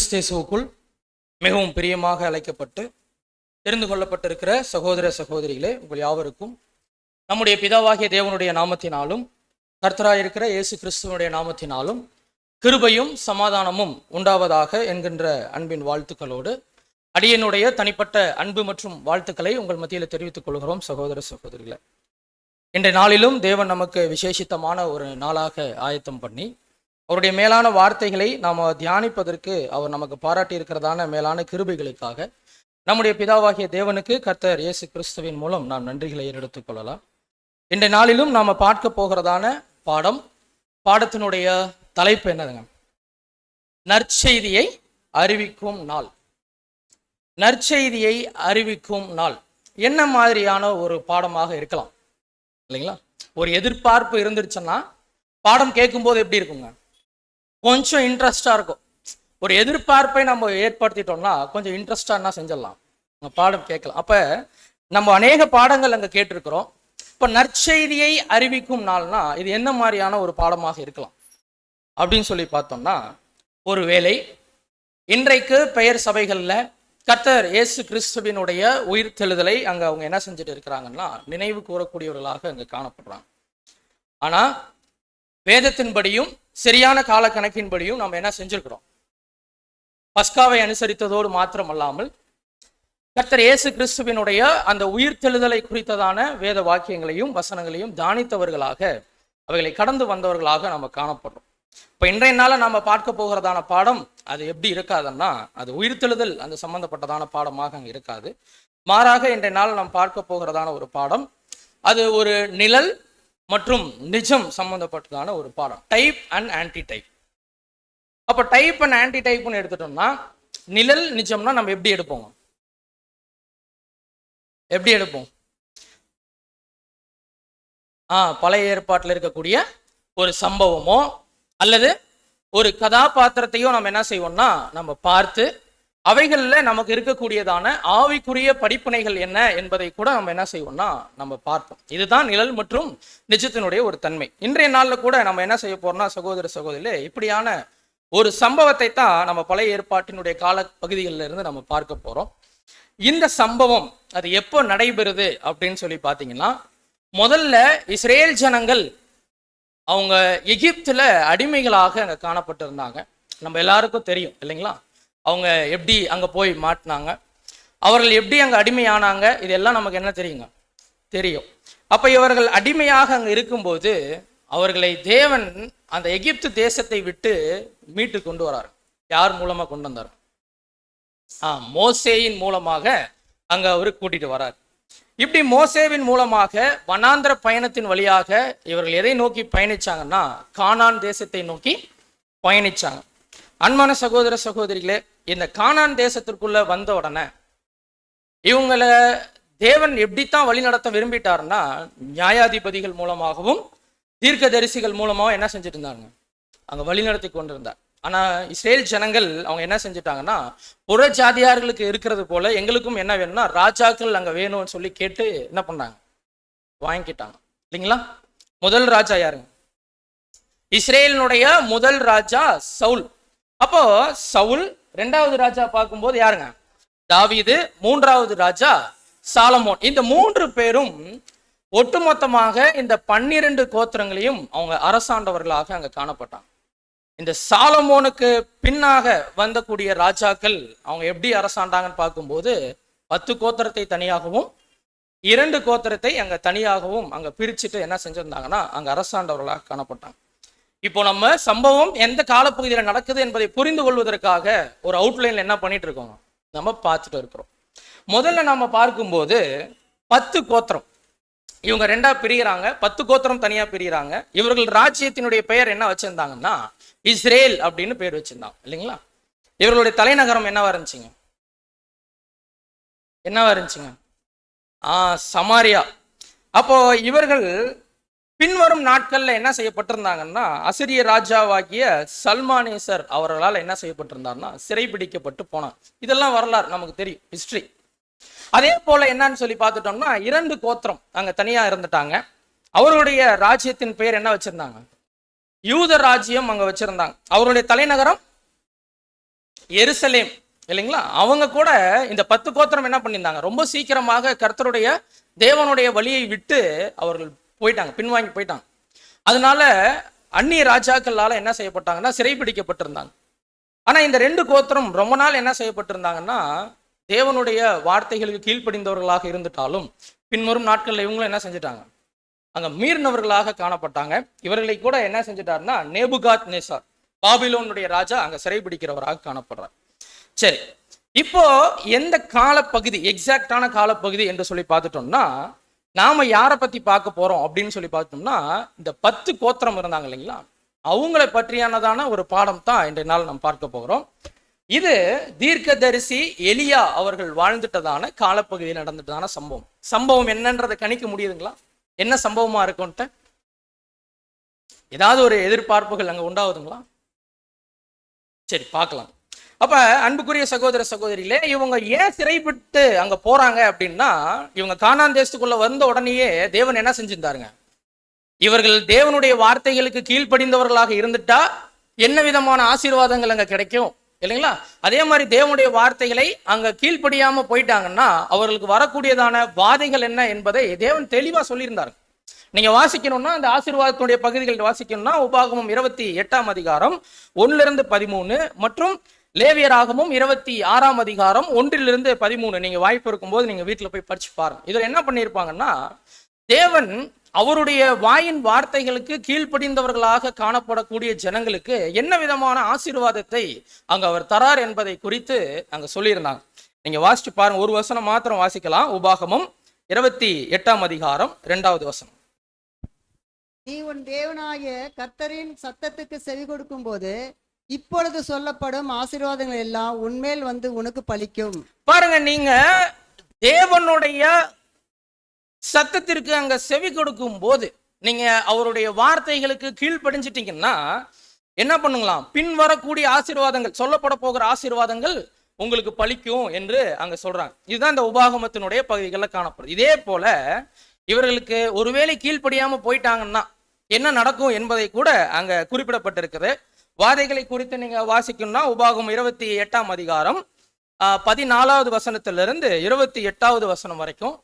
கிறிஸ்தேசுவுக்குள் மிகவும் பிரியமாக அழைக்கப்பட்டு தெரிந்து கொள்ளப்பட்டிருக்கிற சகோதர சகோதரிகளே, உங்கள் யாவருக்கும் நம்முடைய பிதாவாகிய தேவனுடைய நாமத்தினாலும் கர்த்தராயிருக்கிற இயேசு கிறிஸ்துவனுடைய நாமத்தினாலும் கிருபையும் சமாதானமும் உண்டாவதாக என்கின்ற அன்பின் வாழ்த்துக்களோடு அடியனுடைய தனிப்பட்ட அன்பு மற்றும் வாழ்த்துக்களை உங்கள் மத்தியில் தெரிவித்துக் கொள்கிறோம். சகோதர சகோதரிகளே, இன்றைய நாளிலும் தேவன் நமக்கு விசேஷித்தமான ஒரு நாளாக ஆயத்தம் பண்ணி அவருடைய மேலான வார்த்தைகளை நாம் தியானிப்பதற்கு அவர் நமக்கு பாராட்டி இருக்கிறதான மேலான கிருபைகளுக்காக நம்முடைய பிதாவாகிய தேவனுக்கு கர்த்தர் இயேசு கிறிஸ்துவின் மூலம் நாம் நன்றிகளை எடுத்துக் கொள்ளலாம். இன்றைய நாளிலும் நாம் பார்க்க போகிறதான பாடத்தினுடைய தலைப்பு என்னதுங்க? நற்செய்தியை அறிவிக்கும் நாள். நற்செய்தியை அறிவிக்கும் நாள் என்ன மாதிரியான ஒரு பாடமாக இருக்கலாம் இல்லைங்களா? ஒரு எதிர்பார்ப்பு இருந்துருச்சுன்னா பாடம் கேட்கும்போது எப்படி இருக்குங்க? கொஞ்சம் இன்ட்ரெஸ்டாக இருக்கும். ஒரு எதிர்பார்ப்பை நம்ம ஏற்படுத்திட்டோம்னா கொஞ்சம் இன்ட்ரெஸ்டாக என்ன செஞ்சிடலாம், பாடம் கேட்கலாம். அப்போ நம்ம அநேக பாடங்கள் அங்கே கேட்டிருக்கிறோம். இப்போ நற்செய்தியை அறிவிக்கும் நாள்னா இது என்ன மாதிரியான ஒரு பாடமாக இருக்கலாம் அப்படின்னு சொல்லி பார்த்தோம்னா, ஒரு வேளை இன்றைக்கு பெயர் சபைகளில் கர்த்தர் இயேசு கிறிஸ்துவினுடைய உயிர்த்தெழுதலை அங்கே அவங்க என்ன செஞ்சுட்டு இருக்கிறாங்கன்னா நினைவு கூறக்கூடியவர்களாக அங்கே காணப்படுறாங்க. ஆனால் வேதத்தின்படியும் சரியான கால கணக்கின்படியும் நம்ம என்ன செஞ்சிருக்கிறோம்? பஸ்காவை அனுசரித்ததோடு மாத்திரமல்லாமல் கர்த்தர் இயேசு கிறிஸ்துவினுடைய அந்த உயிர்த்தெழுதலை குறித்ததான வேத வாக்கியங்களையும் வசனங்களையும் தியானித்தவர்களாக அவைகளை கடந்து வந்தவர்களாக நம்ம காணப்படுறோம். இப்போ இன்றைய நாள நம்ம பார்க்க போகிறதான பாடம் அது எப்படி இருக்காதுன்னா, அது உயிர்த்தெழுதல் அந்த சம்பந்தப்பட்டதான பாடமாக அங்கே இருக்காது. மாறாக இன்றைய நாள் நாம் பார்க்க போகிறதான ஒரு பாடம் அது ஒரு நிழல் மற்றும் நிஜம் சம்பந்தப்பட்டதான ஒரு பாடம், டைப் அண்ட் ஆன்டி டைப். அப்போ டைப் அண்ட் ஆன்டி டைப்னு எடுத்துட்டோம்னா, நிழல் நிஜம்னா நம்ம எப்படி எடுப்போம்? பழைய ஏற்பாட்டில் இருக்கக்கூடிய ஒரு சம்பவமோ அல்லது ஒரு கதாபாத்திரத்தையோ நம்ம என்ன செய்வோம்னா நம்ம பார்த்து அவைகளில் நமக்கு இருக்கக்கூடியதான ஆவிக்குரிய படிப்பினைகள் என்ன என்பதை கூட நம்ம என்ன செய்வோம்னா நம்ம பார்ப்போம். இதுதான் நிழல் மற்றும் நிஜத்தினுடைய ஒரு தன்மை. இன்றைய நாளில் கூட நம்ம என்ன செய்ய போறோம்னா, சகோதர சகோதரிகளே, இப்படியான ஒரு சம்பவத்தை தான் நம்ம பழைய ஏற்பாட்டினுடைய கால பகுதிகளில் இருந்து நம்ம பார்க்க போறோம். இந்த சம்பவம் அது எப்போ நடைபெறுது அப்படின்னு சொல்லி பார்த்தீங்கன்னா, முதல்ல இஸ்ரேல் ஜனங்கள் அவங்க எகிப்துல அடிமைகளாக அங்கே காணப்பட்டிருந்தாங்க. நம்ம எல்லாருக்கும் தெரியும் இல்லைங்களா? அவங்க எப்படி அங்கே போய் மாட்டினாங்க, அவர்கள் எப்படி அங்கே அடிமையானாங்க, இதெல்லாம் நமக்கு என்ன தெரியும். அப்போ இவர்கள் அடிமையாக அங்கே இருக்கும்போது அவர்களை தேவன் அந்த எகிப்து தேசத்தை விட்டு மீட்டு கொண்டு வரார். யார் மூலமாக கொண்டு வந்தார்? மோசேயின் மூலமாக அங்கே அவர் கூட்டிட்டு வரார். இப்படி மோசேவின் மூலமாக வனாந்திர பயணத்தின் வழியாக இவர்கள் எதை நோக்கி பயணிச்சாங்கன்னா, கானான் தேசத்தை நோக்கி பயணிச்சாங்க. அன்பான சகோதர சகோதரிகளே, இந்த கானான் தேசத்திற்குள்ள வந்த உடனே இவங்களை தேவன் எப்படித்தான் வழி நடத்த விரும்பிட்டாருன்னா, நியாயாதிபதிகள் மூலமாகவும் தீர்க்கதரிசிகள் மூலமாகவும் என்ன செஞ்சுட்டு இருந்தாங்க? அங்கே வழி நடத்தி கொண்டிருந்தார். ஆனால் இஸ்ரேல் ஜனங்கள் அவங்க என்ன செஞ்சுட்டாங்கன்னா, புற ஜாதியார்களுக்கு இருக்கிறது போல எங்களுக்கும் என்ன வேணும்னா ராஜாக்கள் அங்கே வேணும்னு சொல்லி கேட்டு என்ன பண்ணாங்க? வாங்கிக்கிட்டாங்க இல்லைங்களா? முதல் ராஜா யாருங்க? இஸ்ரேலினுடைய முதல் ராஜா சவுல். அப்போ சவுல். ரெண்டாவது ராஜா பார்க்கும்போது யாருங்க? தாவீது. மூன்றாவது ராஜா சாலமோன். இந்த மூன்று பேரும் ஒட்டுமொத்தமாக இந்த 12 கோத்திரங்களையும் அவங்க அரசாண்டவர்களாக அங்க காணப்பட்டாங்க. இந்த சாலமோனுக்கு பின்னாக வந்தக்கூடிய ராஜாக்கள் அவங்க எப்படி அரசாண்டாங்கன்னு பார்க்கும்போது 10 கோத்திரத்தை தனியாகவும் 2 கோத்திரத்தை அங்க தனியாகவும் அங்க பிரிச்சுட்டு என்ன செஞ்சிருந்தாங்கன்னா அங்க அரசாண்டவர்களாக காணப்பட்டாங்க. இப்போ நம்ம சம்பவம் எந்த காலப்பகுதியில் நடக்குது என்பதை புரிந்து கொள்வதற்காக ஒரு அவுட்லைன்ல என்ன பண்ணிட்டு இருக்கோம், நம்ம பார்த்துட்டு இருக்கிறோம். முதல்ல நம்ம பார்க்கும்போது 10 கோத்திரம் இவங்க ரெண்டா பிரிகிறாங்க. 10 கோத்திரம் தனியா பிரிகிறாங்க. இவர்கள் ராஜ்யத்தினுடைய பெயர் என்ன வச்சிருந்தாங்கன்னா இஸ்ரேல் அப்படின்னு பேர் வச்சிருந்தாங்க இல்லைங்களா? இவர்களுடைய தலைநகரம் என்னவா இருந்துச்சுங்க? சமாரியா. அப்போ இவர்கள் பின்வரும் நாட்கள்ல என்ன செய்யப்பட்டிருந்தாங்கன்னா, அசிரிய ராஜாவாகிய சல்மானேசர் அவர்களால் என்ன செய்யப்பட்டிருந்தார்னா சிறைபிடிக்கப்பட்டு போனார். இதெல்லாம் வரலாறு நமக்கு தெரியும், ஹிஸ்டரி. அதே போல என்னன்னு சொல்லி பார்த்துட்டோம்னா 2 கோத்திரம் அங்க தனியா இருந்துட்டாங்க. அவருடைய ராஜ்யத்தின் பெயர் என்ன வச்சிருந்தாங்க? யூத ராஜ்யம் அங்க வச்சிருந்தாங்க. அவருடைய தலைநகரம் எருசலேம் இல்லைங்களா, அவங்க கூட இந்த 10 கோத்திரம் என்ன பண்ணியிருந்தாங்க, ரொம்ப சீக்கிரமாக கர்த்தருடைய தேவனுடைய வழியை விட்டு அவர்கள் போயிட்டாங்க, பின்வாங்கி போயிட்டாங்க. அதனால அந்நிய ராஜாக்களால் என்ன செய்யப்பட்டாங்கன்னா சிறைபிடிக்கப்பட்டிருந்தாங்க. ஆனா இந்த 2 கோத்திரம் ரொம்ப நாள் என்ன செய்யப்பட்டிருந்தாங்கன்னா தேவனுடைய வார்த்தைகளுக்கு கீழ்ப்படிந்தவர்களாக இருந்துட்டாலும் பின்வரும் நாட்கள்ல இவங்களும் என்ன செஞ்சுட்டாங்க, அங்க மீறினவர்களாக காணப்பட்டாங்க. இவர்களை கூட என்ன செஞ்சுட்டாருன்னா நேபுகாத் நேசார், பாபிலோனுடைய ராஜா, அங்க சிறைபிடிக்கிறவராக காணப்படுறார். சரி, இப்போ எந்த காலப்பகுதி, எக்ஸாக்டான காலப்பகுதி என்று சொல்லி பார்த்துட்டோம்னா நாம யாரை பத்தி பார்க்க போறோம் அப்படின்னு சொல்லி பார்த்தோம்னா இந்த 10 கோத்திரம் இருந்தாங்க இல்லைங்களா, அவங்களை பற்றியானதான ஒரு பாடம் தான் இன்றைய நாள் நாம் பார்க்க போகிறோம். இது தீர்க்கதரிசி எலியா அவர்கள் வாழ்ந்துட்டதான காலப்பகுதியில் நடந்துட்டதான சம்பவம் என்னன்றதை கணிக்க முடியுதுங்களா, என்ன சம்பவமா இருக்கும்ட்டு? ஏதாவது ஒரு எதிர்பார்ப்புகள் அங்க உண்டாகுதுங்களா? சரி, பார்க்கலாம். அப்ப அன்புக்குரிய சகோதர சகோதரிகளே, இவங்க ஏன் சிறைப்பட்டு அங்க போறாங்க அப்படின்னா, இவங்க கானான் தேசத்துக்குள்ள வந்த உடனேயே தேவன் என்ன செஞ்சிருந்தாருங்க, இவர்கள் தேவனுடைய வார்த்தைகளுக்கு கீழ்ப்படிந்தவர்களாக இருந்துட்டா என்ன விதமான ஆசீர்வாதங்கள் அங்க கிடைக்கும் இல்லைங்களா, அதே மாதிரி தேவனுடைய வார்த்தைகளை அங்க கீழ்ப்படியாம போயிட்டாங்கன்னா அவர்களுக்கு வரக்கூடியதான வாதைகள் என்ன என்பதை தேவன் தெளிவா சொல்லியிருந்தாரு. நீங்க வாசிக்கணும்னா அந்த ஆசீர்வாதத்துடைய பகுதிகள் வாசிக்கணும்னா உபாகமம் 28ஆம் அதிகாரம் 1-13 மற்றும் லேவியராகமும் 26ஆம் அதிகாரம் 1-13 நீங்க வாய்ப்பு இருக்கும்போது நீங்க வீட்டுல போய் படிச்சு பாருங்க. இதுல என்ன பண்ணியிருப்பாங்கன்னா தேவன் அவருடைய வாயின் வார்த்தைகளுக்கு கீழ்ப்படிந்தவர்களாக காணப்படக்கூடிய ஜனங்களுக்கு என்ன விதமான ஆசீர்வாதத்தை அங்க அவர் தரார் என்பதை குறித்து அங்க சொல்லியிருந்தாங்க. நீங்க வாசிச்சு பாருங்க, ஒரு வசனம் மாத்திரம் வாசிக்கலாம். உபாகமம் 28ஆம் அதிகாரம் 2வது வசனம். நீ உன் தேவனாகிய கர்த்தரின் சத்தத்துக்கு செவி கொடுக்கும் போது இப்பொழுது சொல்லப்படும் ஆசீர்வாதங்கள் எல்லாம் உன்மேல் வந்து உனக்கு பலிக்கும். பாருங்க, நீங்க தேவனுடைய சத்தத்திற்கு அங்க செவி கொடுக்கும் போது நீங்க அவருடைய வார்த்தைகளுக்கு கீழ்ப்படிஞ்சிட்டீங்கன்னா என்ன பண்ணுங்களாம், பின் வரக்கூடிய ஆசீர்வாதங்கள், சொல்லப்பட போகிற ஆசீர்வாதங்கள் உங்களுக்கு பலிக்கும் என்று அங்க சொல்றாங்க. இதுதான் இந்த உபாகமத்தினுடைய பகுதிகளில் காணப்படுது. இதே போல இவர்களுக்கு ஒருவேளை கீழ்ப்படியாம போயிட்டாங்கன்னா என்ன நடக்கும் என்பதை கூட அங்க குறிப்பிடப்பட்டிருக்குது. வாதைகளை குறித்து நீங்க வாசிக்கணும்னா உபாகமம் 28ஆம் அதிகாரம் 14வது வசனத்திலிருந்து 28வது வசனம் வரைக்கும்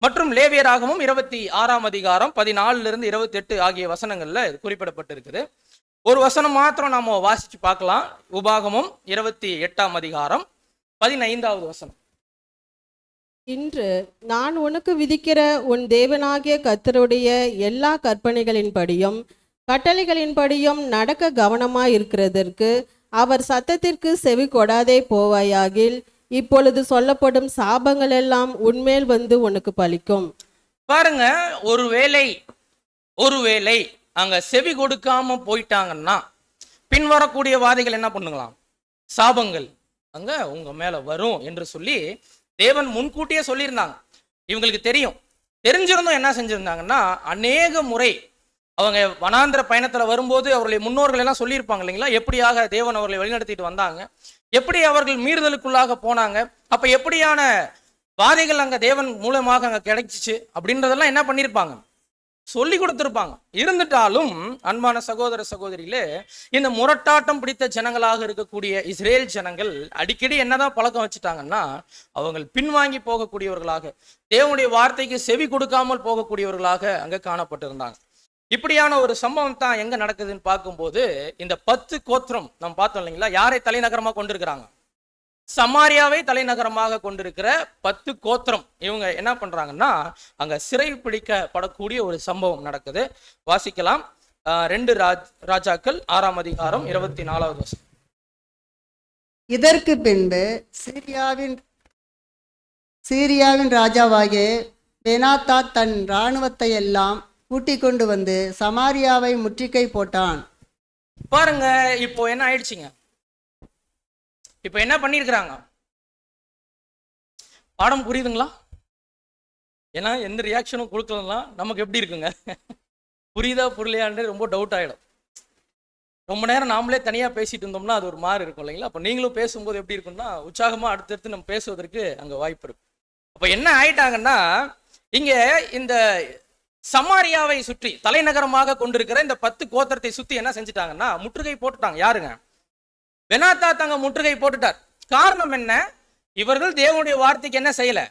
மற்றும் லேவியராகமும் 26ஆம் அதிகாரம் 14-28 ஆகிய வசனங்கள்ல குறிப்பிடப்பட்டிருக்குது. ஒரு வசனம் மாத்திரம் நாம வாசிச்சு பார்க்கலாம். உபாகமம் 28ஆம் அதிகாரம் 15வது வசனம். இன்று நான் உனக்கு விதிக்கிற உன் தேவனாகிய கர்த்தருடைய எல்லா கற்பனைகளின்படியும் கட்டளைகளின்படியும் நடக்க கவனமாய் இருக்கிறதற்கு அவர் சத்தத்திற்கு செவி கொடாதே போவாயாகில் இப்பொழுது சொல்லப்படும் சாபங்கள் எல்லாம் உன்மேல் வந்து உனக்கு பலிக்கும். பாருங்க, ஒருவேளை அங்க செவி கொடுக்காம போயிட்டாங்கன்னா பின் வரக்கூடிய வாதைகள் என்ன பண்ணுங்களாம், சாபங்கள் அங்க உங்க மேல வரும் என்று சொல்லி தேவன் முன்கூட்டியே சொல்லியிருந்தாங்க. இவங்களுக்கு தெரிஞ்சிருந்தும் என்ன செஞ்சிருந்தாங்கன்னா அநேக முறை அவங்க வனாந்திர பயணத்துல வரும்போது அவர்களுடைய முன்னோர்கள் எல்லாம் சொல்லியிருப்பாங்க இல்லைங்களா, எப்படியாக தேவன் அவர்களை வழிநடத்திட்டு வந்தாங்க, எப்படி அவர்கள் மீறுதலுக்குள்ளாக போனாங்க, அப்ப எப்படியான வாதைகள் அங்க தேவன் மூலமாக அங்க கிடைச்சிச்சு அப்படின்றதெல்லாம் என்ன பண்ணியிருப்பாங்க, சொல்லி கொடுத்திருப்பாங்க. இருந்துட்டாலும் அன்பான சகோதர சகோதரிகளே, இந்த முரட்டாட்டம் பிடித்த ஜனங்களாக இருக்கக்கூடிய இஸ்ரேல் ஜனங்கள் அடிக்கடி என்னதான் பழக்கம் வச்சுட்டாங்கன்னா அவங்க பின்வாங்கி போகக்கூடியவர்களாக, தேவனுடைய வார்த்தைக்கு செவி கொடுக்காமல் போகக்கூடியவர்களாக அங்க காணப்பட்டிருந்தாங்க. இப்படியான ஒரு சம்பவம் தான் எங்க நடக்குதுன்னு பார்க்கும்போது இந்த 10 கோத்திரம் நம்ம பார்த்தோம் இல்லைங்களா, யாரை தலைநகரமா கொண்டிருக்கிறாங்க, சமாரியாவை தலைநகரமாக கொண்டிருக்கிற 10 கோத்திரம் இவங்க என்ன பண்றாங்கன்னா அங்க சிறை பிடிக்கப்படக்கூடிய ஒரு சம்பவம் நடக்குது. வாசிக்கலாம். 2 ராஜாக்கள் 6ஆம் அதிகாரம் 24வது வசனம். இதற்கு பின்பு சீரியாவின் ராஜாவாகிய பெனாதாத் தன் இராணுவத்தை எல்லாம் கூட்டிக் கொண்டு வந்து சமாரியாவை முற்றுகை போட்டான். பாருங்க, இப்போ என்ன ஆயிடுச்சுங்க, இப்போ என்ன பண்ணிருக்கிறாங்க, பாடம் புரியுதுங்களா? ஏன்னா எந்த ரியாக்ஷனும் கொடுக்கலாம் நமக்கு எப்படி இருக்குங்க, புரியுதா புரியலையான்னு ரொம்ப டவுட் ஆகிடும். ரொம்ப நேரம் நாமளே தனியாக பேசிட்டு இருந்தோம்னா அது ஒரு மாதிரி இருக்கும் இல்லைங்களா. அப்போ நீங்களும் பேசும்போது எப்படி இருக்குன்னா உற்சாகமாக அடுத்தடுத்து நம்ம பேசுவதற்கு அங்கே வாய்ப்பு இருக்கு. அப்போ என்ன ஆயிட்டாங்கன்னா இங்கே இந்த சமாரியாவை சுற்றி தலைநகரமாக கொண்டிருக்கிற இந்த 10 கோத்திரத்தை சுற்றி என்ன செஞ்சுட்டாங்கன்னா முற்றுகை போட்டுட்டாங்க. யாருங்க, பெனாதாத் அங்க முற்றுகை போட்டுட்டார். காரணம் என்ன? இவர்கள் தேவனுடைய வார்த்தைக்கு என்ன செய்யல?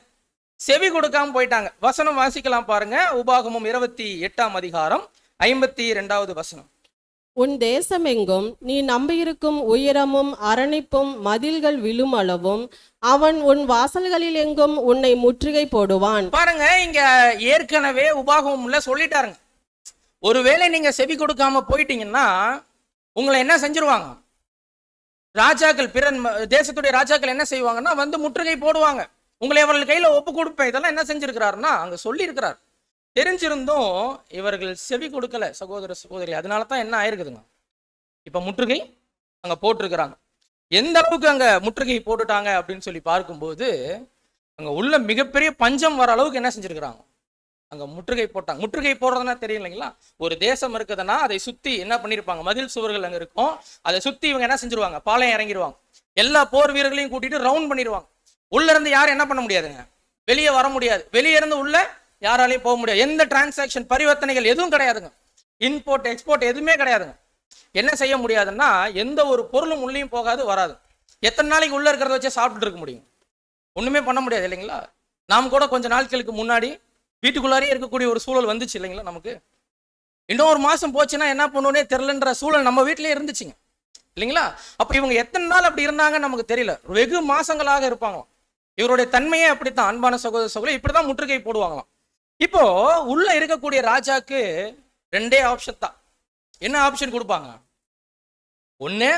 செவி கொடுக்காம போயிட்டாங்க. வசனம் வாசிக்கலாம் பாருங்க. உபாகமம் 28ஆம் அதிகாரம் 52வது வசனம். உன் தேசமெங்கும் நீ நம்பியிருக்கும் உயரமும் அரணிப்பும் மதில்கள் விழும் அளவும் அவன் உன் வாசல்களில் எங்கும் உன்னை முற்றுகை போடுவான். பாருங்க, இங்க ஏற்கனவே உபாகமம்ல சொல்லிட்டாருங்க. ஒருவேளை நீங்க செவி கொடுக்காம போயிட்டீங்கன்னா உங்களை என்ன செஞ்சிருவாங்க? ராஜாக்கள், பிற தேசத்துடைய ராஜாக்கள் என்ன செய்வாங்கன்னா வந்து முற்றுகை போடுவாங்க. உங்களை அவர்கள் கையில ஒப்பு கொடுப்பேன். இதெல்லாம் என்ன செஞ்சிருக்கிறாருன்னா அங்க சொல்லி இருக்கிறார். தெரிஞ்சிருந்தும் இவர்கள் செவி கொடுக்கல சகோதர சகோதரி. அதனால தான் என்ன ஆயிருக்குதுங்க, இப்ப முற்றுகை அங்க போட்டிருக்கிறாங்க. எந்த அளவுக்கு அங்க முற்றுகை போட்டுட்டாங்க அப்படின்னு சொல்லி பார்க்கும்போது அங்க உள்ள மிகப்பெரிய பஞ்சம் வர அளவுக்கு என்ன செஞ்சிருக்கிறாங்க, அங்க முற்றுகை போட்டாங்க. முற்றுகை போடுறதுன்னா தெரியும் இல்லைங்களா? ஒரு தேசம் இருக்குதுன்னா அதை சுத்தி என்ன பண்ணிருப்பாங்க, மதில் சுவர்கள் அங்க இருக்கும். அதை சுத்தி இவங்க என்ன செஞ்சிருவாங்க, பாளையம் இறங்கிடுவாங்க. எல்லா போர் வீரர்களையும் கூட்டிட்டு ரவுண்ட் பண்ணிடுவாங்க. உள்ள இருந்து யாரும் என்ன பண்ண முடியாதுங்க, வெளியே வர முடியாது. வெளியே இருந்து உள்ள யாராலையும் போக முடியாது. எந்த டிரான்சாக்ஷன், பரிவர்த்தனைகள் எதுவும் கிடையாதுங்க. இம்போர்ட் எக்ஸ்போர்ட் எதுவுமே கிடையாதுங்க. என்ன செய்ய முடியாதுன்னா எந்த ஒரு பொருளும் உள்ளேயும் போகாது, வராது. எத்தனை நாளைக்கு உள்ள இருக்கிறத வச்சு சாப்பிட்டுட்டு இருக்க முடியும்? ஒண்ணுமே பண்ண முடியாது இல்லைங்களா? நாம் கூட கொஞ்ச நாட்களுக்கு முன்னாடி வீட்டுக்குள்ளாரே இருக்கக்கூடிய ஒரு சூழல் வந்துச்சு இல்லைங்களா? நமக்கு இன்னும் ஒரு மாசம் போச்சுன்னா என்ன பண்ணுவோனே தெரியலன்ற சூழல் நம்ம வீட்டிலேயே இருந்துச்சுங்க இல்லைங்களா? அப்ப இவங்க எத்தனை நாள் அப்படி இருந்தாங்கன்னு நமக்கு தெரியல. வெகு மாசங்களாக இருப்பாங்க. இவருடைய தன்மையே அப்படித்தான். அன்பான சகோதர சகோதரி, இப்படிதான் முற்றுகை போடுவாங்களாம். இப்போ உள்ள இருக்கக்கூடிய ராஜாக்கு ரெண்டே ஆப்ஷன் தான். என்ன ஆப்ஷன் கொடுப்பாங்க? ஒண்ணு,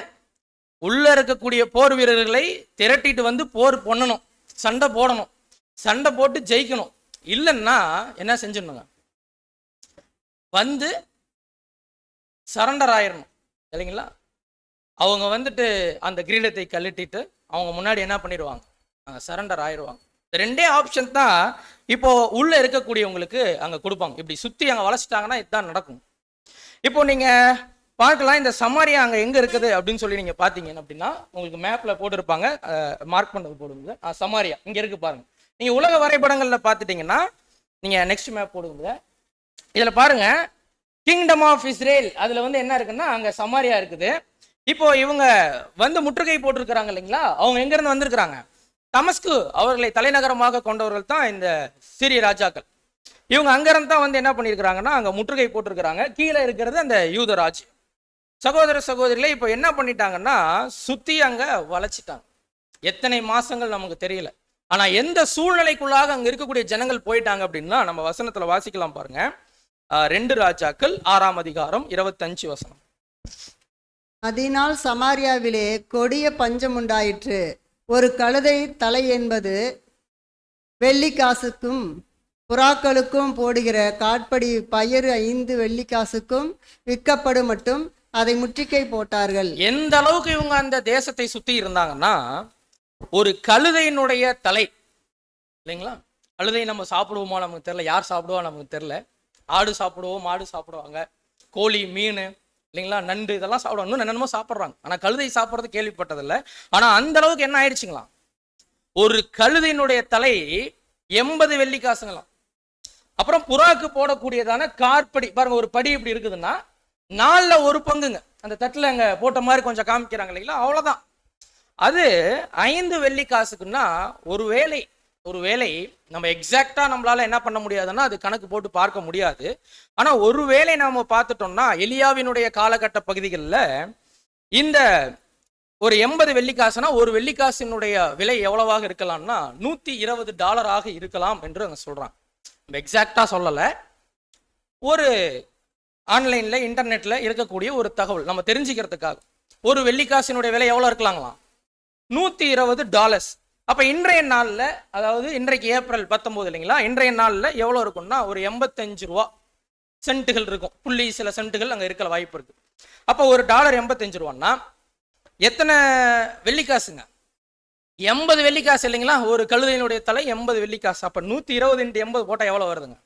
உள்ள இருக்கக்கூடிய போர் வீரர்களை திரட்டிட்டு வந்து போர் பண்ணணும், சண்டை போடணும், சண்டை போட்டு ஜெயிக்கணும். இல்லைன்னா என்ன செஞ்சிடணுங்க, வந்து சரண்டர் ஆயிடணும் இல்லைங்களா? அவங்க வந்துட்டு அந்த கிரீடத்தை கழட்டிட்டு அவங்க முன்னாடி என்ன பண்ணிடுவாங்க, அங்கே சரண்டர் ஆயிடுவாங்க. ரெண்டே ஆப்ஷன் தான் இப்போ உள்ள இருக்கக்கூடியவங்களுக்கு அங்கே கொடுப்பாங்க. இப்படி சுற்றி அங்கே வளைச்சிட்டாங்கன்னா இதுதான் நடக்கும். இப்போ நீங்க பார்க்கலாம், இந்த சமாரியா அங்கே எங்கே இருக்குது அப்படின்னு சொல்லி நீங்கள் பார்த்தீங்க அப்படின்னா உங்களுக்கு மேப்பில் போட்டுருப்பாங்க, மார்க் பண்ணது போடுங்க. சமாரியா இங்கே இருக்கு பாருங்க. நீங்கள் உலக வரைபடங்களில் பார்த்துட்டீங்கன்னா நீங்கள் நெக்ஸ்ட் மேப் போடுங்க. இதில் பாருங்க, கிங்டம் ஆஃப் இஸ்ரேல் அதில் வந்து என்ன இருக்குன்னா அங்கே சமாரியா இருக்குது. இப்போ இவங்க வந்து முற்றுகை போட்டிருக்கிறாங்க இல்லைங்களா? அவங்க எங்கேருந்து வந்திருக்கிறாங்க? தமஸ்கு அவர்களை தலைநகரமாக கொண்டவர்கள் தான் இந்த சீரிய ராஜாக்கள். இவங்க அங்கிருந்து தான் வந்து என்ன பண்ணியிருக்கிறாங்கன்னா அங்கே முற்றுகை போட்டிருக்கிறாங்க. கீழே இருக்கிறது அந்த யூதராஜ். சகோதர சகோதரிகளை இப்போ என்ன பண்ணிட்டாங்கன்னா சுற்றி அங்கே வளைச்சிட்டாங்க. எத்தனை மாசங்கள் நமக்கு தெரியல. ஆனால் எந்த சூழ்நிலைக்குள்ளாக அங்கே இருக்கக்கூடிய ஜனங்கள் போயிட்டாங்க அப்படின்னா நம்ம வசனத்தில் வாசிக்கலாம் பாருங்க. 2 ராஜாக்கள் 6ஆம் அதிகாரம் 25 வசனம். அதனால் சமாரியாவிலே கொடிய பஞ்சம் உண்டாயிற்று. ஒரு கழுதை தலை என்பது வெள்ளிக்காசுக்கும் புறாக்களுக்கும் போடுகிற காட்படி பயிர் 5 வெள்ளிக்காசுக்கும் விற்கப்படும் மட்டும் அதை முற்றுகை போட்டார்கள். எந்த அளவுக்கு இவங்க அந்த தேசத்தை சுத்தி இருந்தாங்கன்னா ஒரு கழுதையினுடைய தலை இல்லைங்களா? கழுதை நம்ம சாப்பிடுவோமா நமக்கு தெரியல, யார் சாப்பிடுவா நமக்கு தெரியல. ஆடு சாப்பிடுவோம், மாடு சாப்பிடுவாங்க, கோழி, மீன் இல்லைங்களா, நண்டு இதெல்லாம் சாப்பிடுவாங்க. இன்னும் என்னென்னமோ சாப்பிட்றாங்க. ஆனால் கழுதை சாப்பிட்றது கேள்விப்பட்டதில்லை. ஆனால் அந்த அளவுக்கு என்ன ஆயிடுச்சுங்களாம், ஒரு கழுதையினுடைய தலை 80 வெள்ளிக்காசுங்களாம். அப்புறம் புறாக்கு போடக்கூடியதான கார்படி பாருங்க, ஒரு படி இப்படி இருக்குதுன்னா 4ல் 1 பங்குங்க. அந்த தட்டில் அங்கே போட்ட மாதிரி கொஞ்சம் காமிக்கிறாங்க இல்லைங்களா, அவ்வளோதான். அது 5 வெள்ளிக்காசுக்குன்னா ஒருவேளை நம்ம எக்ஸாக்டா நம்மளால என்ன பண்ண முடியாதுன்னா அது கணக்கு போட்டு பார்க்க முடியாது. ஆனா ஒருவேளை நாம பார்த்துட்டோம்னா எலியாவினுடைய காலகட்ட பகுதிகளில் இந்த ஒரு 80 வெள்ளிக்காசுனா ஒரு வெள்ளிக்காசினுடைய விலை எவ்வளவாக இருக்கலாம்னா $120 இருக்கலாம் என்று அங்க சொல்றாங்க. நம்ம எக்ஸாக்டா சொல்லல, ஒரு ஆன்லைன்ல இன்டர்நெட்ல இருக்கக்கூடிய ஒரு தகவல் நம்ம தெரிஞ்சுக்கிறதுக்காக. ஒரு வெள்ளிக்காசினுடைய விலை எவ்வளவு இருக்கலாங்களாம், $120. அப்ப இன்றைய நாள்ல, அதாவது இன்றைக்கு ஏப்ரல் 19 இல்லைங்களா, இன்றைய நாள்ல எவ்வளவு இருக்கும்னா ஒரு 85 ரூபா சென்ட்டுகள் இருக்கும். புள்ளி சில சென்ட்டுகள் அங்க இருக்கிற வாய்ப்பு இருக்கு. அப்ப ஒரு டாலர் 85 ரூபான்னா எத்தனை வெள்ளிக்காசுங்க, 80 வெள்ளிக்காசு இல்லைங்களா? ஒரு கழுதையினுடைய தலை 80 வெள்ளிக்காசு. அப்ப 120 × 80 போட்டா எவ்வளவு வருதுங்க,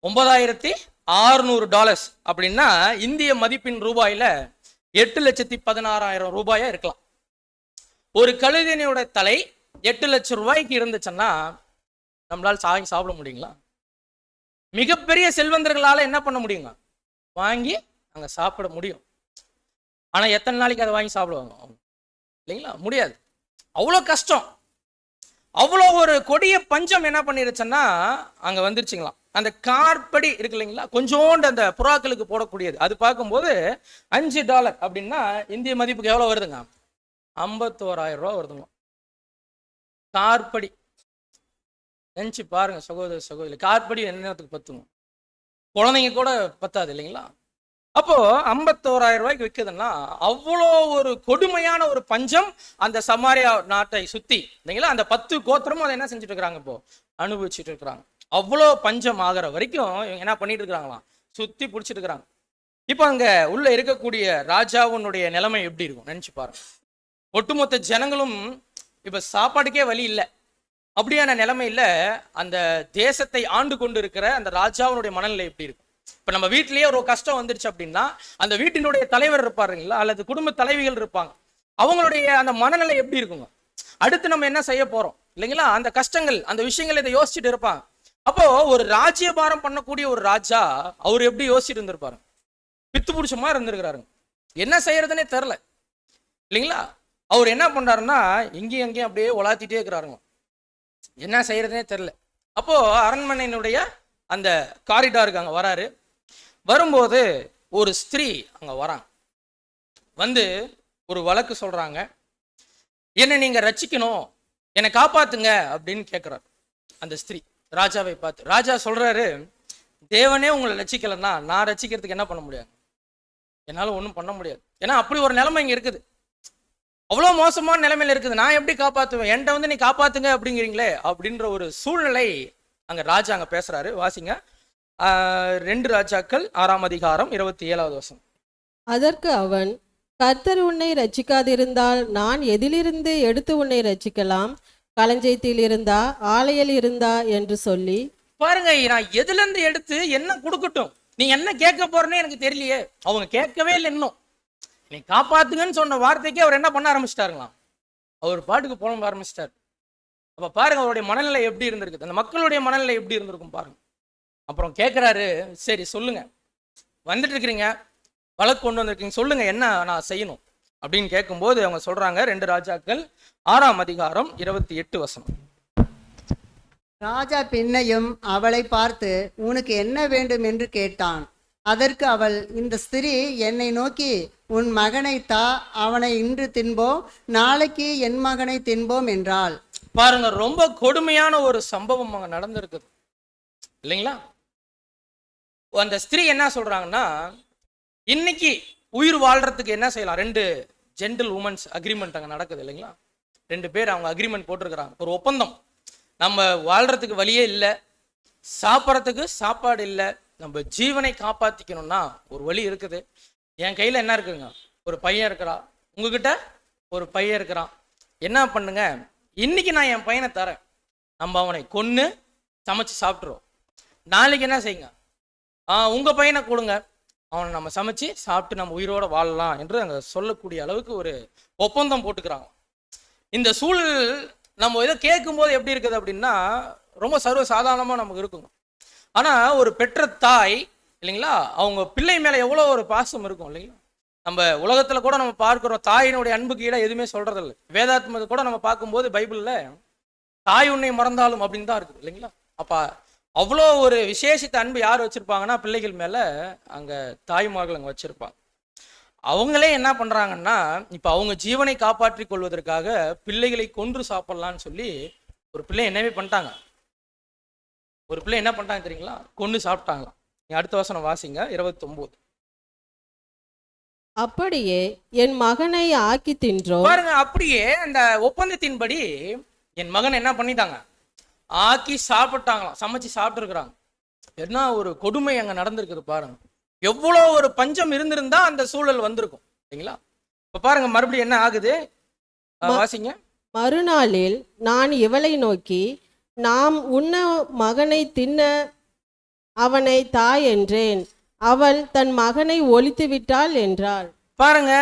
$9,600. அப்படின்னா இந்திய மதிப்பின் ரூபாயில 8,16,000 ரூபாயா இருக்கலாம். ஒரு கழுதையினுடைய தலை 8 லட்சம் ரூபாய்க்கு இருந்துச்சுன்னா நம்மளால சாப்பிட முடியுங்களா? மிகப்பெரிய செல்வந்தர்களால என்ன பண்ண முடியுங்க, வாங்கி அங்க சாப்பிட முடியும். ஆனா எத்தனை நாளைக்கு அதை வாங்கி சாப்பிடுவாங்க அவங்க? இல்லைங்களா? முடியாது. அவ்வளோ கஷ்டம். அவ்வளோ ஒரு கொடிய பஞ்சம் என்ன பண்ணிருச்சுன்னா அங்க வந்துருச்சுங்களாம். அந்த கார்படி இருக்கு இல்லைங்களா, கொஞ்சோண்டு அந்த புறாக்களுக்கு போடக்கூடியது, அது பார்க்கும்போது $5 அப்படின்னா இந்திய மதிப்புக்கு எவ்வளோ வருதுங்க? 51,000 ரூபா வருதுங்க. கார்படி நினச்சி பாருங்க சகோதர சகோதரி, கார்படி என்னத்துக்கு பத்துங்க? குழந்தைங்க கூட பத்தாது இல்லைங்களா? அப்போ 51,000 ரூபாய்க்கு விற்குதுன்னா அவ்வளோ ஒரு கொடுமையான ஒரு பஞ்சம் அந்த சமாரியா நாட்டை சுத்தி இல்லைங்களா, அந்த 10 கோத்திரமும் அதை என்ன செஞ்சுட்டு இருக்கிறாங்க, இப்போ அனுபவிச்சுட்டு இருக்கிறாங்க. அவ்வளோ பஞ்சம் ஆகிற வரைக்கும் இவங்க என்ன பண்ணிட்டு இருக்கிறாங்களாம், சுத்தி பிடிச்சிட்டு இருக்கிறாங்க. இப்போ அங்க உள்ள இருக்கக்கூடிய ராஜாவுனுடைய நிலைமை எப்படி இருக்கும் நினைச்சு பாருங்க. ஒட்டுமொத்த ஜனங்களும் இப்ப சாப்பாட்டுக்கே வழி இல்லை. அப்படியான நிலைமையில அந்த தேசத்தை ஆண்டு கொண்டு இருக்கிற அந்த ராஜாவுனுடைய மனநிலை எப்படி இருக்கும்? இப்ப நம்ம வீட்டிலேயே ஒரு கஷ்டம் வந்துருச்சு அப்படின்னா அந்த வீட்டினுடைய தலைவர் இருப்பாருங்களா, அல்லது குடும்ப தலைவிகள் இருப்பாங்க, அவங்களுடைய அந்த மனநிலை எப்படி இருக்குங்க? அடுத்து நம்ம என்ன செய்ய போறோம் இல்லைங்களா, அந்த கஷ்டங்கள் அந்த விஷயங்கள் இதை யோசிச்சுட்டு இருப்பாங்க. அப்போ ஒரு ராஜ்யபாரம் பண்ணக்கூடிய ஒரு ராஜா அவர் எப்படி யோசிச்சுட்டு இருந்திருப்பாரு? பித்து பிடிச்ச மாதிரி இருந்திருக்கிறாருங்க. என்ன செய்யறதுன்னே தெரில இல்லைங்களா. அவர் என்ன பண்றாருன்னா இங்கேயும் அங்கேயும் அப்படியே உலாத்திட்டே இருக்கிறாருங்க, என்ன செய்யறதுனே தெரில. அப்போ அரண்மனையினுடைய அந்த காரிடாருக்கு அங்க வராரு. வரும்போது ஒரு ஸ்திரீ அங்க வராங்க, வந்து ஒரு வழக்கு சொல்றாங்க, என்னை நீங்க ரட்சிக்கணும், என்னை காப்பாத்துங்க அப்படின்னு கேட்கிறாரு அந்த ஸ்திரீ ராஜாவை பார்த்து. ராஜா சொல்றாரு, தேவனே உங்களை ரட்சிக்கலன்னா நான் ரட்சிக்கிறதுக்கு என்ன பண்ண முடியாது, என்னால ஒன்றும் பண்ண முடியாது. ஏன்னா அப்படி ஒரு நிலைமை இங்க இருக்குது, அவ்வளோ மோசமான நிலைமையில இருக்குது, நான் எப்படி காப்பாற்றுவேன், என்கிட்ட வந்து நீ காப்பாத்துங்க அப்படிங்கிறீங்களே அப்படின்ற ஒரு சூழ்நிலை அங்க ராஜா அங்க பேசுறாரு. வாசிங்க 2 ராஜாக்கள் 6ஆம் அதிகாரம் 27வது வசனம். அதற்கு அவன், கர்த்தர் உன்னை ரட்சிக்காதிருந்தால் நான் எதிலிருந்து எடுத்து உன்னை ரட்சிக்கலாம்? களஞ்சியத்தில் இருந்தா, ஆலையில் இருந்தா என்று சொல்லி. பாருங்க, நான் எதுல இருந்து எடுத்து என்ன கொடுக்கட்டும், நீ என்ன கேட்க போறேன்னு எனக்கு தெரியலையே. அவங்க கேட்கவே இல்லை இன்னும். நீ காப்பாத்துங்கன்னு சொன்ன வார்த்தைக்கு அவர் என்ன பண்ண ஆரம்பிச்சிட்டாருங்களாம், அவர் பாட்டுக்கு புலம்ப ஆரம்பிச்சிட்டார். அப்ப பாருங்க அவருடைய மனநிலை எப்படி இருந்திருக்கு, அந்த மக்களுடைய மனநிலை எப்படி இருந்திருக்கும் பாருங்க. அப்புறம் கேட்குறாரு, சரி சொல்லுங்க, வந்துட்டு இருக்கிறீங்க, வழக்கு கொண்டு வந்திருக்கீங்க, சொல்லுங்க என்ன நான் செய்யணும் அப்படின்னு கேட்கும்போது அவங்க சொல்றாங்க 2 ராஜாக்கள் 6ஆம் அதிகாரம் 28 வசனம். ராஜா பின்னையும் அவளை பார்த்து, உனக்கு என்ன வேண்டும் என்று கேட்டான். அதற்கு அவள், இந்த ஸ்திரீ என்னை நோக்கி, உன் மகனை தா, அவனை இன்று தின்போம், நாளைக்கு என் மகனை தின்போம் என்றாள். பாருங்க, ரொம்ப கொடுமையான ஒரு சம்பவம் அங்க நடந்திருக்குது இல்லைங்களா. அந்த ஸ்திரீ என்ன சொல்றாங்கன்னா, இன்னைக்கு உயிர் வாழ்றதுக்கு என்ன செய்யலாம், 2 ஜென்டில் உமன்ஸ் அக்ரிமெண்ட் அங்க நடக்குது இல்லைங்களா. 2 பேர் அவங்க அக்ரிமெண்ட் போட்டிருக்கிறாங்க, ஒரு ஒப்பந்தம். நம்ம வாழ்றதுக்கு வழியே இல்லை, சாப்பிட்றதுக்கு சாப்பாடு இல்லை, நம்ம ஜீவனை காப்பாத்திக்கணும்னா ஒரு வழி இருக்குது. என் கையில என்ன இருக்குங்க, ஒரு பையன் இருக்கிறா, உங்ககிட்ட ஒரு பையன் இருக்கிறான். என்ன பண்ணுங்க, இன்னைக்கு நான் என் பையனை தரேன், நம்ம அவனை கொன்று சமைச்சு சாப்பிட்ருவோம். நாளைக்கு என்ன செய்யுங்க, உங்க பையனை கொடுங்க, அவனை நம்ம சமைச்சு சாப்பிட்டு நம்ம உயிரோட வாழலாம் என்று அங்கே சொல்லக்கூடிய அளவுக்கு ஒரு ஒப்பந்தம் போட்டுக்கிறாங்க. இந்த சூழல் நம்ம இதை கேட்கும்போது எப்படி இருக்குது அப்படின்னா ரொம்ப சர்வ சாதாரணமாக நமக்கு இருக்குங்க. ஆனால் ஒரு பெற்ற தாய் இல்லைங்களா, அவங்க பிள்ளை மேலே எவ்வளோ ஒரு பாசம் இருக்கும் இல்லைங்களா. நம்ம உலகத்தில் கூட நம்ம பார்க்குறோம், தாயினுடைய அன்புக்கு ஈடாக எதுவுமே சொல்றதில்லை. வேதாத்மத்தை கூட நம்ம பார்க்கும்போது பைபிளில் தாய் உன்னை மறந்தாலும் அப்படின்னு தான் இருக்குது இல்லைங்களா. அப்போ அவ்வளோ ஒரு விசேஷித்த அன்பு யார் வச்சுருப்பாங்கன்னா பிள்ளைகள் மேலே அங்கே தாய்மார்கள் அங்கே வச்சுருப்பாங்க. அவங்களே என்ன பண்ணுறாங்கன்னா, இப்போ அவங்க ஜீவனை காப்பாற்றி கொள்வதற்காக பிள்ளைகளை கொன்று சாப்பிட்லான்னு சொல்லி ஒரு பிள்ளை என்னவே பண்ணிட்டாங்க. ஒரு பிள்ளை என்ன பண்ணிட்டாங்க தெரியுங்களா, கொன்று சாப்பிட்டாங்க. அடுத்த வசனம் வாசிங்க 29. அப்படியே என் மகனை ஆக்கி தின்றோம். பாருங்க, அப்படியே அந்த ஒப்பந்தத்தின்படி என் மகன் என்ன பண்ணிட்டாங்க, ஆக்கி சாப்பிட்டாங்களாம், சமைச்சு சாப்பிட்டுருக்குறாங்க. என்ன ஒரு கொடுமை அங்கே நடந்திருக்குது பாருங்க. எவ்வளோ ஒரு பஞ்சம் இருந்திருந்தா அந்த சூழல் வந்திருக்கும் சரிங்களா. இப்போ பாருங்க மறுபடியும் என்ன ஆகுது, வாசிங்க. மறுநாளில் நான் இவளை நோக்கி, நாம் உண்ண மகனை தின்ன அவனை தா என்றேன். அவள் தன் மகனை ஒழித்து விட்டாள் என்றாள். பாருங்க,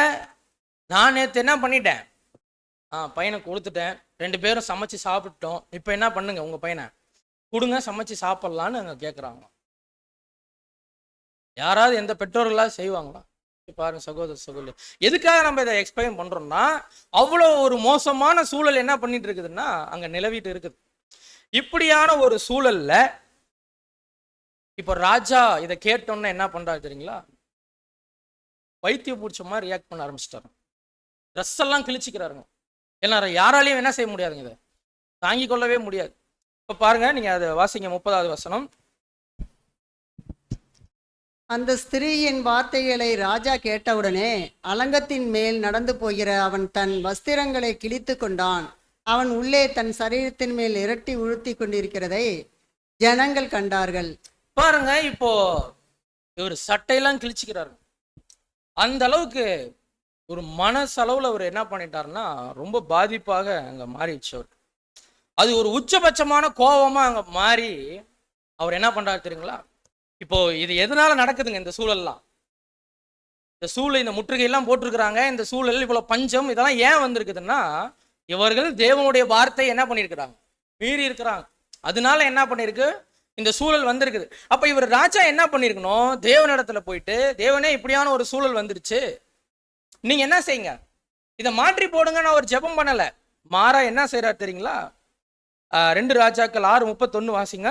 நான் நேற்று என்ன பண்ணிட்டேன், பையனை கொடுத்துட்டேன், 2 பேரும் சமைச்சு சாப்பிட்டோம், இப்போ என்ன பண்ணுங்க, உங்க பையனை கொடுங்க சமைச்சு சாப்பிட்லான்னு அங்கே கேட்குறாங்க. யாராவது எந்த பெற்றோர்களாக செய்வாங்களா? பாருங்க சகோதர சகோதரி, எதுக்காக நம்ம இதை எக்ஸ்பிளைன் பண்றோம்னா, அவ்வளோ ஒரு மோசமான சூழல் என்ன பண்ணிட்டு இருக்குதுன்னா அங்க நிலவிட்டு இருக்குது. இப்படியான ஒரு சூழல்ல இப்போ ராஜா இதை கேட்டோன்னு என்ன பண்றாரு தெரியுங்களா? வைத்தியம் பிடிச்ச மாதிரி ரியாக்ட் பண்ண ஆரம்பிச்சிட்டாரு. ட்ரெஸ் எல்லாம் கிழிச்சிக்கிறாருங்க. எல்லாரும் யாராலையும் என்ன செய்ய முடியாதுங்க, இதை தாங்கிக் கொள்ளவே முடியாது. இப்போ பாருங்க, நீங்க அதை வாசிங்க 30வது வசனம். அந்த ஸ்திரீயின் வார்த்தைகளை ராஜா கேட்டவுடனே அலங்கத்தின் மேல் நடந்து போகிற அவன் தன் வஸ்திரங்களை கிழித்து கொண்டான். அவன் உள்ளே தன் சரீரத்தின் மேல் இரட்டி உழுத்தி கொண்டிருக்கிறதை ஜனங்கள் கண்டார்கள். பாருங்க, இப்போ இவர் சட்டையெல்லாம் கிழிச்சிக்கிறாரு. அந்த அளவுக்கு ஒரு மனசளவுல அவர் என்ன பண்ணிட்டாருன்னா ரொம்ப பாதிப்பாக அங்க மாறிடுச்சு. அவர் அது ஒரு உச்சபட்சமான கோபமா அங்க மாறி அவர் என்ன பண்றாரு தெரியுங்களா? இப்போ இது எதனால நடக்குதுங்க? இந்த சூழல்லாம், இந்த சூழல், இந்த முற்றுகையெல்லாம் போட்டிருக்கிறாங்க. இந்த சூழல் இவ்வளவு பஞ்சம் இதெல்லாம் ஏன் வந்திருக்குதுன்னா, இவர்கள் தேவனுடைய வார்த்தை என்ன பண்ணியிருக்கிறாங்க, மீறி இருக்கிறாங்க. அதனால என்ன பண்ணிருக்கு, இந்த சூழல் வந்திருக்குது. அப்ப இவர் ராஜா என்ன பண்ணிருக்கணும், தேவனிடத்துல போயிட்டு, தேவனே இப்படியான ஒரு சூழல் வந்துருச்சு, நீங்க என்ன செய்யுங்க, இதை மாற்றி போடுங்கன்னு அவர் ஜெபம் பண்ணல. மாறா என்ன செய்யறாரு தெரியுங்களா? 2 ராஜாக்கள் 6:31 வாசிங்க.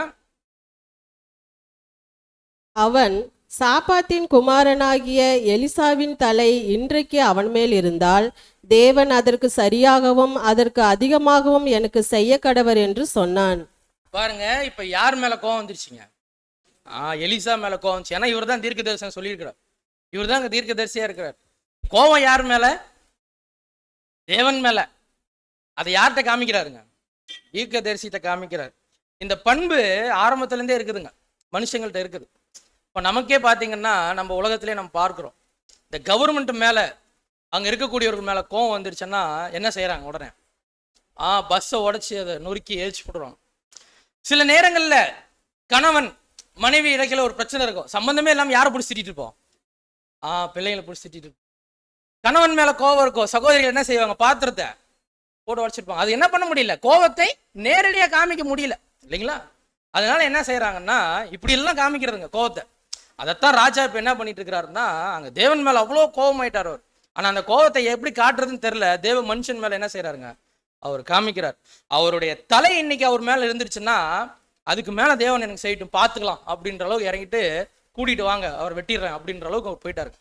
அவன் சாப்பாத்தின் குமாரனாகிய எலிசாவின் தலை இன்றைக்கு அவன் மேல் இருந்தால் தேவன் அதற்கு சரியாகவும் அதற்கு அதிகமாகவும் எனக்கு செய்ய கடவர் என்று சொன்னான். பாருங்க, இப்ப யார் மேல கோவம் வந்துருச்சுங்க? எலிசா மேல கோவம் வந்துச்சு. ஏன்னா இவர் தான் தீர்க்க தரிசனம் சொல்லியிருக்கிறார். இவர் தான் தீர்க்க தரிசியா இருக்கிறார். கோவம் யார் மேல? தேவன் மேல. அதை யார்கிட்ட காமிக்கிறாருங்க? தீர்க்க தரிசிட்ட காமிக்கிறார். இந்த பண்பு ஆரம்பத்துல இருந்தே இருக்குதுங்க, மனுஷங்கள்ட்ட இருக்குது. இப்போ நமக்கே பார்த்தீங்கன்னா நம்ம உலகத்திலே நம்ம பார்க்குறோம், இந்த கவர்மெண்ட் மேலே அங்கே இருக்கக்கூடியவர்கள் மேலே கோவம் வந்துருச்சுன்னா என்ன செய்கிறாங்க? உடனே பஸ்ஸை உடச்சி அதை நொறுக்கி எரிச்சு போடுறாங்க. சில நேரங்களில் கணவன் மனைவி இடையில ஒரு பிரச்சனை இருக்கும், சம்பந்தமே இல்லாமல் யாரை பிடிச்சி திட்டிட்டு இருப்போம்? பிள்ளைங்களை பிடிச்சி திட்டிட்டு இருப்போம். கணவன் மேலே கோவம் இருக்கும், சகோதரிகள் என்ன செய்வாங்க? பாத்திரத்தை போட்டு உடச்சிருப்பாங்க. அது என்ன பண்ண முடியல, கோவத்தை நேரடியாக காமிக்க முடியல இல்லைங்களா? அதனால என்ன செய்யறாங்கன்னா இப்படி எல்லாம் காமிக்கிறதுங்க கோவத்தை. அதைத்தான் ராஜா இப்ப என்ன பண்ணிட்டு இருக்கிறாருன்னா, அங்க தேவன் மேல அவ்வளோ கோபமாயிட்டார் அவர். ஆனா அந்த கோபத்தை எப்படி காட்டுறதுன்னு தெரியல, தேவ மனுஷன் மேல என்ன செய்யறாருங்க, அவர் காமிக்கிறார். அவருடைய தலை இன்னைக்கு அவர் மேல இருந்துருச்சுன்னா அதுக்கு மேல தேவன் எனக்கு செய்யட்டும், பார்த்துக்கலாம் அப்படின்ற அளவுக்கு இறங்கிட்டு கூட்டிட்டு வாங்க, அவர் வெட்டிடுறேன் அப்படின்ற அளவுக்கு அவர் போயிட்டாரு.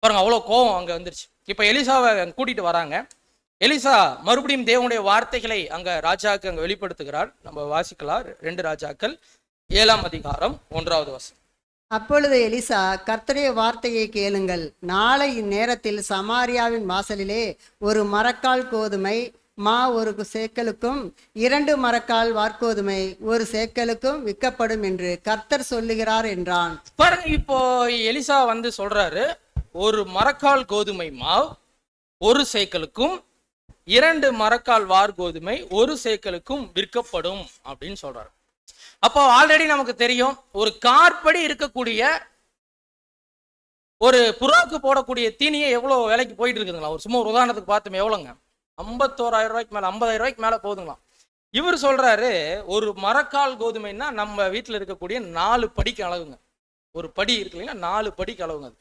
பாருங்க, அவ்வளோ கோபம் அங்க வந்துருச்சு. இப்ப எலிசாவை கூட்டிட்டு வராங்க. எலிசா மறுபடியும் தேவனுடைய வார்த்தைகளை அங்க ராஜாவுக்கு அங்க வெளிப்படுத்துகிறார். நம்ம வாசிக்கலாம் 2 ராஜாக்கள் 7ஆம் அதிகாரம் 1வது வசனம். அப்பொழுது எலிசா, கர்த்தருடைய வார்த்தையை கேளுங்கள். நாளை இந்நேரத்தில் சமாரியாவின் வாசலிலே ஒரு மரக்கால் கோதுமை மா 1 சேக்கலுக்கும் 2 மரக்கால் வார்கோதுமை 1 சேக்கலுக்கும் விற்கப்படும் என்று கர்த்தர் சொல்லுகிறார் என்றான். பாருங்க, இப்போ எலிசா வந்து சொல்றாரு, ஒரு மரக்கால் கோதுமை மாவு 1 சேக்கலுக்கும் 2 மரக்கால் வார்கோதுமை 1 சேக்கலுக்கும் விற்கப்படும் அப்படின்னு சொல்றாரு. அப்போ ஆல்ரெடி நமக்கு தெரியும், ஒரு கார்படி இருக்கக்கூடிய ஒரு புறாக்கு போடக்கூடிய தீனியை எவ்வளவு விலைக்கு போயிட்டு இருக்குதுங்களா? ஒரு சும்மா ஒரு உதாரணத்துக்கு பார்த்தோம், எவ்வளோங்க? 51,000 ரூபாய்க்கு மேல, 50,000 ரூபாய்க்கு மேல போகுதுங்களா? இவர் சொல்றாரு, ஒரு மரக்கால் கோதுமைன்னா நம்ம வீட்டில் இருக்கக்கூடிய 4 படிக்கு அளவுங்க. ஒரு படி இருக்கு இல்லைங்களா, 4 படிக்கு அளவுங்க. அது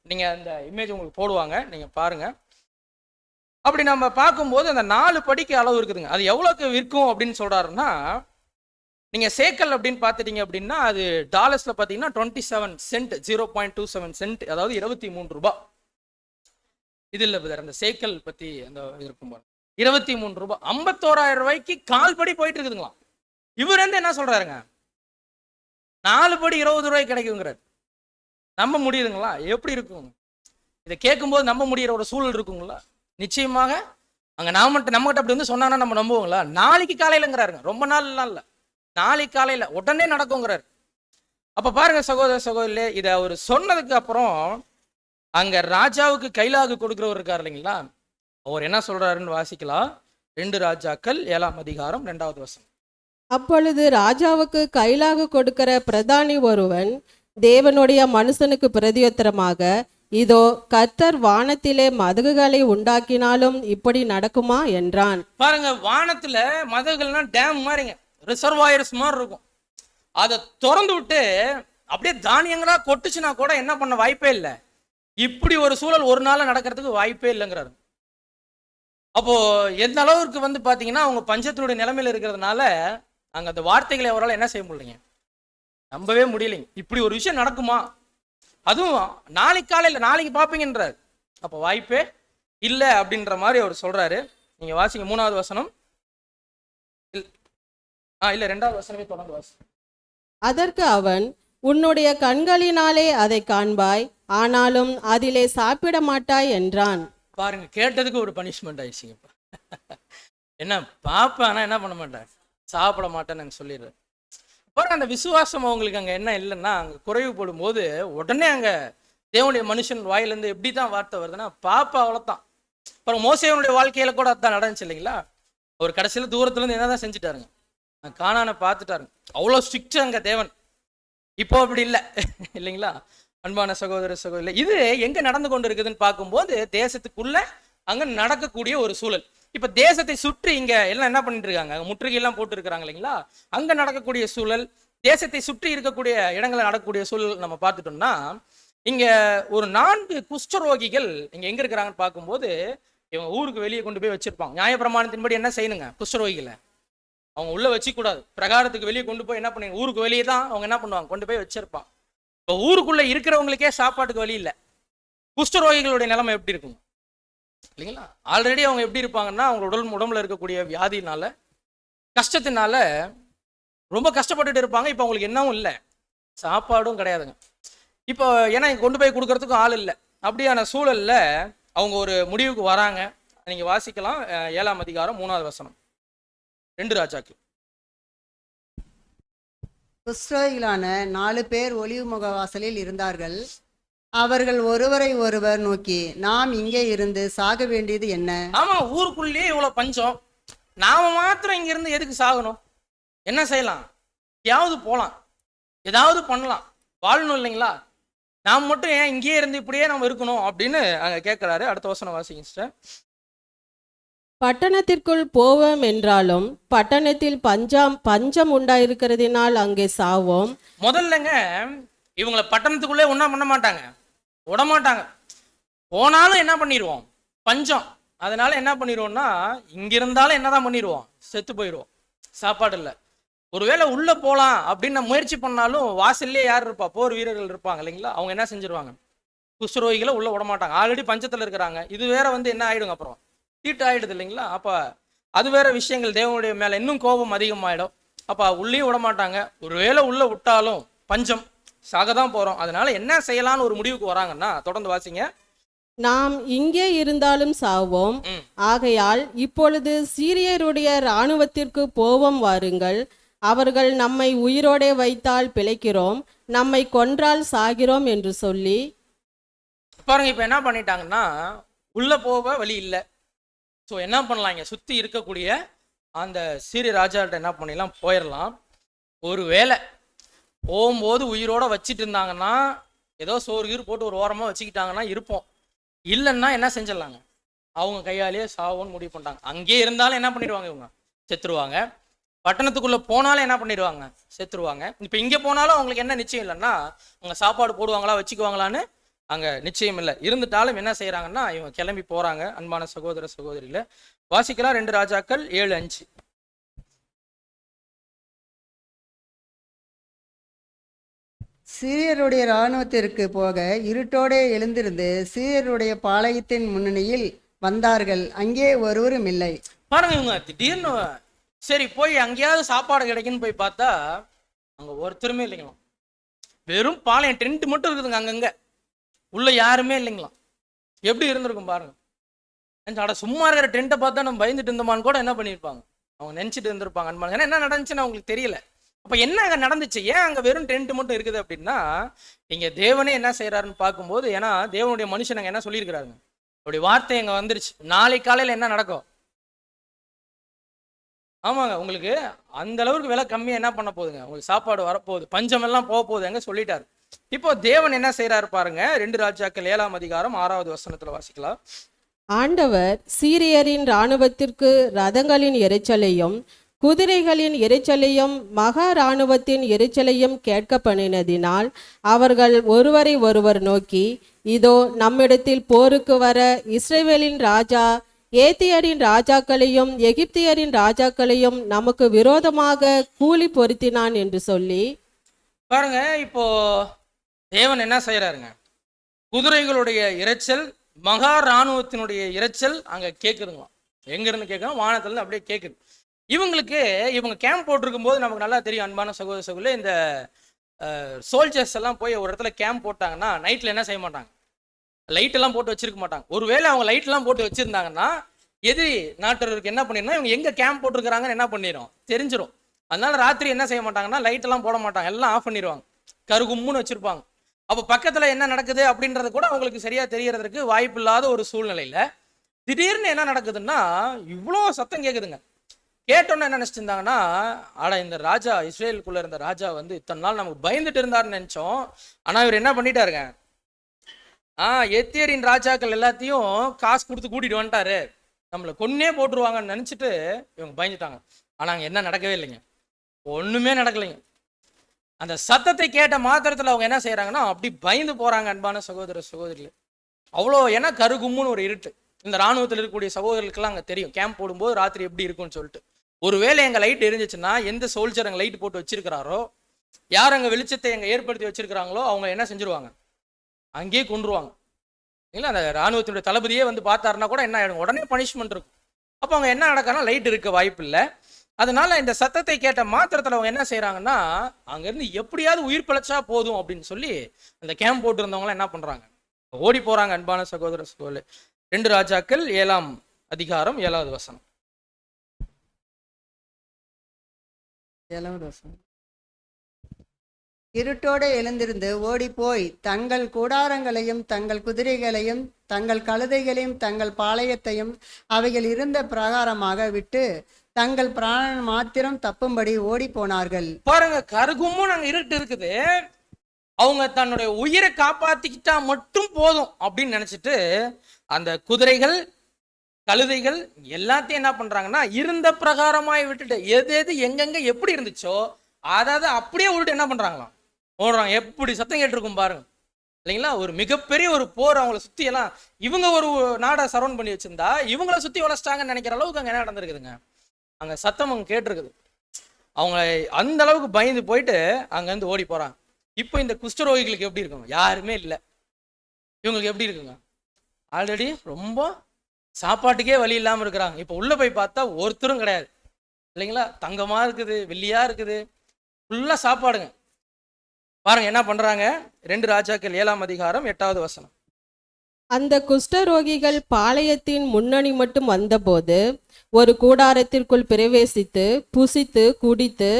நீங்க அந்த இமேஜ் உங்களுக்கு போடுவாங்க, நீங்க பாருங்க. அப்படி நம்ம பார்க்கும்போது அந்த 4 படிக்கு அளவு இருக்குதுங்க. அது எவ்வளோக்கு விற்கும் அப்படின்னு சொல்றாருன்னா, நீங்க சேக்கல் அப்படின்னு பார்த்துட்டீங்க அப்படின்னா அது டாலர்ஸ்ல பார்த்தீங்கன்னா 27 சென்ட், 0.27 சென்ட், அதாவது 23 ரூபாய். இது இல்லை அந்த சேக்கல் பத்தி அந்த இருக்கும் 23 ரூபாய். 51,000 ரூபாய்க்கு கால் படி போயிட்டு இருக்குதுங்களா? இவர் வந்து என்ன சொல்றாருங்க, 4 படி 20 ரூபாய்க்கு கிடைக்குங்கிறார். நம்ப முடியுதுங்களா? எப்படி இருக்கும்? இதை கேட்கும்போது நம்ப முடிகிற ஒரு சூழல் இருக்குங்களா? நிச்சயமாக அங்கே நம்மகிட்ட அப்படி வந்து சொன்னாங்கன்னா நம்ம நம்புவோங்களா? நாளைக்கு காலையிலங்கிறாருங்க, ரொம்ப நாள்லாம் இல்லை, நாளைக்கு காலையில உடனே நடக்குங்கிறார். அப்ப பாருங்க சகோதர சகோதரிலே, இதை அவர் சொன்னதுக்கு அப்புறம் அங்க ராஜாவுக்கு கைலாகு கொடுக்கிறவர் இருக்கார் இல்லைங்களா, அவர் என்ன சொல்றாருன்னு வாசிக்கலாம். 2 ராஜாக்கள் 7ஆம் அதிகாரம் 2வது வசனம். அப்பொழுது ராஜாவுக்கு கைலாகு கொடுக்கிற பிரதானி ஒருவன் தேவனுடைய மனுஷனுக்கு பிரதியுத்தரமாக, இதோ கர்த்தர் வானத்திலே மதகுகளை உண்டாக்கினாலும் இப்படி நடக்குமா என்றான். பாருங்க, வானத்துல மதகுகள்னா டேம் மாதிரிங்க, ரிசர்வாயர்ஸ் மாதிரி இருக்கும். அதை திறந்து விட்டு அப்படியே தானியங்களா கொட்டுச்சுன்னா கூட என்ன பண்ண வாய்ப்பே இல்லை, இப்படி ஒரு சூழல் ஒரு நாள் நடக்கிறதுக்கு வாய்ப்பே இல்லைங்கிறாரு. அப்போ எந்த அளவுக்கு வந்து பாத்தீங்கன்னா அவங்க பஞ்சத்தினுடைய நிலைமையில இருக்கிறதுனால அங்க அந்த வார்த்தைகளை அவரால் என்ன செய்ய முடியலைங்க, நம்பவே முடியலைங்க. இப்படி ஒரு விஷயம் நடக்குமா, அதுவும் நாளைக்கு காலையில் நாளைக்கு பார்ப்பீங்கன்றார். அப்போ வாய்ப்பே இல்லை அப்படின்ற மாதிரி அவர் சொல்றாரு. நீங்க வாசிங்க 3வது வசனம். இல்ல 2வது வசனமே தொடர்ந்து வாசி. அதற்கு அவன், உன்னுடைய கண்களினாலே அதை காண்பாய், ஆனாலும் அதிலே சாப்பிட மாட்டாய் என்றான். பாருங்க, கேட்டதுக்கு ஒரு பனிஷ்மெண்ட் ஆயிடுச்சுங்க. என்ன பாப்பானா என்ன பண்ண மாட்டேன், சாப்பிட மாட்டேன்னு சொல்லிடுறேன். பாருங்க, அந்த விசுவாசம் அவங்களுக்கு அங்கே என்ன இல்லைன்னா அங்கே குறைவுபடும் போது உடனே அங்கே தேவனுடைய மனுஷன் வாயிலேருந்து எப்படி தான் வார்த்தை வருதுன்னா பாப்பா அவ்வளோதான். அப்புறம் மோசேவனுடைய வாழ்க்கையில கூட அதுதான் நடந்துச்சு இல்லைங்களா. அவர் கடைசியில் தூரத்துலேருந்து என்ன தான் செஞ்சுட்டாருங்க, கானானை பார்த்துட்டாருங்க. அவ்வளோ ஸ்ட்ரிக்ட் அங்கே தேவன். இப்போ அப்படி இல்லை இல்லைங்களா. அன்பான சகோதர சகோதரி, இது எங்கே நடந்து கொண்டு இருக்குதுன்னு பார்க்கும்போது தேசத்துக்குள்ள அங்கே நடக்கக்கூடிய ஒரு சூழல். இப்போ தேசத்தை சுற்றி இங்கே எல்லாம் என்ன பண்ணிட்டு இருக்காங்க, முற்றுகையெல்லாம் போட்டு இருக்கிறாங்க இல்லைங்களா. அங்கே நடக்கக்கூடிய சூழல், தேசத்தை சுற்றி இருக்கக்கூடிய இடங்களில் நடக்கக்கூடிய சூழல் நம்ம பார்த்துட்டோம்னா, இங்கே ஒரு 4 குஷ்டரோகிகள் இங்கே எங்கே இருக்கிறாங்கன்னு பார்க்கும்போது இவங்க ஊருக்கு வெளியே கொண்டு போய் வச்சிருப்பாங்க. நியாயப்பிரமாணத்தின்படி என்ன செய்யணுங்க, குஷ்டரோகிகளை அவங்க உள்ள வச்சுக்கூடாது, பிரகாரத்துக்கு வெளியே கொண்டு போய் என்ன பண்ணி ஊருக்கு வெளியே தான் அவங்க என்ன பண்ணுவாங்க, கொண்டு போய் வச்சிருப்பாங்க. இப்போ ஊருக்குள்ள இருக்கிறவங்களுக்கே சாப்பாட்டுக்கு வழி இல்லை, குஷ்டரோகிகளுடைய நிலைமை எப்படி இருக்கும் இல்லைங்களா. ஆல்ரெடி அவங்க எப்படி இருப்பாங்கன்னா அவங்க உடம்புல இருக்கக்கூடிய வியாதினால கஷ்டத்தினால ரொம்ப கஷ்டப்பட்டுட்டு இருப்பாங்க. இப்போ அவங்களுக்கு என்னவும் இல்லை, சாப்பாடும் கிடையாதுங்க. இப்போ ஏன்னா கொண்டு போய் கொடுக்கறதுக்கும் ஆள் இல்லை. அப்படியான சூழல்ல அவங்க ஒரு முடிவுக்கு வராங்க. நீங்க வாசிக்கலாம் 7ஆம் அதிகாரம் 3வது வசனம், 2 ராஜாக்கள். குஷ்டரோகிகளான 4 பேர் ஒலிவு முகவாசலில் இருந்தார்கள். அவர்கள் ஒருவரை ஒருவர் நோக்கி, நாம் இங்கே இருந்து சாக வேண்டியது என்ன? ஆமா, ஊருக்குள்ளேயே இவ்வளவு பஞ்சம், நாம மாத்திரம் இங்க இருந்து எதுக்கு சாகணும், என்ன செய்யலாம், எதையாவது போகலாம், ஏதாவது பண்ணலாம், வாழணும் இல்லைங்களா. நாம் மட்டும் ஏன் இங்கேயே இருந்து இப்படியே நம்ம இருக்கணும் அப்படின்னு அங்க கேட்கிறாரு. அடுத்த வசனம் வாசிங்க சிஸ்டர். பட்டணத்திற்குள் போவோம் என்றாலும் பட்டணத்தில் பஞ்சம் உண்டாயிருக்கிறதினால் அங்கே சாவோம். முதல்லங்க இவங்களை பட்டணத்துக்குள்ளே ஒன்றும் பண்ண மாட்டாங்க, விடமாட்டாங்க. போனாலும் என்ன பண்ணிடுவோம், பஞ்சம். அதனால என்ன பண்ணிடுவோம்னா இங்க இருந்தாலும் என்னதான் பண்ணிடுவோம், செத்து போயிடுவோம், சாப்பாடு இல்லை. ஒருவேளை உள்ள போகலாம் அப்படின்னு முயற்சி பண்ணாலும் வாசல்லே யார் இருப்பா, போர் வீரர்கள் இருப்பாங்க இல்லைங்களா. அவங்க என்ன செஞ்சிருவாங்க, குஷ்டரோகிகளை உள்ள விடமாட்டாங்க. ஆல்ரெடி பஞ்சத்தில் இருக்கிறாங்க, இது வேற வந்து என்ன ஆயிடுங்க, அப்புறம் தீட்டு ஆயிடுது இல்லைங்களா. அப்போ அது வேற விஷயங்கள், தேவனுடைய மேலே இன்னும் கோபம் அதிகமாயிடும். அப்போ உள்ளேயும் விடமாட்டாங்க. ஒருவேளை உள்ள விட்டாலும் பஞ்சம், சாக தான் போகிறோம். அதனால என்ன செய்யலான்னு ஒரு முடிவுக்கு வராங்கன்னா, தொடர்ந்து வாசிங்க. நாம் இங்கே இருந்தாலும் சாவோம், ஆகையால் இப்பொழுது சீரியருடைய இராணுவத்திற்கு போவோம் வாருங்கள். அவர்கள் நம்மை உயிரோடே வைத்தால் பிழைக்கிறோம், நம்மை கொன்றால் சாகிறோம் என்று சொல்லி. பாருங்க, இப்போ என்ன பண்ணிட்டாங்கன்னா உள்ள போக வழி இல்லை. ஸோ என்ன பண்ணலாம், இங்கே சுற்றி இருக்கக்கூடிய அந்த சீரிய ராஜாட்ட என்ன பண்ணிடலாம், போயிடலாம். ஒரு வேளை போகும்போது உயிரோட வச்சுட்டு இருந்தாங்கன்னா, ஏதோ சோறு கீறு போட்டு ஒரு ஓரமாக வச்சுக்கிட்டாங்கன்னா இருப்போம். இல்லைன்னா என்ன செஞ்சிடலாங்க, அவங்க கையாலேயே சாவோன்னு முடிவு பண்ணிட்டாங்க. அங்கேயே இருந்தாலும் என்ன பண்ணிடுவாங்க, இவங்க செத்துருவாங்க. பட்டணத்துக்குள்ளே போனாலும் என்ன பண்ணிடுவாங்க, செத்துருவாங்க. இப்போ இங்கே போனாலும் அவங்களுக்கு என்ன நிச்சயம் இல்லைன்னா, அவங்க சாப்பாடு போடுவாங்களா வச்சுக்குவாங்களான்னு அங்கே நிச்சயம் இல்லை. இருந்துட்டாலும் என்ன செய்கிறாங்கன்னா இவங்க கிளம்பி போகிறாங்க. அன்பான சகோதர சகோதரியில் வாசிக்கலாம் 2 ராஜாக்கள் 7:5. சீரியருடைய இராணுவத்திற்கு போக இருட்டோடே எழுந்திருந்து சீரியருடைய பாளையத்தின் முன்னணியில் வந்தார்கள். அங்கே ஒருவரும் இல்லை. பாருங்க, இவங்க திடீர்னு சரி போய் அங்கேயாவது சாப்பாடு கிடைக்குன்னு போய் பார்த்தா அங்கே ஒருத்தருமே இல்லைங்களாம். வெறும் பாளையம் டென்ட் மட்டும் இருக்குதுங்க, அங்கங்கே உள்ள யாருமே இல்லைங்களாம். எப்படி இருந்திருக்கும் பாருங்க. அட சும்மா இருக்கிற டென்ட்டை பார்த்தா நம்ம பயந்துட்டு இருந்தோமான்னு கூட என்ன பண்ணியிருப்பாங்க, அவங்க நினச்சிட்டு இருந்திருப்பாங்க. அன்பாங்க, ஏன்னா என்ன நடந்துச்சுன்னு அவங்களுக்கு தெரியல. அப்போ என்ன அங்கே நடந்துச்சு, ஏன் அங்கே வெறும் டென்ட் மட்டும் இருக்குது அப்படின்னா, இங்கே தேவனே என்ன செய்கிறாருன்னு பார்க்கும்போது, ஏன்னா தேவனுடைய மனுஷன் அங்கே என்ன சொல்லியிருக்கிறாருங்க, அப்படி வார்த்தை அங்கே வந்துருச்சு, நாளை காலையில் என்ன நடக்கும். ஆமாங்க, உங்களுக்கு அந்த அளவுக்கு விலை கம்மியாக என்ன பண்ண போகுதுங்க, உங்களுக்கு சாப்பாடு வரப்போகுது, பஞ்சம் எல்லாம் போக போகுது அங்கே சொல்லிட்டாரு. இப்போ தேவன் என்ன செய்யறாரு பாருங்க. 2 ராஜாக்கள் 7ஆம் அதிகாரம் 6வது வசனத்துல வாசிக்கலாம். ஆண்டவர் சீரியரின் இராணுவத்திற்கு ரதங்களின் இரைச்சலையும் குதிரைகளின் இரைச்சலையும் மகா இராணுவத்தின் இரைச்சலையும் கேட்க பண்ணினதினால் அவர்கள் ஒருவரை ஒருவர் நோக்கி, இதோ நம்மிடத்தில் போருக்கு வர இஸ்ரவேலின் ராஜா ஏத்தியரின் ராஜாக்களையும் எகிப்தியரின் ராஜாக்களையும் நமக்கு விரோதமாக கூலி பொருத்தினான் என்று சொல்லி. பாருங்க, இப்போ தேவன் என்ன செய்யறாருங்க? குதிரைகளுடைய இரைச்சல், மகா இராணுவத்தினுடைய இரைச்சல் அங்க கேட்குதுங்களாம். எங்க இருந்து கேட்கணும்? வானத்துல இருந்து அப்படியே கேட்குது. இவங்க கேம்ப் போட்டிருக்கும் போது நமக்கு நல்லா தெரியும் அன்பான சகோதர சகோதரி, இந்த சோல்ஜர்ஸ் எல்லாம் போய் ஒரு இடத்துல கேம்ப் போட்டாங்கன்னா நைட்ல என்ன செய்ய மாட்டாங்க? லைட் எல்லாம் போட்டு வச்சிருக்க மாட்டாங்க. ஒருவேளை அவங்க லைட் எல்லாம் போட்டு வச்சிருந்தாங்கன்னா எதிரி நாட்டவருக்கு என்ன பண்ணிடணும், இவங்க எங்க கேம்ப் போட்டிருக்கிறாங்கன்னு என்ன பண்ணிடும், தெரிஞ்சிடும். அதனால ராத்திரி என்ன செய்ய மாட்டாங்கன்னா லைட் எல்லாம் போட மாட்டாங்க, எல்லாம் ஆஃப் பண்ணிடுவாங்க, கருகும்முன்னு வச்சிருப்பாங்க. அப்போ பக்கத்துல என்ன நடக்குது அப்படின்றது கூட அவங்களுக்கு சரியா தெரியறதுக்கு வாய்ப்பு இல்லாத ஒரு சூழ்நிலையில திடீர்னு என்ன நடக்குதுன்னா இவ்வளோ சத்தம் கேட்குதுங்க. கேட்டோன்னு என்ன நினைச்சிருந்தாங்கன்னா, ஆடா இந்த ராஜா, இஸ்ரேலுக்குள்ள இருந்த ராஜா வந்து இத்தனை நாள் நமக்கு பயந்துட்டு இருந்தாருன்னு நினைச்சோம். ஆனா இவர் என்ன பண்ணிட்டாருங்க, எத்தியரின் ராஜாக்கள் எல்லாத்தையும் காசு கொடுத்து கூட்டிட்டு வந்துட்டாரு, நம்மளை கொன்னே போட்டுருவாங்கன்னு நினைச்சிட்டு இவங்க பயந்துட்டாங்க. ஆனா அங்க என்ன நடக்கவே இல்லைங்க, ஒண்ணுமே நடக்கலைங்க. அந்த சத்தத்தை கேட்ட மாத்திரத்துல அவங்க என்ன செய்யறாங்கன்னா அப்படி பயந்து போறாங்க. அன்பான சகோதர சகோதரிகள், அவ்வளோ ஏன்னா கருகும்முன்னு ஒரு இருட்டு. இந்த ராணுவத்தில் இருக்கக்கூடிய சகோதரர்களுக்கெல்லாம் அங்கே தெரியும் கேம்ப் போடும்போது ராத்திரி எப்படி இருக்கும்னு சொல்லிட்டு. ஒருவேளை எங்க லைட் எரிஞ்சிச்சுன்னா எந்த சோல்ஜர் அங்கே லைட் போட்டு வச்சிருக்கிறாரோ, யார் அங்கே வெளிச்சத்தை எங்க ஏற்படுத்தி வச்சிருக்கிறாங்களோ அவங்க என்ன செஞ்சிருவாங்க, அங்கேயே கொண்டுருவாங்க. இல்லைங்களா? அந்த ராணுவத்தினுடைய தளபதியே வந்து பார்த்தாருன்னா கூட என்ன ஆயிடும், உடனே பனிஷ்மெண்ட் இருக்கும். அப்போ அவங்க என்ன நடக்கானா லைட் இருக்க வாய்ப்பு இல்லை. அதனால இந்த சத்தத்தை கேட்ட மாத்திரத்தில் அவங்க என்ன செய்யறாங்கன்னா அங்கிருந்து எப்படியாவது உயிர் பிழைச்சா போதும் அப்படின்னு சொல்லி அந்த கேம்ப் போட்டு இருந்தவங்களாம் என்ன பண்றாங்க, ஓடி போறாங்க. அன்பான சகோதர சகோதரி, 2 ராஜாக்கள் 7ஆம் அதிகாரம் 7வது வசனம். 7வது வசனம். இருட்டோடு எழுந்திருந்து ஓடிப்போய் தங்கள் கூடாரங்களையும் தங்கள் குதிரைகளையும் தங்கள் கழுதைகளையும் தங்கள் பாளையத்தையும் அவைகள் இருந்த பிரகாரமாக விட்டு தங்கள் பிராணன் மாத்திரம் தப்பும்படி ஓடி போனார்கள். பாருங்க, கருகும்மும் நாங்க இருட்டு இருக்குது, அவங்க தன்னுடைய உயிரை காப்பாத்திக்கிட்டா மட்டும் போதும் அப்படின்னு நினைச்சிட்டு அந்த குதிரைகள் கழுதைகள் எல்லாத்தையும் என்ன பண்றாங்கன்னா இருந்த பிரகாரமாய் விட்டுட்டு எது எது எங்கெங்க எப்படி இருந்துச்சோ அதாவது அப்படியே விட்டு என்ன பண்றாங்களாம், ஓடுறாங்க. எப்படி சத்தம் கேட்டிருக்கும் பாருங்க, இல்லைங்களா? ஒரு மிகப்பெரிய ஒரு போர் அவங்கள சுத்தி எல்லாம், இவங்க ஒரு நாடை சரௌண்ட் பண்ணி வச்சிருந்தா இவங்கள சுத்தி வளர்ச்சிட்டாங்கன்னு நினைக்கிற அளவுக்கு அங்க என்ன நடந்திருக்குதுங்க, அங்க சத்தம் அங்க கேட்டிருக்குது. அவங்க அந்த அளவுக்கு பயந்து போயிட்டு அங்க இருந்து ஓடி போறாங்க. இப்போ இந்த குஷ்டரோகிகளுக்கு எப்படி இருக்குங்க, யாருமே இல்லை. இவங்களுக்கு எப்படி இருக்குங்க, ஆல்ரெடி ரொம்ப சாப்பாட்டுக்கே வழி இல்லாம இருக்கிறாங்க. இப்போ உள்ள போய் பார்த்தா ஒருத்தரும் கிடையாது, இல்லைங்களா? தங்கமா இருக்குது, வெள்ளியா இருக்குது, ஃபுல்லா சாப்பாடுங்க. பாருங்க என்ன பண்றாங்க, 2 ராஜாக்கள் 7ஆம் அதிகாரம் 8வது வசனம். அந்த குஷ்டரோகிகள் பாளையத்தின் முன்னணி மட்டும் வந்தபோது ஒரு கூடாரத்திற்குள் பிரவேசித்து புசித்து குடித்து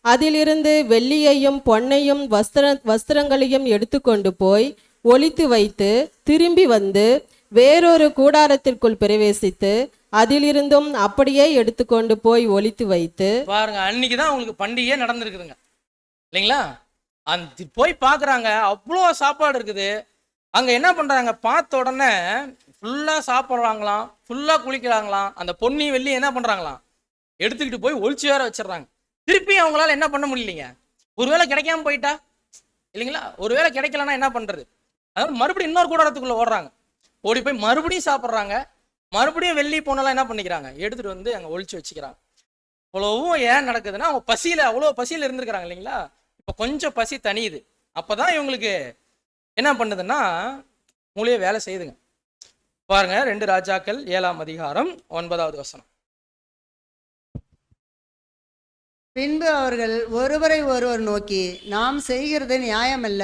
அதிலிருந்து வெள்ளியையும் பொன்னையும் வஸ்திரங்களையும் எடுத்துக்கொண்டு போய் ஒளித்து வைத்து திரும்பி வந்து வேறொரு கூடாரத்திற்குள் பிரவேசித்து அதிலிருந்தும் அப்படியே எடுத்துக்கொண்டு போய் ஒளித்து வைத்து. பாருங்க, அன்னைக்குதான் அவங்களுக்கு பண்டிகை நடந்திருக்குதுங்க, இல்லைங்களா? அந்த போய் பாக்குறாங்க, அவ்வளோ சாப்பாடு இருக்குது. அங்க என்ன பண்றாங்க, பார்த்த உடனே ஃபுல்லா சாப்பிட்றாங்களாம், ஃபுல்லா குளிக்கிறாங்களாம். அந்த பொன்னி வெள்ளி என்ன பண்றாங்களாம், எடுத்துக்கிட்டு போய் ஒளிச்சு வேற வச்சிடறாங்க. திருப்பி அவங்களால என்ன பண்ண முடியலைங்க, ஒருவேளை கிடைக்காம போயிட்டா, இல்லைங்களா? ஒருவேளை கிடைக்கலன்னா என்ன பண்றது, அதாவது மறுபடியும் இன்னொரு கூடாரத்துக்குள்ள ஓடுறாங்க. ஓடி போய் மறுபடியும் சாப்பிட்றாங்க. மறுபடியும் வெள்ளி பொண்ணெல்லாம் என்ன பண்ணிக்கிறாங்க, எடுத்துட்டு வந்து அங்க ஒளிச்சு வச்சுக்கிறாங்க. அவ்வளவும் ஏன் நடக்குதுன்னா அவங்க பசியில, அவ்வளோ பசியில இருந்திருக்கிறாங்க, இல்லைங்களா? இப்போ கொஞ்சம் பசி தனியுது. அப்பதான் இவங்களுக்கு என்ன பண்ணுதுன்னா மூளையே வேலை செய்யுதுங்க. பாருங்க, 2 ராஜாக்கள் 7ஆம் அதிகாரம் 9வது வசனம். பின்பு அவர்கள் ஒருவரை ஒருவர் நோக்கி, நாம் செய்கிறது நியாயமல்ல,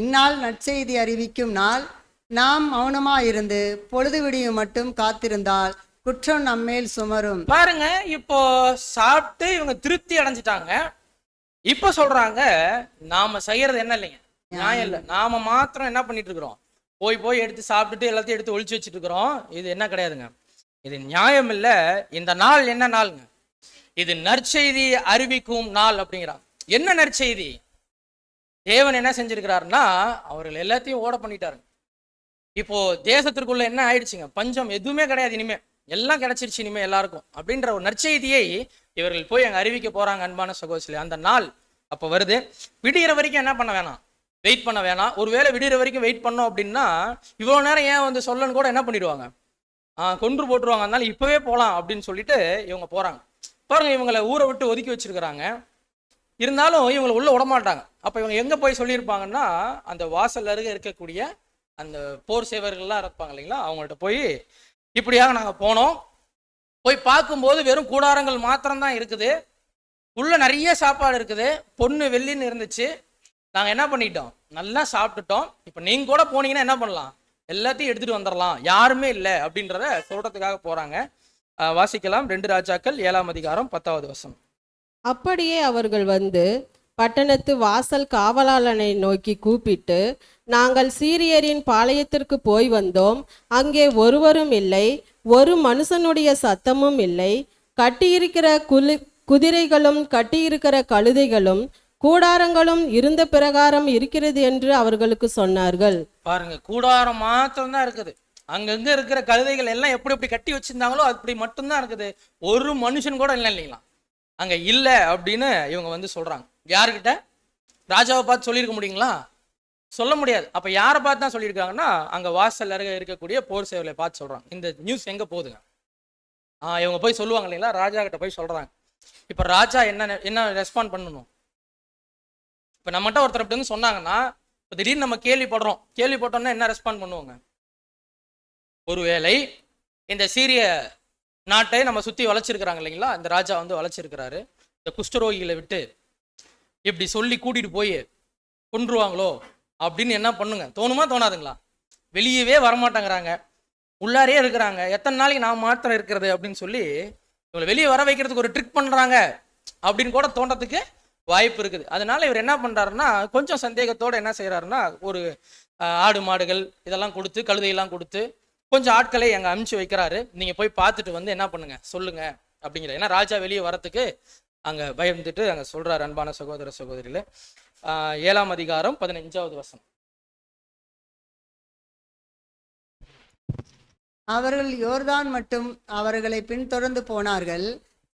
இந்நாள் நற்செய்தி அறிவிக்கும் நாள், நாம் மௌனமாயிருந்து பொழுது விடியும் மட்டும் காத்திருந்தால் குற்றம் நம்மேல் சுமரும். பாருங்க, இப்போ சாப்பிட்டு இவங்க திருப்தி அடைஞ்சிட்டாங்க. இப்ப சொல்றாங்க நாம செய்யறது என்ன இல்லைங்க, நியாயம் இல்லை. நாம மாத்திரம் என்ன பண்ணிட்டு இருக்கிறோம், போய் போய் எடுத்து சாப்பிட்டுட்டு எல்லாத்தையும் எடுத்து ஒளிச்சு வச்சுட்டு இருக்கிறோம். இது என்ன கிடையாதுங்க, இது நியாயம் இல்லை. இந்த நாள் என்ன நாளுங்க, இது நற்செய்தி அறிவிக்கும் நாள் அப்படிங்கிறாங்க. என்ன நற்செய்தி, தேவன் என்ன செஞ்சிருக்கிறாருன்னா அவர்கள் எல்லாத்தையும் ஓட பண்ணிட்டாருங்க. இப்போ தேசத்திற்குள்ள என்ன ஆயிடுச்சுங்க, பஞ்சம் எதுவுமே கிடையாது, இனிமே எல்லாம் கிடைச்சிருச்சு இனிமே எல்லாருக்கும் அப்படின்ற ஒரு நற்செய்தியை இவர்கள் போய் அங்க அறிவிக்க போறாங்க. அன்பான சகோதரி, அந்த நாள் அப்ப வருது. விடிகிற வரைக்கும் என்ன பண்ண வேணாம், வெயிட் பண்ண வேணாம், ஒருவேளை விடுற வரைக்கும் வெயிட் பண்ணோம் அப்படின்னா இவ்வளோ நேரம் ஏன் வந்து சொல்லன்னு கூட என்ன பண்ணிடுவாங்க, கொன்று போட்டுருவாங்க. அதனால இப்போவே போகலாம் அப்படின்னு சொல்லிட்டு இவங்க போகிறாங்க. பாருங்க, இவங்களை ஊரை விட்டு ஒதுக்கி வச்சிருக்கிறாங்க, இருந்தாலும் இவங்களை உள்ள விடமாட்டாங்க. அப்போ இவங்க எங்கே போய் சொல்லியிருப்பாங்கன்னா, அந்த வாசல் அருகே இருக்கக்கூடிய அந்த போர் சேவர்கள்லாம் இருப்பாங்க இல்லைங்களா, அவங்கள்ட்ட போய் இப்படியாக நாங்கள் போனோம், போய் பார்க்கும்போது வெறும் கூடாரங்கள் மாத்திரம்தான் இருக்குது, உள்ள நிறைய சாப்பாடு இருக்குது, பொண்ணு வெள்ளின்னு இருந்துச்சு, நாங்கள் என்ன பண்ணிட்டோம், நல்லா சாப்பிட்டுட்டோம், இப்போ நீங்கள் கூட போனீங்கன்னா என்ன பண்ணலாம், எல்லாத்தையும் எடுத்துகிட்டு வந்துடலாம், யாருமே இல்லை அப்படின்றத சொல்கிறதுக்காக போகிறாங்க. வாசிக்கலாம் 2 ராஜாக்கள் 7ஆம் அதிகாரம் 10வது வசனம். அப்படியே அவர்கள் வந்து பட்டணத்து வாசல் காவலாளனை நோக்கி கூப்பிட்டு, நாங்கள் சீரியரின் பாளையத்திற்கு போய் வந்தோம், அங்கே ஒருவரும் இல்லை, ஒரு மனுஷனுடைய சத்தமும் இல்லை, கட்டியிருக்கிற குதிரைகளும் கட்டியிருக்கிற கழுதைகளும் கூடாரங்களும் இருந்த பிரகாரம் இருக்கிறது என்று அவர்களுக்கு சொன்னார்கள். பாருங்க, கூடாரம் மாத்திரம் தான் இருக்குது, அங்கங்க இருக்கிற கழுதைகள் எல்லாம் எப்படி எப்படி கட்டி வச்சிருந்தாங்களோ அப்படி மட்டும்தான் இருக்குது, ஒரு மனுஷன் கூட இல்லை இல்லைங்களா, அங்க இல்லை அப்படின்னு இவங்க வந்து சொல்றாங்க. யாருக்கிட்ட? ராஜாவை பார்த்து சொல்லியிருக்க முடியுங்களா? சொல்ல முடியாது. அப்ப யாரை பார்த்து தான் சொல்லியிருக்காங்கன்னா, அங்க வாசல் அருகே இருக்கக்கூடிய போர் சேவலை பார்த்து சொல்றாங்க. இந்த நியூஸ் எங்க போகுதுங்க, இவங்க போய் சொல்லுவாங்க இல்லைங்களா, ராஜா கிட்ட போய் சொல்றாங்க. இப்ப ராஜா என்ன ரெஸ்பாண்ட் பண்ணணும்? இப்ப நம்மகிட்ட ஒருத்தர் அப்படி வந்து சொன்னாங்கன்னா, இப்போ திடீர்னு நம்ம கேள்விப்பட்டோம்னா என்ன ரெஸ்பாண்ட் பண்ணுவாங்க? ஒருவேளை இந்த சீரிய நாட்டை நம்ம சுற்றி வளைச்சிருக்கிறாங்க இல்லைங்களா, இந்த ராஜா வந்து வளைச்சிருக்கிறாரு, இந்த குஷ்டரோகிகளை விட்டு இப்படி சொல்லி கூட்டிட்டு போய் கொன்றுவாங்களோ அப்படின்னு என்ன பண்ணுங்க தோணுமா தோணாதுங்களா? வெளியவே வரமாட்டேங்கிறாங்க, உள்ளாரே இருக்கிறாங்க, எத்தனை நாளைக்கு நான் மாத்திரம் இருக்கிறது அப்படின்னு சொல்லி இவங்களை வெளியே வர வைக்கிறதுக்கு ஒரு ட்ரிக் பண்ணுறாங்க அப்படின்னு கூட தோன்றதுக்கு வாய்ப்பு இருக்குது. அதனால இவர் என்ன பண்ணுறாருன்னா, கொஞ்சம் சந்தேகத்தோடு என்ன செய்கிறாருன்னா, ஒரு ஆடு மாடுகள் இதெல்லாம் கொடுத்து, கழுதையெல்லாம் கொடுத்து கொஞ்சம் ஆட்களை அங்கே அனுப்பிச்சு வைக்கிறாரு, நீங்கள் போய் பார்த்துட்டு வந்து என்ன பண்ணுங்க சொல்லுங்க அப்படிங்கிற. ஏன்னா ராஜா வெளியே வரத்துக்கு அங்கே பயந்துட்டு அங்கே சொல்கிறார். அன்பான சகோதர சகோதரிகளே, 7ஆம் அதிகாரம் 15வது வசனம். அவர்கள் யோர்தான் மட்டும் அவர்களை பின்தொடர்ந்து போனார்கள்.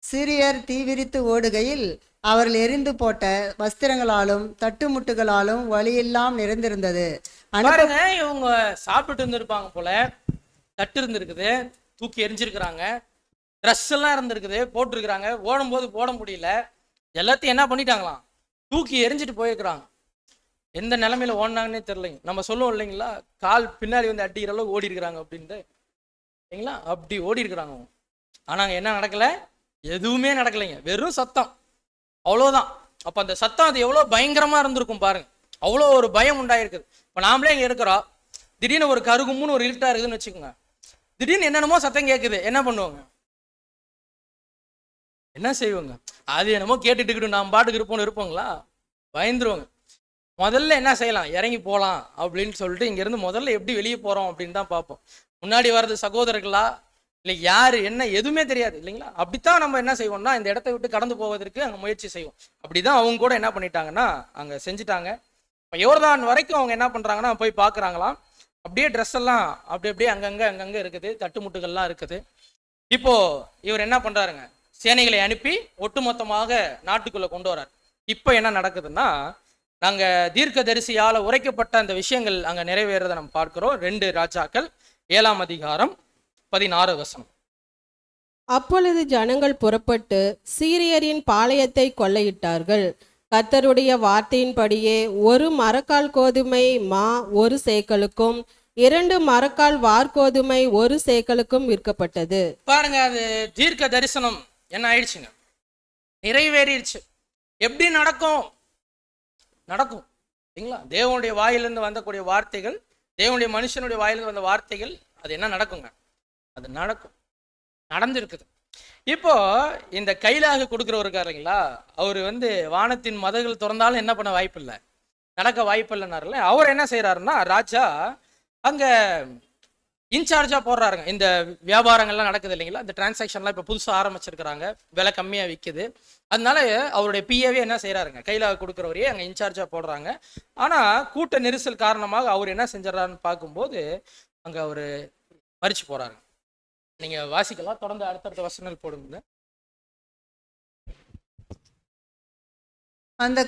சிரியர் தீவிரித்து ஓடுகையில் அவர்கள் எரிந்து போட்ட வஸ்திரங்களாலும் தட்டுமுட்டுகளாலும் வழியெல்லாம் நிறைந்திருந்தது. பாருங்க, இவங்க சாப்பிட்டு இருந்திருப்பாங்க போல, தட்டு இருந்திருக்குது, தூக்கி எரிஞ்சிருக்கிறாங்க, ட்ரெஸ் எல்லாம் இருந்திருக்குது போட்டிருக்கிறாங்க, ஓடும்போது போட முடியல, எல்லாத்தையும் என்ன பண்ணிட்டாங்களாம், தூக்கி எரிஞ்சிட்டு போயிருக்கிறாங்க. எந்த நிலைமையில ஓடினாங்கன்னே தெரியலைங்க. நம்ம சொல்லுவோம் இல்லைங்களா, கால் பின்னாடி வந்து அடிக்கிற அளவு ஓடி இருக்கிறாங்க அப்படின்ட்டு இல்லைங்களா, அப்படி ஓடி இருக்கிறாங்க. ஆனால் என்ன நடக்கலை, எதுவுமே நடக்கலைங்க, வெறும் சத்தம், அவ்வளோதான். அப்போ அந்த சத்தம் அது எவ்வளோ பயங்கரமாக இருந்திருக்கும் பாருங்க, அவ்வளோ ஒரு பயம் உண்டாயிருக்குது. இப்போ நாமளே இங்கே இருக்கிறோம், திடீர்னு ஒரு கருகும்னு ஒரு இருட்டாக இருக்குதுன்னு வச்சுக்கோங்க, திடீர்னு என்னென்னமோ சத்தம் கேட்குது, என்ன பண்ணுவாங்க, என்ன செய்வாங்க? அது என்னமோ கேட்டுட்டு நாம் பாட்டுக்கு இருப்போங்களா? பயந்துருவாங்க. முதல்ல என்ன செய்யலாம், இறங்கி போகலாம் அப்படின்னு சொல்லிட்டு இங்கேருந்து முதல்ல எப்படி வெளியே போகிறோம் அப்படின்னு தான் பார்ப்போம். முன்னாடி வர்றது சகோதரர்களா இல்லை யார் என்ன எதுவுமே தெரியாது இல்லைங்களா, அப்படித்தான் நம்ம என்ன செய்வோம்னா இந்த இடத்த விட்டு கடந்து போவதற்கு அங்கே முயற்சி செய்வோம். அப்படிதான் அவங்க கூட என்ன பண்ணிட்டாங்கன்னா அங்கே செஞ்சுட்டாங்க. இப்போ யோர்தான் வரைக்கும் அவங்க என்ன பண்ணுறாங்கன்னா போய் பார்க்குறாங்களாம், அப்படியே ட்ரெஸ் எல்லாம் அப்படியே அங்கங்கே இருக்குது, தட்டுமுட்டுகள்லாம் இருக்குது. இப்போ இவர் என்ன பண்ணுறாருங்க, சேனைகளை அனுப்பி ஒட்டுமொத்தமாக நாட்டுக்குள்ளே கொண்டு வரார். இப்போ என்ன நடக்குதுன்னா, நாங்கள் தீர்க்கதரிசியால் உரைக்கப்பட்ட அந்த விஷயங்கள் அங்கே நிறைவேறதை நம்ம பார்க்கிறோம். 2 ராஜாக்கள் 7ஆம் அதிகாரம் 16 வசனம். அப்பொழுது ஜனங்கள் புறப்பட்டு சீரியரின் பாளையத்தை கொள்ளையிட்டார்கள். கர்த்தருடைய வார்த்தையின்படியே 1 மரக்கால் கோதுமை மா 1 சேக்கலுக்கும் 2 மரக்கால் வார்கோதுமை 1 சேக்கலுக்கும் விற்கப்பட்டது. பாருங்க, அது தீர்க்க தரிசனம் என்ன ஆயிடுச்சுங்க, நிறைவேறிடுச்சு. எப்படி நடக்கும் சரிங்களா, தேவனுடைய வாயிலிருந்து வந்தக்கூடிய வார்த்தைகள், தேவனுடைய மனுஷனுடைய வாயிலிருந்து வந்த வார்த்தைகள், அது என்ன நடக்குங்க, அது நடந்திருக்குது. இப்போ இந்த கைலாக கொடுக்குறவர் இருக்காரு இல்லைங்களா, அவர் வந்து வானத்தின் மதகுகள் திறந்தாலும் என்ன பண்ண வாய்ப்பு இல்லை, நடக்க வாய்ப்பு இல்லைன்னாருல. அவர் என்ன செய்யறாருன்னா, ராஜா அங்க இன்சார்ஜா போடுறாருங்க. இந்த வியாபாரங்கள்லாம் நடக்குது இல்லைங்களா, இந்த டிரான்சாக்ஷன்லாம் இப்போ புதுசாக ஆரம்பிச்சிருக்கிறாங்க, விலை கம்மியாக விற்குது. அதனால அவருடைய பிஏவே என்ன செய்யறாருங்க, கையில கொடுக்குறவரையே அங்கே இன்சார்ஜா போடுறாங்க. ஆனால் கூட்ட நெரிசல் காரணமாக அவர் என்ன செஞ்சிடறாருன்னு பார்க்கும்போது அங்கே அவர் மறிச்சு போறாரு. நீங்க வாசிக்கலாம், தொடர்ந்து அடுத்தடுத்த வசனங்கள் போடுங்க. அந்த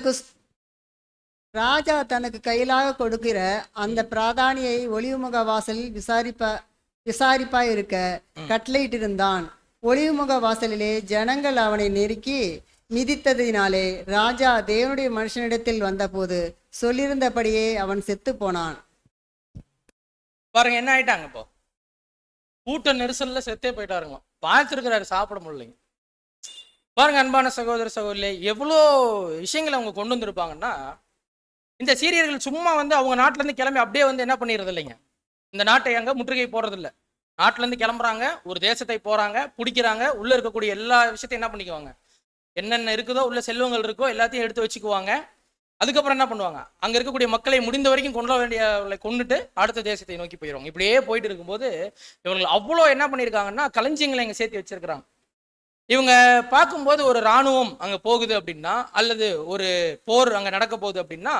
ராஜா தனக்கு கையிலாக கொடுக்கிற அந்த பிராதானியை ஒளிவுமுக வாசலில் விசாரிப்பாய் இருக்க கட்டளையிட்டிருந்தான். ஒளிவுமுக வாசலிலே ஜனங்கள் அவனை நெருக்கி மிதித்ததினாலே ராஜா தேவனுடைய மனுஷனிடத்தில் வந்தபோது சொல்லியிருந்தபடியே அவன் செத்து போனான். பாருங்க என்ன ஆயிட்டாங்க, இப்போ கூட்ட நெரிசல்ல செத்தே போயிட்டாருங்க. பார்த்துருக்கிறாரு, சாப்பிட முடியலைங்க. பாருங்க அன்பான சகோதர சகோதரிலே, எவ்வளோ விஷயங்களை அவங்க கொண்டு வந்திருப்பாங்கன்னா, இந்த சீரியர்கள் சும்மா அவங்க நாட்டிலேருந்து கிளம்பி அப்படியே என்ன பண்ணிடுறது இல்லைங்க. இந்த நாட்டை அங்கே முற்றுகை போடுறது இல்லை. நாட்டிலேருந்து கிளம்புறாங்க, ஒரு தேசத்தை போகிறாங்க, பிடிக்கிறாங்க, உள்ளே இருக்கக்கூடிய எல்லா விஷயத்தையும் என்ன பண்ணிக்குவாங்க, என்னென்ன இருக்குதோ உள்ள செல்வங்கள் இருக்கோ எல்லாத்தையும் எடுத்து வச்சுக்குவாங்க. அதுக்கப்புறம் என்ன பண்ணுவாங்க, அங்கே இருக்கக்கூடிய மக்களை முடிந்த வரைக்கும் கொண்டு வேண்டியவர்களை கொண்டுட்டு அடுத்த தேசத்தை நோக்கி போயிடுவாங்க. இப்படியே போயிட்டு இருக்கும்போது இவர்கள் அவ்வளோ என்ன பண்ணியிருக்காங்கன்னா களஞ்சியங்களை இங்கே சேர்த்து வச்சிருக்கிறாங்க. இவங்க பார்க்கும்போது ஒரு இராணுவம் அங்கே போகுது அப்படின்னா, அல்லது ஒரு போர் அங்கே நடக்க போகுது அப்படின்னா,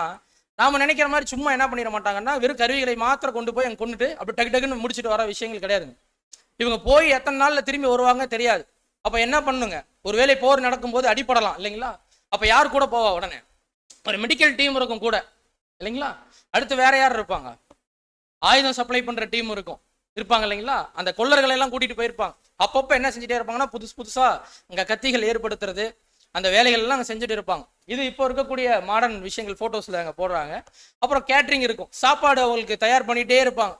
நாம நினைக்கிற மாதிரி சும்மா என்ன பண்ணிட மாட்டாங்கன்னா, வெறும் கருவிகளை மாத்திரம் கொண்டு போய் அங்கே கொண்டுட்டு அப்படி டக்கு டக்குன்னு முடிச்சுட்டு வர விஷயங்கள் கிடையாதுங்க. இவங்க போய் எத்தனை நாளில் திரும்பி வருவாங்க தெரியாது. அப்போ என்ன பண்ணுங்க, ஒருவேளை போர் நடக்கும்போது அடிப்படலாம் இல்லைங்களா, அப்போ யார் கூட போவா, உடனே ஒரு மெடிக்கல் டீம் இருக்கும் கூட இல்லைங்களா. அடுத்து வேற யார் இருப்பாங்க, ஆயுதம் சப்ளை பண்ற டீம் இருப்பாங்க இல்லைங்களா. அந்த கொள்ளர்களை எல்லாம் கூட்டிட்டு போயிருப்பாங்க. அப்பப்போ என்ன செஞ்சுட்டே இருப்பாங்கன்னா, புதுசா அங்கே கத்திகள் ஏற்படுத்துறது, அந்த வேலைகள் எல்லாம் அங்கே செஞ்சுட்டு இருப்பாங்க. இது இப்போ இருக்கக்கூடிய மாடர்ன் விஷயங்கள் ஃபோட்டோஸில் அங்கே போடுறாங்க. அப்புறம் கேட்ரிங் இருக்கும், சாப்பாடு அவங்களுக்கு தயார் பண்ணிகிட்டே இருப்பாங்க.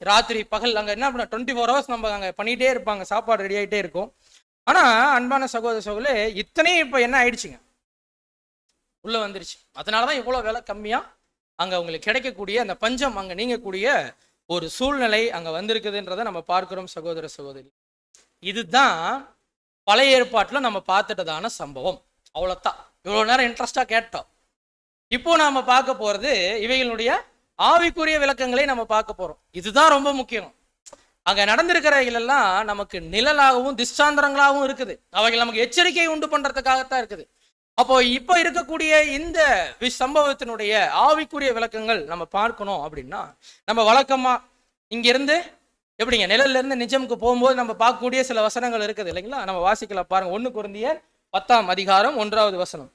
ராத்திரி பகல் அங்கே என்ன பண்ண 24 hours நம்ம அங்கே பண்ணிகிட்டே இருப்பாங்க, சாப்பாடு ரெடி ஆகிட்டே இருக்கும். ஆனால் அன்பான சகோதர சகோதரே, இத்தனையும் இப்போ என்ன ஆயிடுச்சுங்க, உள்ளே வந்துருச்சு. அதனால தான் இவ்வளோ விலை கம்மியாக அங்கே அவங்களுக்கு கிடைக்கக்கூடிய அந்த பஞ்சம் அங்கே நீங்கக்கூடிய ஒரு சூழ்நிலை அங்கே வந்திருக்குதுன்றதை நம்ம பார்க்கிறோம் சகோதர சகோதரி. இதுதான் பழைய ஏற்பாட்டில் நம்ம பார்த்துட்டதான சம்பவம். அவ்வளோதான். இவ்வளோ நேரம் இன்ட்ரெஸ்டாக கேட்டோம். இப்போ நாம பார்க்க போகிறது இவைகளுடைய ஆவிக்குரிய விளக்கங்களை நம்ம பார்க்க போகிறோம். இதுதான் ரொம்ப முக்கியம். அங்கே நடந்திருக்கிறவைகள் எல்லாம் நமக்கு நிழலாகவும் திஷ்டாந்தரங்களாகவும் இருக்குது. அவைகள் நமக்கு எச்சரிக்கை உண்டு பண்ணுறதுக்காகத்தான் இருக்குது. அப்போ இப்போ இருக்கக்கூடிய இந்த சம்பவத்தினுடைய ஆவிக்குரிய விளக்கங்கள் நம்ம பார்க்கணும் அப்படின்னா, நம்ம வழக்கமா இங்கிருந்து எப்படிங்க நிழல்ல இருந்து நிஜமுக்கு போகும்போது நம்ம பார்க்கக்கூடிய சில வசனங்கள் இருக்குது இல்லைங்களா. நம்ம வாசிக்கலாம் பாருங்க. 1 கொரிந்தியர் 10:1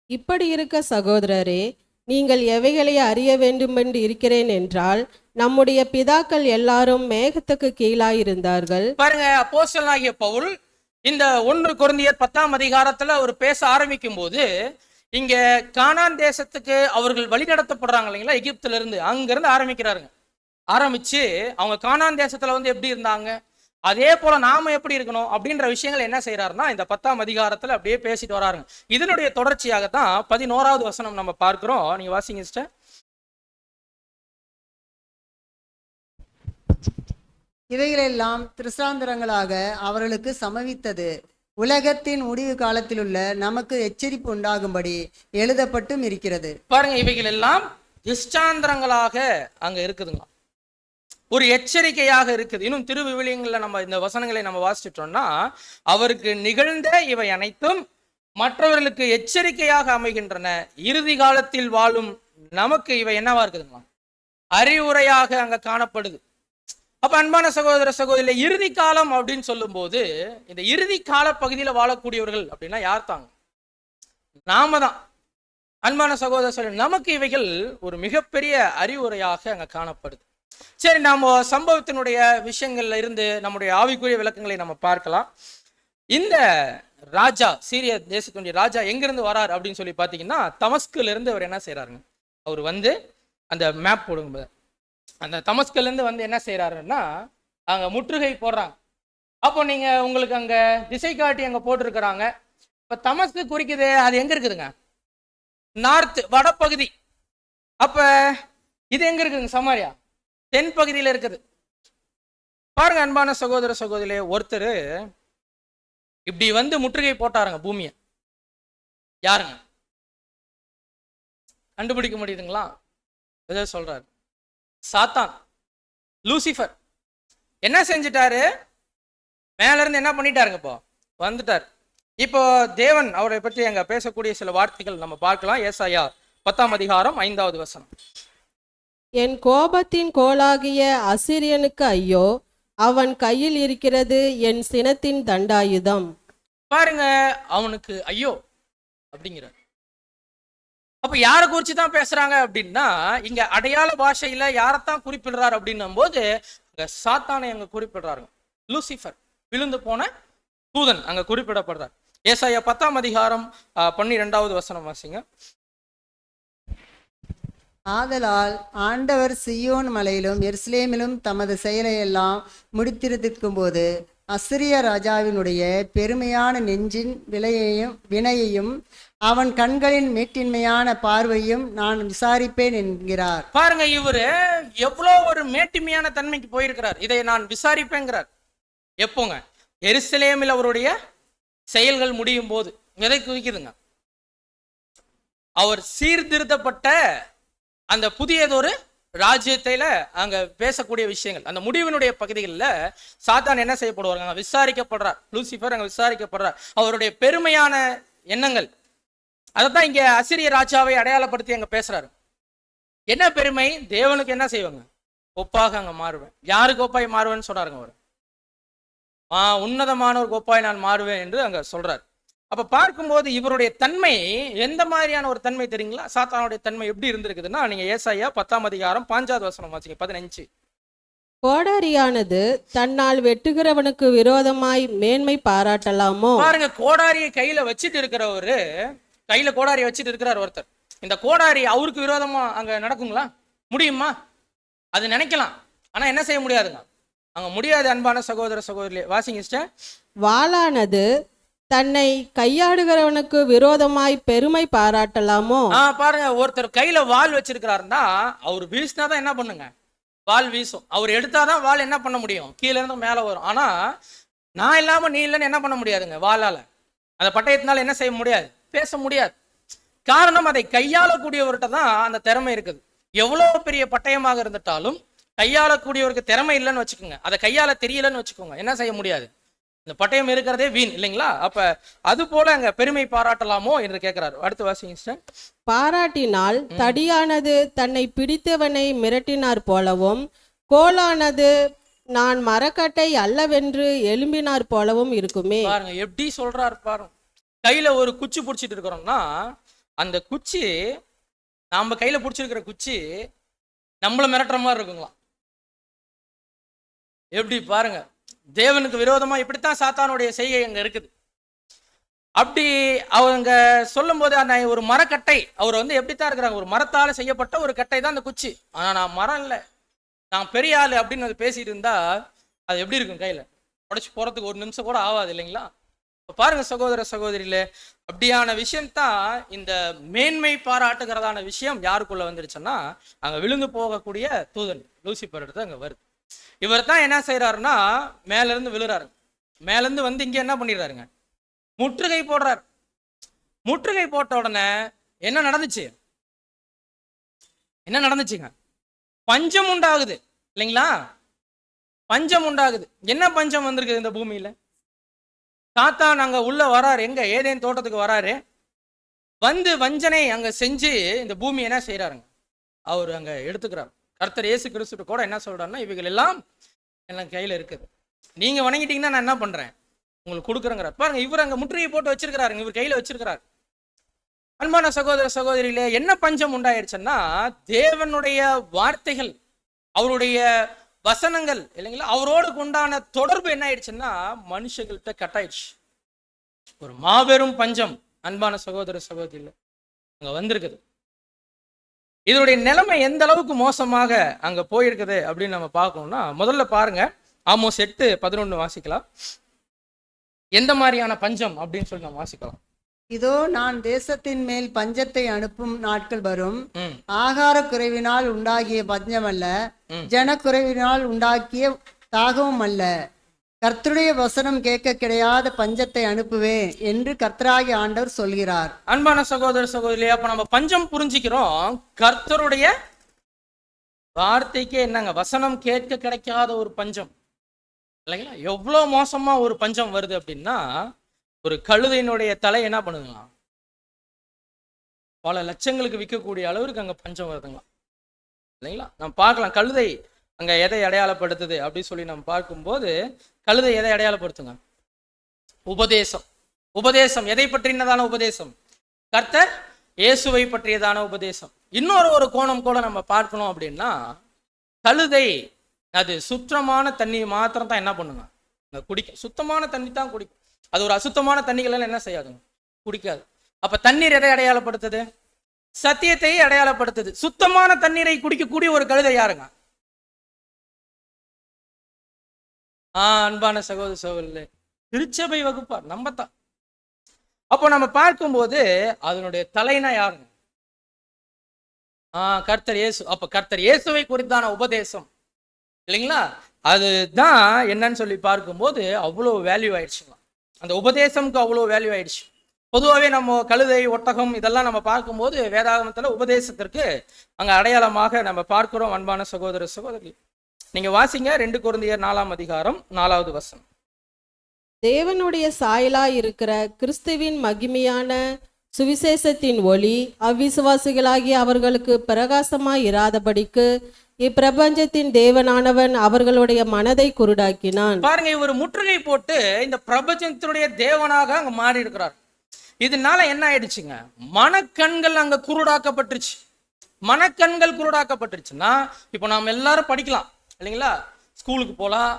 இப்படி இருக்க சகோதரரே, நீங்கள் எவைகளை அறிய வேண்டுமென்று இருக்கிறேன் என்றால், நம்முடைய பிதாக்கள் எல்லாரும் மேகத்துக்கு கீழாயிருந்தார்கள். பாருங்க, அப்போஸ்தலனாகிய பவுல் இந்த 1 கொரிந்தியர் 10 அவர் பேச ஆரம்பிக்கும் போது, இங்க கானான் தேசத்துக்கு அவர்கள் வழி நடத்தப்படுறாங்க இல்லைங்களா, எகிப்துல இருந்து அங்கிருந்து ஆரம்பிக்கிறாருங்க. ஆரம்பிச்சு அவங்க கானான் தேசத்துல எப்படி இருந்தாங்க, அதே போல நாம எப்படி இருக்கணும் அப்படின்ற விஷயங்கள் என்ன செய்யறாருன்னா இந்த 10 அப்படியே பேசிட்டு வராருங்க. இதனுடைய தொடர்ச்சியாகத்தான் 11வது வசனம் நம்ம பார்க்கிறோம். நீங்க வாசிங்க சிஸ்டர். இவைகளெல்லாம் திருசாந்திரங்களாக அவர்களுக்கு சமவித்தது, உலகத்தின் முடிவு காலத்திலுள்ள நமக்கு எச்சரிப்பு உண்டாகும்படி எழுதப்பட்டும் இருக்கிறது. பாருங்க, இவைகள் எல்லாம் திஷ்டாந்திரங்களாக அங்க இருக்குதுங்க, ஒரு எச்சரிக்கையாக இருக்குது. இன்னும் திருவிவிலியங்கள்ல நம்ம இந்த வசனங்களை நம்ம வாசிச்சிட்டோம்னா, அவருக்கு நிகழ்ந்த இவை அனைத்தும் மற்றவர்களுக்கு எச்சரிக்கையாக அமைகின்றன, இறுதி காலத்தில் வாழும் நமக்கு இவை என்னவா இருக்குதுங்களா, அறிவுரையாக அங்க காணப்படுது. அப்ப அன்பான சகோதர சகோதரி, இறுதி காலம் அப்படின்னு சொல்லும் போது இந்த இறுதி கால பகுதியில் வாழக்கூடியவர்கள் அப்படின்னா யார் தாங்க, நாம தான். அன்பான சகோதர சகோதரி, நமக்கு இவைகள் ஒரு மிகப்பெரிய அறிவுரையாக அங்க காணப்படுது. சரி, நாம சம்பவத்தினுடைய விஷயங்கள்ல இருந்து நம்முடைய ஆவிக்குரிய விளக்கங்களை நம்ம பார்க்கலாம். இந்த ராஜா, சீரிய தேசத்தினுடைய ராஜா எங்கிருந்து வரார் அப்படின்னு சொல்லி பார்த்தீங்கன்னா, தமஸ்குல இருந்து அவர் என்ன செய்யறாருங்க, அவர் அந்த மேப் போடுங்க, அந்த தமஸ்குல இருந்து என்ன செய்யறாருன்னா அங்க முற்றுகை போடுறாங்க. அப்போ நீங்க உங்களுக்கு அங்க திசை காட்டி அங்க போட்டிருக்கிறாங்க. இப்ப தமஸ்கு குறிக்குது, அது எங்க இருக்குதுங்க, நார்த் வடபகுதி. அப்ப இது எங்க இருக்குதுங்க, சமாரியா தென் பகுதியில இருக்குது. பாருங்க அன்பான சகோதர சகோதரிலே, ஒருத்தர் இப்படி முற்றுகை போட்டாருங்க பூமியை. யாருங்க, கண்டுபிடிக்க முடியுதுங்களா? எதை சொல்றாரு? சாத்தான், லூசிஃபர். என்ன செஞ்சிட்டாரு, மேல இருந்து என்ன பண்ணிட்டாருங்க, இப்போ வந்துட்டார். இப்போ தேவன் அவரை பற்றி அங்க பேசக்கூடிய சில வார்த்தைகள் நம்ம பார்க்கலாம். ஏசாயா 10:5 என் கோபத்தின் கோலாகிய அசிரியனுக்கு ஐயோ, அவன் கையில் இருக்கிறது என் சினத்தின் தண்டாயுதம். பாருங்க, அவனுக்கு ஐயோ அப்படிங்கிறார். அப்ப யாரை குறிச்சு தான் பேசுறாங்க அப்படின்னா, இங்க அடையாள பாஷையில யாரைத்தான் குறிப்பிடுறாரு அப்படின்னும் போது சாத்தானை அங்க குறிப்பிடுறாருங்க. லூசிஃபர், விழுந்து போன தூதன் அங்க குறிப்பிடப்படுறார். ஏசாயா 10ஆம் அதிகாரம் 12வது வசனம் வாசிங்க. ஆதலால் ஆண்டவர் சியோன் மலையிலும் எருசலேமிலும் தமது செயலை எல்லாம் முடித்திருக்கும் போது அசிரிய ராஜாவினுடைய பெருமையான நெஞ்சின் வினையையும் அவன் கண்களின் மேட்டின்மையான பார்வையும் நான் விசாரிப்பேன் என்கிறார். பாருங்க, இவரு எவ்வளோ ஒரு மேட்டிமையான தன்மைக்கு போயிருக்கிறார். இதை நான் விசாரிப்பேங்கிறார். எப்போங்க? எருசலேமில் அவருடைய செயல்கள் முடியும் போது. எதை குறிக்குதுங்க? அவர் சீர்திருத்தப்பட்ட அந்த புதியதொரு ராஜ்யத்தில அங்க பேசக்கூடிய விஷயங்கள், அந்த முடிவினுடைய பகுதிகளில் சாத்தான் என்ன செய்யப்படுவாங்க? விசாரிக்கப்படுறார். லூசிஃபர் அங்க விசாரிக்கப்படுறார். அவருடைய பெருமையான எண்ணங்கள், அதைத்தான் இங்க அசிரிய ராஜாவை அடையாளப்படுத்தி அங்க பேசுறாரு. என்ன பெருமை? தேவனுக்கு என்ன செய்வாங்க? ஒப்பாக அங்க மாறுவேன். யாருக்கு ஒப்பாய் மாறுவேன்னு சொல்றாருங்க அவர்? உன்னதமான ஒரு கோப்பாய் நான் மாறுவேன் என்று அங்க சொல்றாரு. அப்ப பார்க்கும்போது இவருடைய தன்மை எந்த மாதிரியான ஒரு தன்மை தெரியுங்களா? சாத்தானுடைய தன்மை எப்படி இருந்திருக்குதுன்னா, நீங்க ஏசாயா 10ஆம் அதிகாரம் 5வது வசனம் வாசிங்க. 15. கோடாரியானது தன்னால் வெட்டுகிறவனுக்கு விரோதமாய் மேன்மை பாராட்டலாமோ? பாருங்க, கோடாரியை கையில வச்சுட்டு இருக்கிறவரு, கையில கோடாரியை வச்சுட்டு இருக்கிறார் ஒருத்தர். இந்த கோடாரி அவருக்கு விரோதமா அங்க நடக்குங்களா? முடியுமா? அது நினைக்கலாம், ஆனா என்ன செய்ய முடியாதுங்க, அங்க முடியாது. அன்பான சகோதர சகோதரி வாசிங்க சிஸ்டர். வாளானது தன்னை கையாடுகிறவனுக்கு விரோதமாய் பெருமை பாராட்டலாமோ? பாருங்க, ஒருத்தர் கையில வாள் வச்சிருக்கிறாருன்னா அவர் வீசினாதான் என்ன பண்ணுங்க, வாள் வீசும். அவர் எடுத்தாதான் வாள் என்ன பண்ண முடியும், கீழே இருந்து மேல வரும். ஆனா நான் இல்லாம நீ இல்லைன்னு என்ன பண்ண முடியாதுங்க, வாளால அந்த பட்டயத்தினால என்ன செய்ய முடியாது, பேச முடியாது. காரணம், அதை கையாளக்கூடியவர்கிட்ட தான் அந்த திறமை இருக்குது. எவ்வளவு பெரிய பட்டயமாக இருந்துட்டாலும் கையாளக்கூடியவருக்கு திறமை இல்லைன்னு வச்சுக்கோங்க, அதை கையாள தெரியலன்னு வச்சுக்கோங்க, என்ன செய்ய முடியாது, இந்த பட்டயம் இருக்கிறதே வீண் இல்லைங்களா? அப்ப அது போல அங்க பெருமை பாராட்டலாமோ என்று கேட்கிறாரு. அடுத்து வாசிங்க சிஸ்டர். பாராட்டினால் தடியானது தன்னை பிடித்தவனை மிரட்டினார் போலவும், கோலானது நான் மரக்கட்டை அல்லவென்று எழும்பினார் போலவும் இருக்குமே. பாருங்க எப்படி சொல்றாரு பாருங்க. கையில ஒரு குச்சி பிடிச்சிட்டு இருக்கிறோம்னா, அந்த குச்சி நாம கையில பிடிச்சிருக்கிற குச்சி நம்மள மிரட்டுற மாதிரி இருக்குங்களா? எப்படி பாருங்க, தேவனுக்கு விரோதமா இப்படித்தான் சாத்தானுடைய செய்கை அங்க இருக்குது. அப்படி அவங்க சொல்லும் போது அந்த ஒரு மரக்கட்டை, அவர் வந்து எப்படித்தான் இருக்கிறாங்க, ஒரு மரத்தால செய்யப்பட்ட ஒரு கட்டை தான் அந்த குச்சி. ஆனா நான் மரம் இல்லை, நான் பெரிய ஆளு அப்படின்னு அது பேசிட்டு இருந்தா அது எப்படி இருக்கும், கையில உடைச்சு போறதுக்கு ஒரு நிமிஷம் கூட ஆகாது இல்லைங்களா? பாருங்க சகோதர சகோதரிகளே, அப்படியான விஷயம்தான் இந்த மேன்மை பாராட்டுகிறதான விஷயம் யாருக்குள்ள வந்துருச்சுன்னா, அங்க விழுந்து போகக்கூடிய தூதன் லூசிபர் எடுத்து அங்க வருது. இவர் தான் என்ன செய்யறாருன்னா, மேல இருந்து விழுறாரு. மேல இருந்து வந்து இங்க என்ன பண்ணிடுறாருங்க, முற்றுகை போடுறாரு. முற்றுகை போட்ட உடனே என்ன நடந்துச்சு, என்ன நடந்துச்சுங்க, பஞ்சம் உண்டாகுது இல்லைங்களா? பஞ்சம் உண்டாகுது. என்ன பஞ்சம் வந்திருக்குது இந்த பூமியில? சாத்தான் அங்க உள்ள வராரு, எங்க ஏதேன் தோட்டத்துக்கு வராரு, வந்து வஞ்சனை அங்க செஞ்சு இந்த பூமி என்ன செய்யறாருங்க, அவர் அங்க எடுத்துக்கிறார். கர்த்தர் இயேசு கிறிஸ்து கூட என்ன சொல்றாருன்னா, இவைகள் எல்லாம் எல்லாம் கையில இருக்குது, நீங்க வணங்கிட்டீங்கன்னா நான் என்ன பண்றேன், உங்களுக்கு கொடுக்குறேங்கிறார். பாருங்க, இவர் அங்க முற்றுகை போட்டு வச்சிருக்கிறாருங்க, இவர் கையில வச்சிருக்கிறார். அன்பான சகோதர சகோதரிகளே, என்ன பஞ்சம் உண்டாயிருச்சுன்னா, தேவனுடைய வார்த்தைகள், அவருடைய வசனங்கள் இல்லைங்களா, அவரோடு உண்டான தொடர்பு என்ன ஆயிடுச்சுன்னா மனுஷங்கள்கிட்ட கட்டாயிடுச்சு. ஒரு மாபெரும் பஞ்சம் அன்பான சகோதர சகோதரிகளே அங்க வந்திருக்குது. இதனுடைய நிலைமை எந்த அளவுக்கு மோசமாக அங்க போயிருக்குது அப்படின்னு நம்ம பார்க்கணும்னா, முதல்ல பாருங்க ஆமோஸ் 8:11 வாசிக்கலாம். எந்த மாதிரியான பஞ்சம் அப்படின்னு சொல்லி நம்ம வாசிக்கலாம். இதோ நான் தேசத்தின் மேல் பஞ்சத்தை அனுப்பும் நாட்கள் வரும், ஆகார குறைவினால் உண்டாகிய பஞ்சம் அல்ல, ஜனக்குறைவினால் உண்டாக்கிய தாகமும் அல்ல, கர்த்தருடைய வசனம் கேட்க கிடையாத பஞ்சத்தை அனுப்புவேன் என்று கர்த்தராகிய ஆண்டவர் சொல்கிறார். அன்பான சகோதர சகோதரியே, அப்ப நம்ம பஞ்சம் புரிஞ்சுக்கிறோம், கர்த்தருடைய வார்த்தைக்கே என்னங்க, வசனம் கேட்க கிடைக்காத ஒரு பஞ்சம் இல்லைங்களா? எவ்வளவு மோசமா ஒரு பஞ்சம் வருது அப்படின்னா, ஒரு கழுதையினுடைய தலை என்ன பண்ணுதுங்களா, பல லட்சங்களுக்கு விற்கக்கூடிய அளவுக்கு அங்க பஞ்சம் வருதுங்களா இல்லைங்களா? நம்ம பார்க்கலாம் கழுதை அங்க எதை அடையாளப்படுத்துது அப்படின்னு சொல்லி நம்ம பார்க்கும்போது, கழுதை எதை அடையாளப்படுத்துங்க, உபதேசம். உபதேசம் எதை பற்றினதான உபதேசம், கர்த்தர் இயேசுவை பற்றியதான உபதேசம். இன்னொரு கோணம் கூட நம்ம பார்க்கணும் அப்படின்னா, கழுதை அது சுத்தமான தண்ணி மாத்திரம் தான் என்ன பண்ணுங்க, குடிக்கும். சுத்தமான தண்ணி தான் குடிக்கும். அது ஒரு அசுத்தமான தண்ணிகள் என்ன செய்யாதுங்க, குடிக்காது. அப்ப தண்ணீர் எதை அடையாளப்படுத்துது? சத்தியத்தை அடையாளப்படுத்துது. சுத்தமான தண்ணீரை குடிக்கக்கூடிய ஒரு கழுதை யாருங்க? அன்பான சகோதர சகோதரர்களே, திருச்சபை வகுப்பார் நம்ம தான். அப்போ நம்ம பார்க்கும்போது அதனுடைய தலைனா யாருங்க? கர்த்தர் இயேசு. அப்ப கர்த்தர் இயேசுவை குறித்தான உபதேசம் இல்லைங்களா, அதுதான் என்னன்னு சொல்லி பார்க்கும்போது அவ்வளோ வேல்யூ ஆயிடுச்சுங்களா. அந்த உபதேசம்க்கு அவ்வளோ வேல்யூ ஆயிடுச்சு. பொதுவாகவே நம்ம கழுதை, ஒட்டகம் இதெல்லாம் நம்ம பார்க்கும்போது வேதாகமத்தில் உபதேசத்திற்கு அங்கே அடையாளமாக நம்ம பார்க்கிறோம். அன்பான சகோதர சகோதரி, நீங்க வாசிங்க 2 கொரிந்தியர் 4ஆம் அதிகாரம் 4வது வசனம். தேவனுடைய சாயலாய் இருக்கிற கிறிஸ்துவின் மகிமையான சுவிசேஷத்தின் ஒளி அவ்விசுவாசிகளாகிய அவர்களுக்கு பிரகாசமாய் இராதபடிக்கு இப்பிரபஞ்சத்தின் தேவனானவன் அவர்களுடைய மனதை குருடாக்கினான். பாருங்க, இவர் முற்றுகை போட்டு இந்த பிரபஞ்சத்தினுடைய தேவனாக அங்க மாறி இருக்கிறார். இதனால என்ன ஆயிடுச்சுங்க, மனக்கண்கள் அங்க குருடாக்கப்பட்டுருச்சு. மனக்கண்கள் குருடாக்கப்பட்டுருச்சுன்னா இப்போ நாம் எல்லாரும் படிக்கலாம் இல்லைங்களா, ஸ்கூலுக்கு போகலாம்,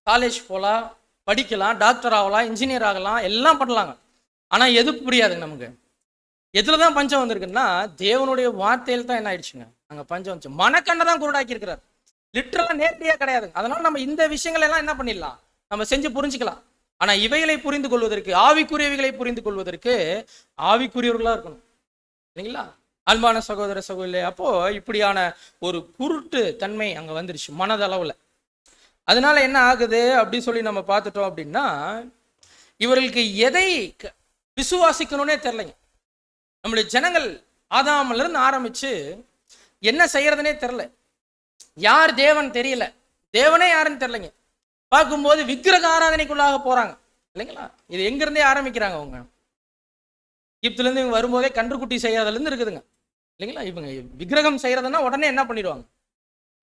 காலேஜ் போகலாம், படிக்கலாம், டாக்டர் ஆகலாம், இன்ஜினியர் ஆகலாம், எல்லாம் பண்ணலாங்க. ஆனால் எது புரியாதுங்க நமக்கு. எதில் தான் பஞ்சம் வந்திருக்குன்னா தேவனுடைய வார்த்தையில் தான் என்ன ஆயிடுச்சுங்க அங்கே பஞ்சம் வந்துச்சு. மனக்கண்ணை தான் குருடாக்கி இருக்கிறார். லிட்டரலாக நேரடியாக கிடையாதுங்க. அதனால நம்ம இந்த விஷயங்கள் எல்லாம் என்ன பண்ணிடலாம், நம்ம செஞ்சு புரிஞ்சுக்கலாம். ஆனால் இவைகளை புரிந்து கொள்வதற்கு, ஆவிக்குரியவைகளை புரிந்து கொள்வதற்கு ஆவிக்குரியவர்களாக இருக்கணும் இல்லைங்களா. அன்பான சகோதர சகோதரி, அப்போ இப்படியான ஒரு குருட்டு தன்மை அங்கே வந்துருச்சு மனதளவில். அதனால என்ன ஆகுது அப்படின்னு சொல்லி நம்ம பார்த்துட்டோம் அப்படின்னா, இவர்களுக்கு எதை விசுவாசிக்கணும்னே தெரிலைங்க. நம்மளுடைய ஜனங்கள் ஆதாம்ல இருந்து ஆரம்பிச்சு என்ன செய்யறதுனே தெரில. யார் தேவன் தெரியல, தேவனே யாருன்னு தெரிலைங்க. பார்க்கும்போது விக்கிரக ஆராதனைக்குள்ளாக போறாங்க இல்லைங்களா. இது எங்கிருந்தே ஆரம்பிக்கிறாங்க. அவங்க எகிப்துல இருந்து இவங்க வரும்போதே கன்றுக்குட்டி செய்யறதுல இருந்து இருக்குதுங்க இல்லைங்களா. இவங்க விக்கிரகம் செய்யறதுன்னா உடனே என்ன பண்ணிடுவாங்க,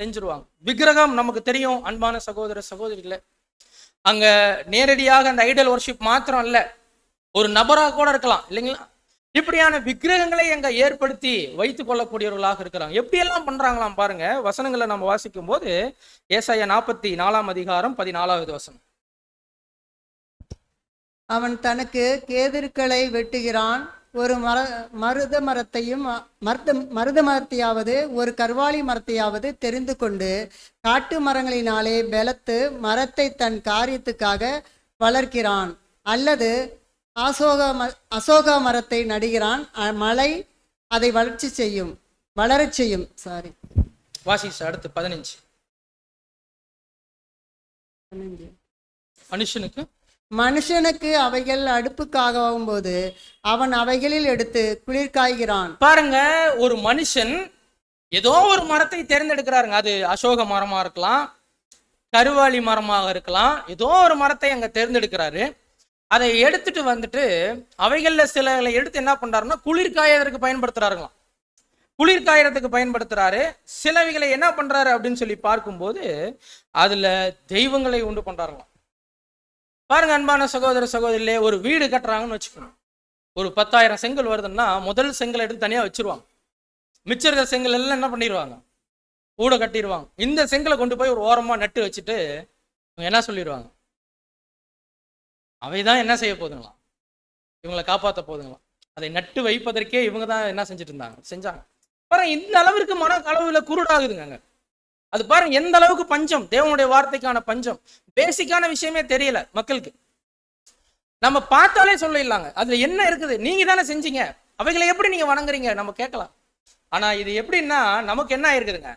செஞ்சிருவாங்க. விக்கிரகம் நமக்கு தெரியும் அன்பான சகோதர சகோதரிகளே, அங்க நேரடியாக அந்த ஐடல் வர்ஷிப் மாத்திரம் இல்ல, ஒரு நபராக கூட இருக்கலாம் இல்லைங்களா. இப்படியான விக்கிரகங்களை அங்க ஏற்படுத்தி வைத்துக் கொள்ளக்கூடியவர்களாக இருக்கிறாங்க. எப்படியெல்லாம் பண்றாங்களாம் பாருங்க. வசனங்களை நம்ம வாசிக்கும் போது ஏசாயா 44ஆம் அதிகாரம் 14வது வசனம். அவன் தனக்கு கேதுருக்களை வெட்டுகிறான், ஒரு மருத மரத்தையாவது ஒரு கர்வாலி மரத்தையாவது தெரிந்து கொண்டு காட்டு மரங்களினாலே பலத்து மரத்தை தன் காரியத்துக்காக வளர்க்கிறான், அல்லது அசோக மரத்தை நடுகிறான், மழை அதை வளரச் செய்யும். வாசிச்சு அடுத்து 15. மனுஷனுக்கு அவைகள் அடுப்புக்காகவும் போது அவன் அவைகளில் எடுத்து குளிர் காய்கிறான். பாருங்க, ஒரு மனுஷன் ஏதோ ஒரு மரத்தை தேர்ந்தெடுக்கிறாருங்க. அது அசோக மரமா இருக்கலாம், கருவாளி மரமாக இருக்கலாம், ஏதோ ஒரு மரத்தை அங்க தேர்ந்தெடுக்கிறாரு. அதை எடுத்துட்டு வந்துட்டு அவைகள்ல சிலகளை எடுத்து என்ன பண்றாருன்னா குளிர் காயறதுக்கு பயன்படுத்துறாருங்களாம். குளிர் காயறதுக்கு பயன்படுத்துறாரு. சிலவைகளை என்ன பண்றாரு அப்படின்னு சொல்லி பார்க்கும்போது அதுல தெய்வங்களை உண்டு பண்றாருங்களாம். பாருங்க அன்பான சகோதர சகோதரிலே, ஒரு வீடு கட்டுறாங்கன்னு வச்சுக்கணும். ஒரு 10,000 செங்கல் வருதுன்னா முதல் செங்கல் எடுத்து தனியா வச்சிருவாங்க. மிச்ச செங்கல் எல்லாம் என்ன பண்ணிடுவாங்க, கூட கட்டிடுவாங்க. இந்த செங்கலை கொண்டு போய் ஒரு ஓரமா நட்டு வச்சுட்டு என்ன சொல்லிடுவாங்க, அவைதான் என்ன செய்ய போதுங்களாம், இவங்களை காப்பாற்ற போதுங்களாம். அதை நட்டு வைப்பதற்கே இவங்க தான் என்ன செஞ்சுட்டு இருந்தாங்க, செஞ்சாங்க. பாருங்க, இந்த அளவிற்கு மன அளவுல குருடாகுதுங்க. அது பாருங்க எந்த அளவுக்கு பஞ்சம், தேவனுடைய வார்த்தைக்கான பஞ்சம். பேசிக்கான விஷயமே தெரியல மக்களுக்கு. நம்ம பார்த்தாலே சொல்லிடலாங்க அதுல என்ன இருக்குது, நீங்க தானே செஞ்சீங்க, அவைகளை எப்படி நீங்க வணங்குறீங்க நம்ம கேட்கலாம். ஆனா இது எப்படின்னா நமக்கு என்ன இருக்குதுங்க,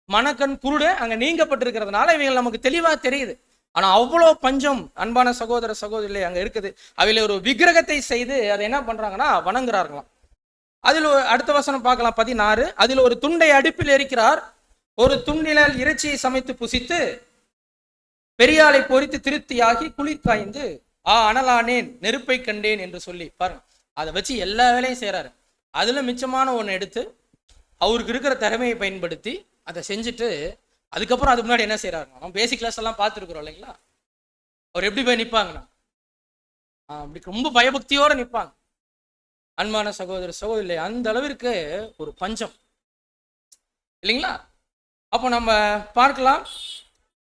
மனக்கண் குருடு அங்க நீங்கப்பட்டிருக்கிறதுனால இவைகள் நமக்கு தெளிவா தெரியுது. ஆனா அவ்வளோ பஞ்சம் அன்பான சகோதர சகோதரிலே அங்க இருக்குது. அவையில ஒரு விக்கிரகத்தை செய்து அதை என்ன பண்றாங்கன்னா வணங்குறார்களாம். அதில் அடுத்த வசனம் பார்க்கலாம் 16. அதில் ஒரு துண்டை அடுப்பில் எரிக்கிறார், ஒரு துண்டினால் இறைச்சியை சமைத்து புசித்து பெரியாளை பொறித்து திருப்தியாகி குளிர் காய்ந்து அனலானேன் நெருப்பை கண்டேன் என்று சொல்லி பாருங்க. அதை வச்சு எல்லா வேலையும் செய்யறாரு. அதுல மிச்சமான ஒன்று எடுத்து அவருக்கு இருக்கிற திறமையை பயன்படுத்தி அதை செஞ்சுட்டு அதுக்கப்புறம் அதுக்கு முன்னாடி என்ன செய்யறாரு, நம்ம பேசிக் கிளாஸ் எல்லாம் பார்த்துருக்குறோம் இல்லைங்களா. அவர் எப்படி போய் நிற்பாங்கண்ணா, அப்படி ரொம்ப பயபக்தியோட நிற்பாங்க. அன்பான சகோதர சகோதரி, அந்த அளவிற்கு ஒரு பஞ்சம் இல்லைங்களா? அப்போ நம்ம பார்க்கலாம்,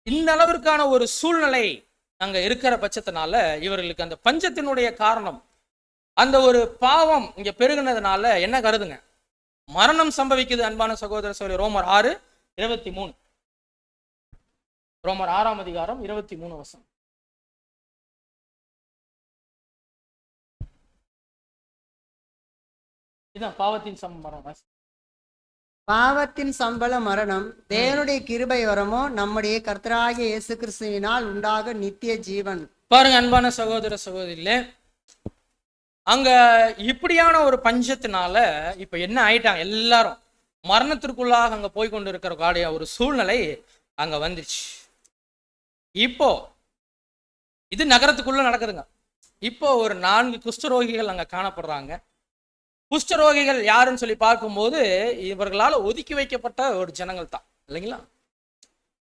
இந்த அளவிற்கான ஒரு சூழ்நிலை அங்க இருக்கிற பட்சத்தினால இவர்களுக்கு அந்த பஞ்சத்தினுடைய காரணம் அந்த ஒரு பாவம் இங்க பெருகுனதுனால என்ன கருதுங்க, மரணம் சம்பவிக்குது. அன்பான சகோதர சகோதரி, ரோமர் 6:23, ரோமர் 6ஆம் அதிகாரம் 23 வசனம். இதான் பாவத்தின் மரணம். பாவத்தின் சம்பள மரணம், தேவனுடைய கிருபை வரமோ நம்முடைய கர்த்தராகிய இயேசு கிறிஸ்துவினால் உண்டாக நித்திய ஜீவன். பாருங்க அன்பான சகோதர சகோதரிலே, அங்க இப்படியான ஒரு பஞ்சத்தினால இப்ப என்ன ஆயிட்டாங்க, எல்லாரும் மரணத்திற்குள்ளாக அங்க போய் கொண்டு இருக்கிற காடிய ஒரு சூழ்நிலை அங்க வந்துச்சு. இப்போ இது நகரத்துக்குள்ள நடக்குதுங்க. இப்போ ஒரு 4 குஷ்டரோகிகள் அங்க காணப்படுறாங்க. குஷ்டரோகிகள் யாருன்னு சொல்லி பார்க்கும்போது இவர்களால் ஒதுக்கி வைக்கப்பட்ட ஒரு ஜனங்கள் தான் இல்லைங்களா?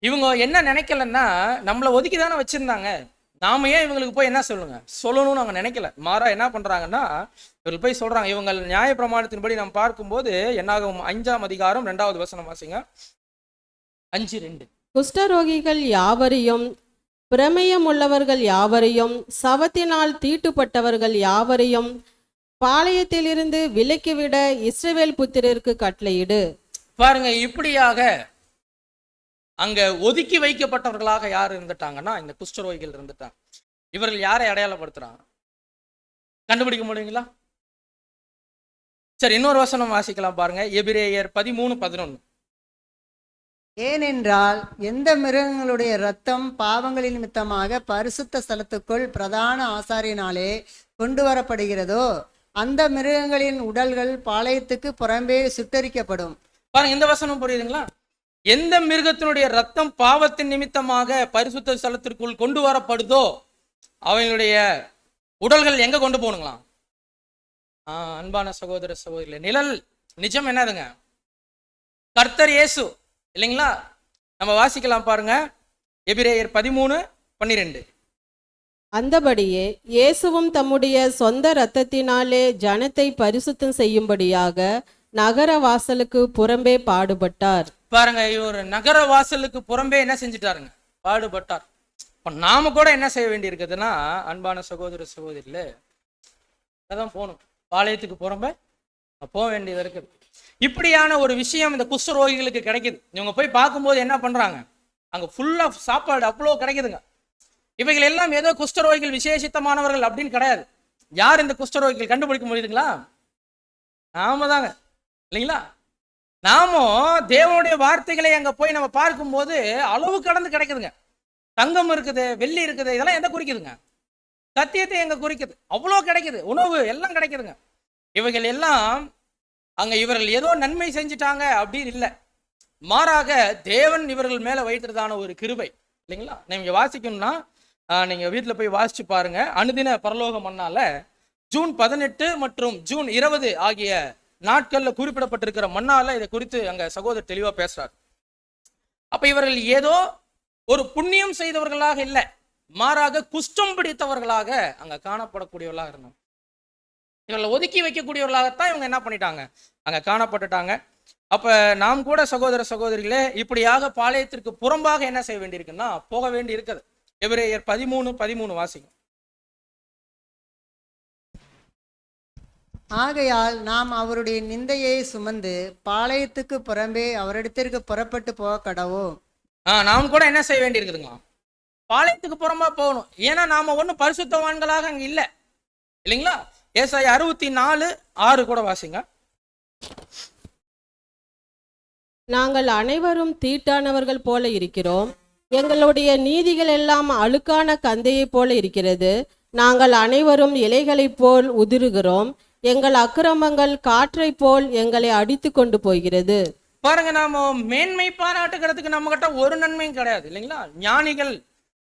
இவங்க என்ன நினைக்கலன்னா, நம்மளை ஒதுக்கி தானே வச்சிருந்தாங்க, நாம ஏன் இவங்களுக்கு போய் என்ன சொல்லணும்னு அவங்க நினைக்கல. மாறா என்ன பண்றாங்கன்னா, இவர்கள் போய் சொல்றாங்க. இவங்க நியாய பிரமாணத்தின்படி நம்ம பார்க்கும்போது என்னாகும், 5ஆம் அதிகாரம் 2வது வசனம் வாசிங்க. 5:2. குஷ்டரோகிகள் யாவரையும், பிரமேயம் உள்ளவர்கள் யாவரையும், சவத்தினால் தீட்டுப்பட்டவர்கள் யாவரையும் பாளையத்திலிருந்து விலக்கிவிட இஸ்ரவேல் புத்திரருக்கு கட்டளையிடு. பாருங்க, இப்படியாக அங்க ஒதுக்கி வைக்கப்பட்டவர்களாக யார் இருந்துட்டாங்கன்னா இந்த குஷ்டரோகிகள் இருந்துட்டாங்க. இவர்கள் யாரை அடையாளப்படுத்துறாங்க, கண்டுபிடிக்க முடியுங்களா? சரி, இன்னொரு வசனம் வாசிக்கலாம் பாருங்க. எபிரேயர் 13:11. ஏனென்றால் எந்த மிருகங்களுடைய இரத்தம் பாவங்களின் நிமித்தமாக பரிசுத்த ஸ்தலத்துக்குள் பிரதான ஆசாரியனாலே கொண்டு வரப்படுகிறதோ அந்த மிருகங்களின் உடல்கள் பாளையத்துக்கு புறம்பே சுட்டரிக்கப்படும். பாருங்க, இந்த வசனம் புரியுதுங்களா? எந்த மிருகத்தினுடைய ரத்தம் பாவத்தின் நிமித்தமாக பரிசுத்த ஸ்தலத்திற்குள் கொண்டு வரப்படுதோ அவங்களுடைய உடல்கள் எங்க கொண்டு போகணுங்களாம்? அன்பான சகோதர சகோதரிகளே, நிழல் நிஜம் என்னதுங்க, கர்த்தர் இயேசு இல்லைங்களா? நம்ம வாசிக்கலாம் பாருங்க, எபிரேயர் 13:12. அந்தபடியே இயேசுவும் தம்முடைய சொந்த இரத்தத்தினாலே ஜனத்தை பரிசுத்தம் செய்யும்படியாக நகர வாசலுக்கு புறம்பே பாடுபட்டார். பாருங்க, இவர் நகர வாசலுக்கு புறம்பே என்ன செஞ்சுட்டாருங்க, பாடுபட்டார். இப்ப நாம கூட என்ன செய்ய வேண்டி இருக்குதுன்னா, அன்பான சகோதர சகோதரில அதான் போகணும், பாளையத்துக்கு புறம்பே போக வேண்டியது இருக்குது. இப்படியான ஒரு விஷயம் இந்த குஷ்டரோகிகளுக்கு கிடைக்குது. இவங்க போய் பார்க்கும்போது என்ன பண்றாங்க, அங்க ஃபுல்லா சாப்பாடு அவ்வளோ கிடைக்குதுங்க. இவைகள் எல்லாம் ஏதோ குஷ்டரோகிகள் விசேஷித்தமானவர்கள் அப்படின்னு கிடையாது. யார் இந்த குஷ்டரோகிகள் கண்டுபிடிக்க முடியுதுங்களா? நாம தாங்க இல்லைங்களா? நாமும் தேவனுடைய வார்த்தைகளை அங்க போய் நம்ம பார்க்கும்போது அளவு கடந்து கிடைக்குதுங்க. தங்கம் இருக்குது, வெள்ளி இருக்குது, இதெல்லாம் எந்த குறிக்குதுங்க? சத்தியத்தை எங்க குறிக்குது. அவ்வளோ கிடைக்குது, உணவு எல்லாம் கிடைக்குதுங்க. இவைகள் எல்லாம் அங்க இவர்கள் ஏதோ நன்மை செஞ்சுட்டாங்க அப்படின்னு இல்லை, மாறாக தேவன் இவர்கள் மேல வைத்திருந்தான ஒரு கிருபை இல்லைங்களா? நீங்க வாசிக்கணும்னா நீங்க வீட்டில் போய் வாசிச்சு பாருங்க. அனுதின பரலோக மன்னால ஜூன் 18 மற்றும் ஜூன் 20 ஆகிய நாட்கள்ல குறிப்பிடப்பட்டிருக்கிற மன்னால இதை குறித்து அங்க சகோதரர் தெளிவா பேசுறார். அப்ப இவர்கள் ஏதோ ஒரு புண்ணியம் செய்தவர்களாக இல்லை, மாறாக குஷ்டம் பிடித்தவர்களாக அங்க காணப்படக்கூடியவர்களாக இருந்தாங்க. இவர்களை ஒதுக்கி வைக்கக்கூடியவர்களாகத்தான் இவங்க என்ன பண்ணிட்டாங்க, அங்க காணப்பட்டுட்டாங்க. அப்ப நாம் கூட சகோதர சகோதரிகளே இப்படியாக பாளையத்திற்கு புறம்பாக என்ன செய்ய வேண்டியிருக்குன்னா போக வேண்டி இருக்குது. எபிரேயர் 13:13 வாசிங்க. ஆகையால் நாம் அவருடைய நிந்தையை சுமந்து பாளையத்துக்கு புறம்பே அவரிடத்திற்கு புறப்பட்டு போக கடவோம். நாம் கூட என்ன செய்ய வேண்டி இருக்குதுங்க, பாளையத்துக்கு புறம்பா போகணும். ஏன்னா நாம ஒன்றும் பரிசுத்தவான்களாக அங்க இல்லை இல்லைங்களா? ஏசாயா 64:6 கூட வாசிங்க. நாங்கள் அனைவரும் தீட்டானவர்கள் போல இருக்கிறோம், எங்களுடைய நீதிகள் எல்லாம் அழுக்கான கந்தையை போல இருக்கிறது. நாங்கள் அனைவரும் இலைகளைப் போல் உதிருகிறோம், எங்கள் அக்கிரமங்கள் காற்றை போல் எங்களை அடித்து கொண்டு போகிறது. பாருங்க, நாம மேன்மை பாராட்டுகிறதுக்கு நம்ம கிட்ட ஒரு நன்மையும் கிடையாது இல்லைங்களா? ஞானிகள்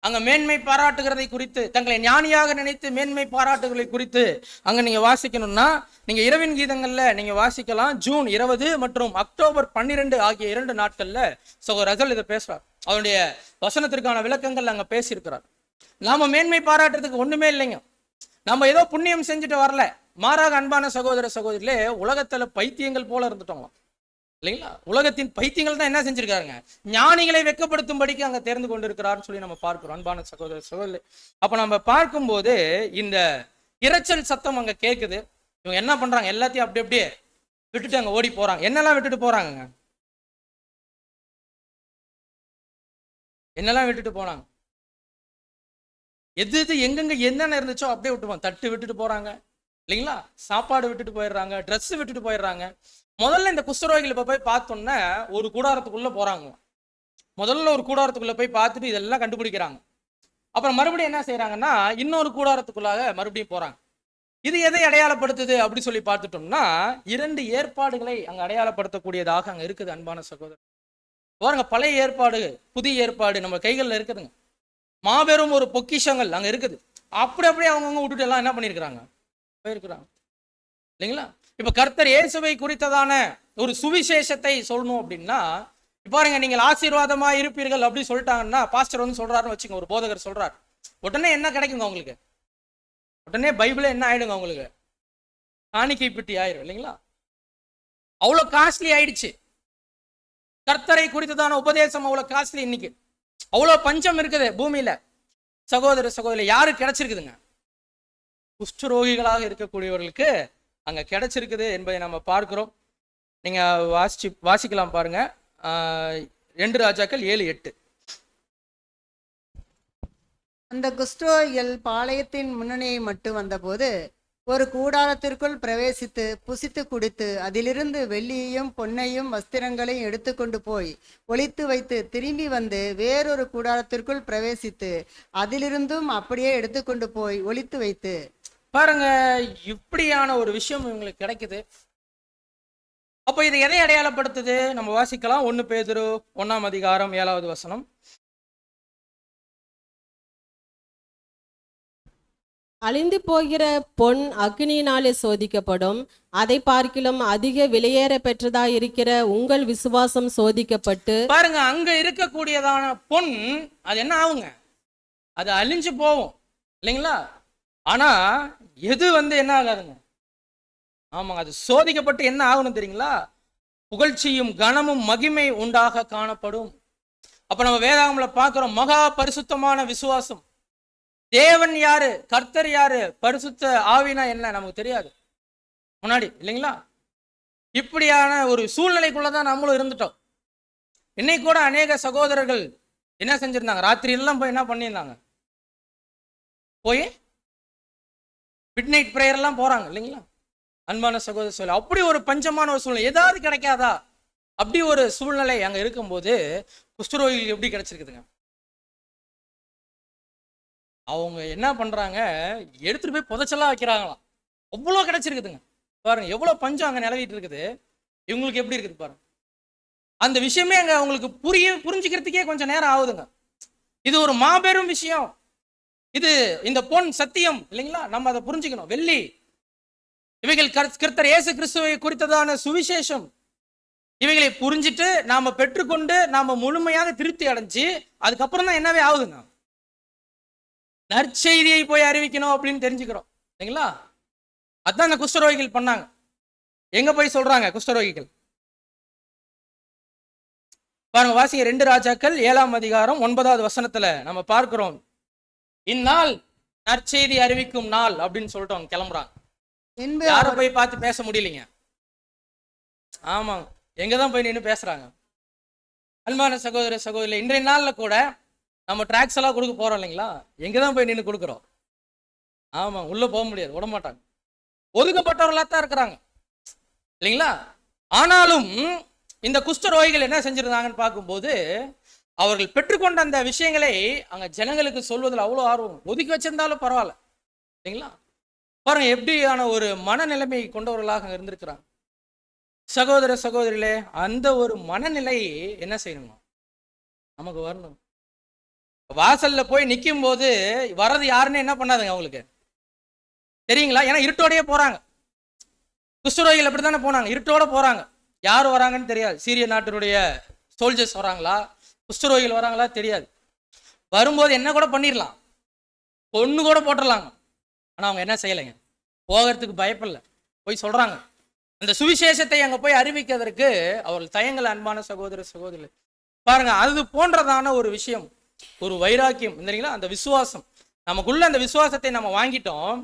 அங்க மேன்மை பாராட்டுகிறதை குறித்து, தங்களை ஞானியாக நினைத்து மேன்மை பாராட்டுகளை குறித்து அங்க நீங்க வாசிக்கணும்னா நீங்க இரவின் கீதங்கள்ல நீங்க வாசிக்கலாம். ஜூன் 20 மற்றும் அக்டோபர் 12 ஆகிய 2 நாட்கள்ல ரசல் இதை பேசுறார். அவருடைய வசனத்திற்கான விளக்கங்கள் அங்க பேசியிருக்கிறார். நாம மேன்மை பாராட்டுறதுக்கு ஒண்ணுமே இல்லைங்க. நம்ம ஏதோ புண்ணியம் செஞ்சுட்டு வரல, மாறாக அன்பான சகோதர சகோதரிகளே, உலகத்துல பைத்தியங்கள் போல இருந்துட்டோம் இல்லைங்களா? உலகத்தின் பைத்தியங்கள் தான் என்ன செஞ்சிருக்காங்க, ஞானிகளை வெட்கப்படுத்தும்படிக்கு அங்க தேர்ந்து கொண்டு இருக்கிறார்னு சொல்லி நம்ம பார்க்கிறோம் அன்பான சகோதர சகோதரி. அப்ப நம்ம பார்க்கும்போது இந்த இரைச்சல் சத்தம் அங்க கேட்குது. இவங்க என்ன பண்றாங்க, எல்லாத்தையும் அப்படி அப்படியே விட்டுட்டு அங்க ஓடி போறாங்க. என்னெல்லாம் விட்டுட்டு போறாங்க, என்னெல்லாம் விட்டுட்டு போனாங்க, எது எது எங்கெங்க என்னென்ன இருந்துச்சோ அப்படியே விட்டுப்போம். தட்டு விட்டுட்டு போறாங்க இல்லைங்களா, சாப்பாடு விட்டுட்டு போயிடுறாங்க, ட்ரெஸ் விட்டுட்டு போயிடுறாங்க. முதல்ல இந்த குஷ்டரோகிகள் இப்ப போய் பார்த்தோன்னா ஒரு கூடாரத்துக்குள்ள போறாங்க. முதல்ல ஒரு கூடாரத்துக்குள்ள போய் பார்த்துட்டு இதெல்லாம் கண்டுபிடிக்கிறாங்க. அப்புறம் மறுபடியும் என்ன செய்யறாங்கன்னா இன்னொரு கூடாரத்துக்குள்ளாக மறுபடியும் போறாங்க. இது எதை அடையாளப்படுத்துது அப்படி சொல்லி பார்த்துட்டோம்னா, 2 ஏற்பாடுகளை அங்க அடையாளப்படுத்தக்கூடியதாக அங்க இருக்குது அன்பான சகோதரர். பாருங்க, பழைய ஏற்பாடு புதிய ஏற்பாடு நம்ம கைகளில் இருக்குதுங்க. மாபெரும் ஒரு பொக்கிஷங்கள் அங்க இருக்குது. அப்படியே அவங்கவுங்க விட்டுட்டு எல்லாம் என்ன பண்ணியிருக்கிறாங்க, போயிருக்கிறாங்க இல்லைங்களா? இப்ப கர்த்தர் இயேசுவை குறித்ததான ஒரு சுவிசேஷத்தை சொல்லணும் அப்படின்னா, பாருங்க, நீங்கள் ஆசீர்வாதமா இருப்பீர்கள் அப்படி சொல்லிட்டாங்கன்னா, பாஸ்டர் வந்து சொல்றாருன்னு வச்சுங்க, ஒரு போதகர் சொல்றாரு, உடனே என்ன கிடைக்குங்க உங்களுக்கு, உடனே பைபிளே என்ன ஆயிடுங்க உங்களுக்கு, காணிக்கை பெட்டி ஆயிரும் இல்லைங்களா? அவ்வளவு காஸ்ட்லி ஆயிடுச்சு. கர்த்தரை குறித்ததான உபதேசம் அவ்வளவு காஸ்ட்லி. இன்னைக்கு அவ்வளவு பஞ்சம் இருக்குது பூமியில. சகோதர சகோதரி, யாரு கிடைச்சிருக்குதுங்க, குஷ்டரோகிகளாக இருக்கக்கூடியவர்களுக்கு அங்க கிடைச்சிருக்குது என்பதை நம்ம பார்க்கிறோம். நீங்க வாசிக்கலாம் பாருங்க, 2 ராஜாக்கள் 7:8. அந்த குஷ்டரோகிகள் பாளையத்தின் முன்னணியை மட்டும் வந்தபோது ஒரு கூடாரத்திற்குள் பிரவேசித்து புசித்து குடித்து அதிலிருந்து வெள்ளியையும் பொன்னையும் வஸ்திரங்களையும் எடுத்துக்கொண்டு போய் ஒளித்து வைத்து திரும்பி வந்து வேறொரு கூடாரத்திற்குள் பிரவேசித்து அதிலிருந்தும் அப்படியே எடுத்துக்கொண்டு போய் ஒளித்து வைத்து. பாருங்க, இப்படியான ஒரு விஷயம் இவங்களுக்கு கிடைக்குது. அப்ப இது எதை அடையாளப்படுத்துது நம்ம வாசிக்கலாம். 1 பேதுரு 1ஆம் அதிகாரம் 7வது வசனம். அழிந்து போகிற பொன் அக்னியினாலே சோதிக்கப்படும், அதை பார்க்கிலும் அதிக விலையேற பெற்றதாயிருக்கிற உங்கள் விசுவாசம் சோதிக்கப்பட்டு. பாருங்க, அங்க இருக்கக்கூடியதான பொன் அது என்ன ஆகுங்க, அது அழிஞ்சு போகும் இல்லைங்களா? ஆனா எது வந்து என்ன ஆகாதுங்க, ஆமாங்க, அது சோதிக்கப்பட்டு என்ன ஆகணும் தெரியுங்களா, புகழ்ச்சியும் கனமும் மகிமை உண்டாக காணப்படும். அப்ப நம்ம வேதாகமல பார்க்கிறோம், மகா பரிசுத்தமான விசுவாசம். தேவன் யாரு, கர்த்தர் யாரு, பரிசுத்த ஆவினா என்ன நமக்கு தெரியாது முன்னாடி இல்லைங்களா? இப்படியான ஒரு சூழ்நிலைக்குள்ளதான் நம்மளும் இருந்துட்டோம். இன்னைக்கு கூட அநேக சகோதரர்கள் என்ன செஞ்சிருந்தாங்க, ராத்திரி எல்லாம் போய் என்ன பண்ணியிருந்தாங்க, போய் மிட் நைட் பிரேயர் எல்லாம் போறாங்க இல்லைங்களா? அன்பான சகோதர சொல்ல, அப்படி ஒரு பஞ்சமான ஒரு சூழ்நிலை, ஏதாவது கிடைக்காதா அப்படி ஒரு சூழ்நிலை அங்க இருக்கும்போது குஷ்டரோகிகள் எப்படி கிடைச்சிருக்குதுங்க, அவங்க என்ன பண்றாங்க, எடுத்துட்டு போய் புதைச்செல்லாம் வைக்கிறாங்களாம். அவ்வளோ கிடைச்சிருக்குதுங்க. பாருங்க எவ்வளவு பஞ்சம் அங்க நிலவிட்டு இருக்குது. இவங்களுக்கு எப்படி இருக்குது பாருங்க. அந்த விஷயமே அங்க அவங்களுக்கு புரிஞ்சுக்கிறதுக்கே கொஞ்சம் நேரம் ஆகுதுங்க. இது ஒரு மாபெரும் விஷயம். இது இந்த பொன் சத்தியம் இல்லைங்களா, நம்ம அதை புரிஞ்சுக்கணும். வெள்ளி இவைகள் கர்த்தர் இயேசு கிறிஸ்துவை குறித்ததான சுவிசேஷம். இவைகளை புரிஞ்சுட்டு நாம பெற்றுக்கொண்டு நாம முழுமையாக திருப்தி அடைஞ்சு அதுக்கப்புறம் தான் என்னவே ஆகுதுங்க, நற்செய்தியை போய் அறிவிக்கணும் அப்படின்னு தெரிஞ்சுக்கிறோம் இல்லைங்களா? அதான் அந்த குஷ்டரோகிகள் பண்ணாங்க. எங்க போய் சொல்றாங்க குஷ்டரோகிகள் பாருங்க, வாசிங்க 2 ராஜாக்கள் 7ஆம் அதிகாரம் 9வது வசனத்துல நம்ம பார்க்கிறோம், இந்நாள் நற்செய்தி அறிவிக்கும் நாள் அப்படின்னு சொல்லிட்டு அவங்க கிளம்புறாங்க. யாரை போய் பார்த்து பேச முடியலைங்க, ஆமாங்க, எங்கதான் போய் நின்று பேசுறாங்க. அன்பான சகோதர சகோதரி, இன்றைய நாள்ல கூட நம்ம டிராக்ஸ் எல்லாம் கொடுக்க போறோம் இல்லைங்களா, எங்கதான் போய் நின்று கொடுக்குறோம். ஆமா, உள்ள போக முடியாது, விட மாட்டாங்க, ஒதுக்கப்பட்டவர்களா தான் இருக்கிறாங்க இல்லைங்களா? ஆனாலும் இந்த குஷ்டரோகிகள் என்ன செஞ்சிருந்தாங்கன்னு பார்க்கும்போது, அவர்கள் பெற்றுக்கொண்ட அந்த விஷயங்களை அங்க ஜனங்களுக்கு சொல்வதில் அவ்வளோ ஆர்வம். ஒதுக்கி வச்சிருந்தாலும் பரவாயில்ல இல்லைங்களா? பாருங்க எப்படியான ஒரு மனநிலைமை கொண்டவர்களாக இருந்திருக்கிறாங்க. சகோதர சகோதரிகளே, அந்த ஒரு மனநிலை என்ன செய்யணும், நமக்கு வரணும். வாசல்ல போய் நிற்கும் போது வர்றது யாருன்னு என்ன பண்ணாதுங்க அவங்களுக்கு தெரியுங்களா? ஏன்னா இருட்டோடயே போறாங்க. குஷ்டரோகிகள் அப்படித்தானே போனாங்க, இருட்டோட போறாங்க. யார் வராங்கன்னு தெரியாது. சீரிய நாட்டினுடைய சோல்ஜர்ஸ் வராங்களா, குஷ்டரோகிகள் வராங்களா தெரியாது. வரும்போது என்ன கூட பண்ணிடலாம், பொண்ணு கூட போட்டுடலாங்க. ஆனா அவங்க என்ன செய்யலைங்க, போகிறதுக்கு பயப்படல, போய் சொல்றாங்க. அந்த சுவிசேஷத்தை அங்க போய் அறிவிக்கிறதற்கு அவர்கள் தயங்கல. அன்பான சகோதர சகோதரி பாருங்க, அது போன்றதான ஒரு விஷயம், ஒரு வைராக்கியம் இல்லைங்களா? அந்த விசுவாசம் நமக்குள்ள, அந்த விசுவாசத்தை நம்ம வாங்கிட்டோம்.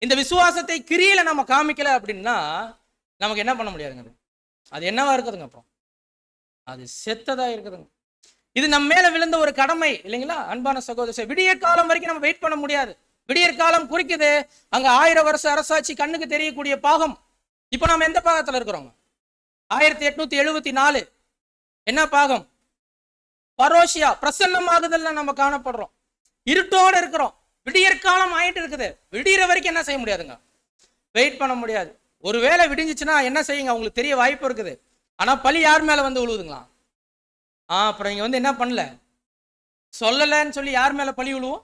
இந்த விசுவாசத்தை கிரியில நம்ம காமிக்கல அப்படின்னா நமக்கு என்ன பண்ண முடியாதுங்க. அது என்னவா இருக்குதுங்க? அப்புறம் அது செத்ததா இருக்குதுங்க. இது நம்ம மேல விழுந்த ஒரு கடமை இல்லைங்களா? அன்பான சகோதரர், விடியற் காலம் வரைக்கும் நம்ம வெயிட் பண்ண முடியாது. விடியற் காலம் குறிக்குது அங்க 1000 வருஷ அரசாட்சி, கண்ணுக்கு தெரியக்கூடிய பாகம். இப்ப நம்ம எந்த பாகத்துல இருக்கிறோம்? 1874 என்ன பாகம்? பரோஷியா, பிரசன்னமாகுதல்ல நம்ம காணப்படுறோம். இருட்டோட இருக்கிறோம். விடியற் காலம் ஆயிட்டு இருக்குது. விடியற வரைக்கும் என்ன செய்ய முடியாதுங்க, வெயிட் பண்ண முடியாது. ஒருவேளை விடிஞ்சிச்சுன்னா என்ன செய்யுங்க, உங்களுக்கு தெரிய வாய்ப்பு இருக்குது. ஆனா பழி யார் மேல வந்து விழுவுதுங்களா? அப்புறம் இங்க வந்து என்ன பண்ணல, சொல்லலன்னு சொல்லி யார் மேல பழி விழுவும்?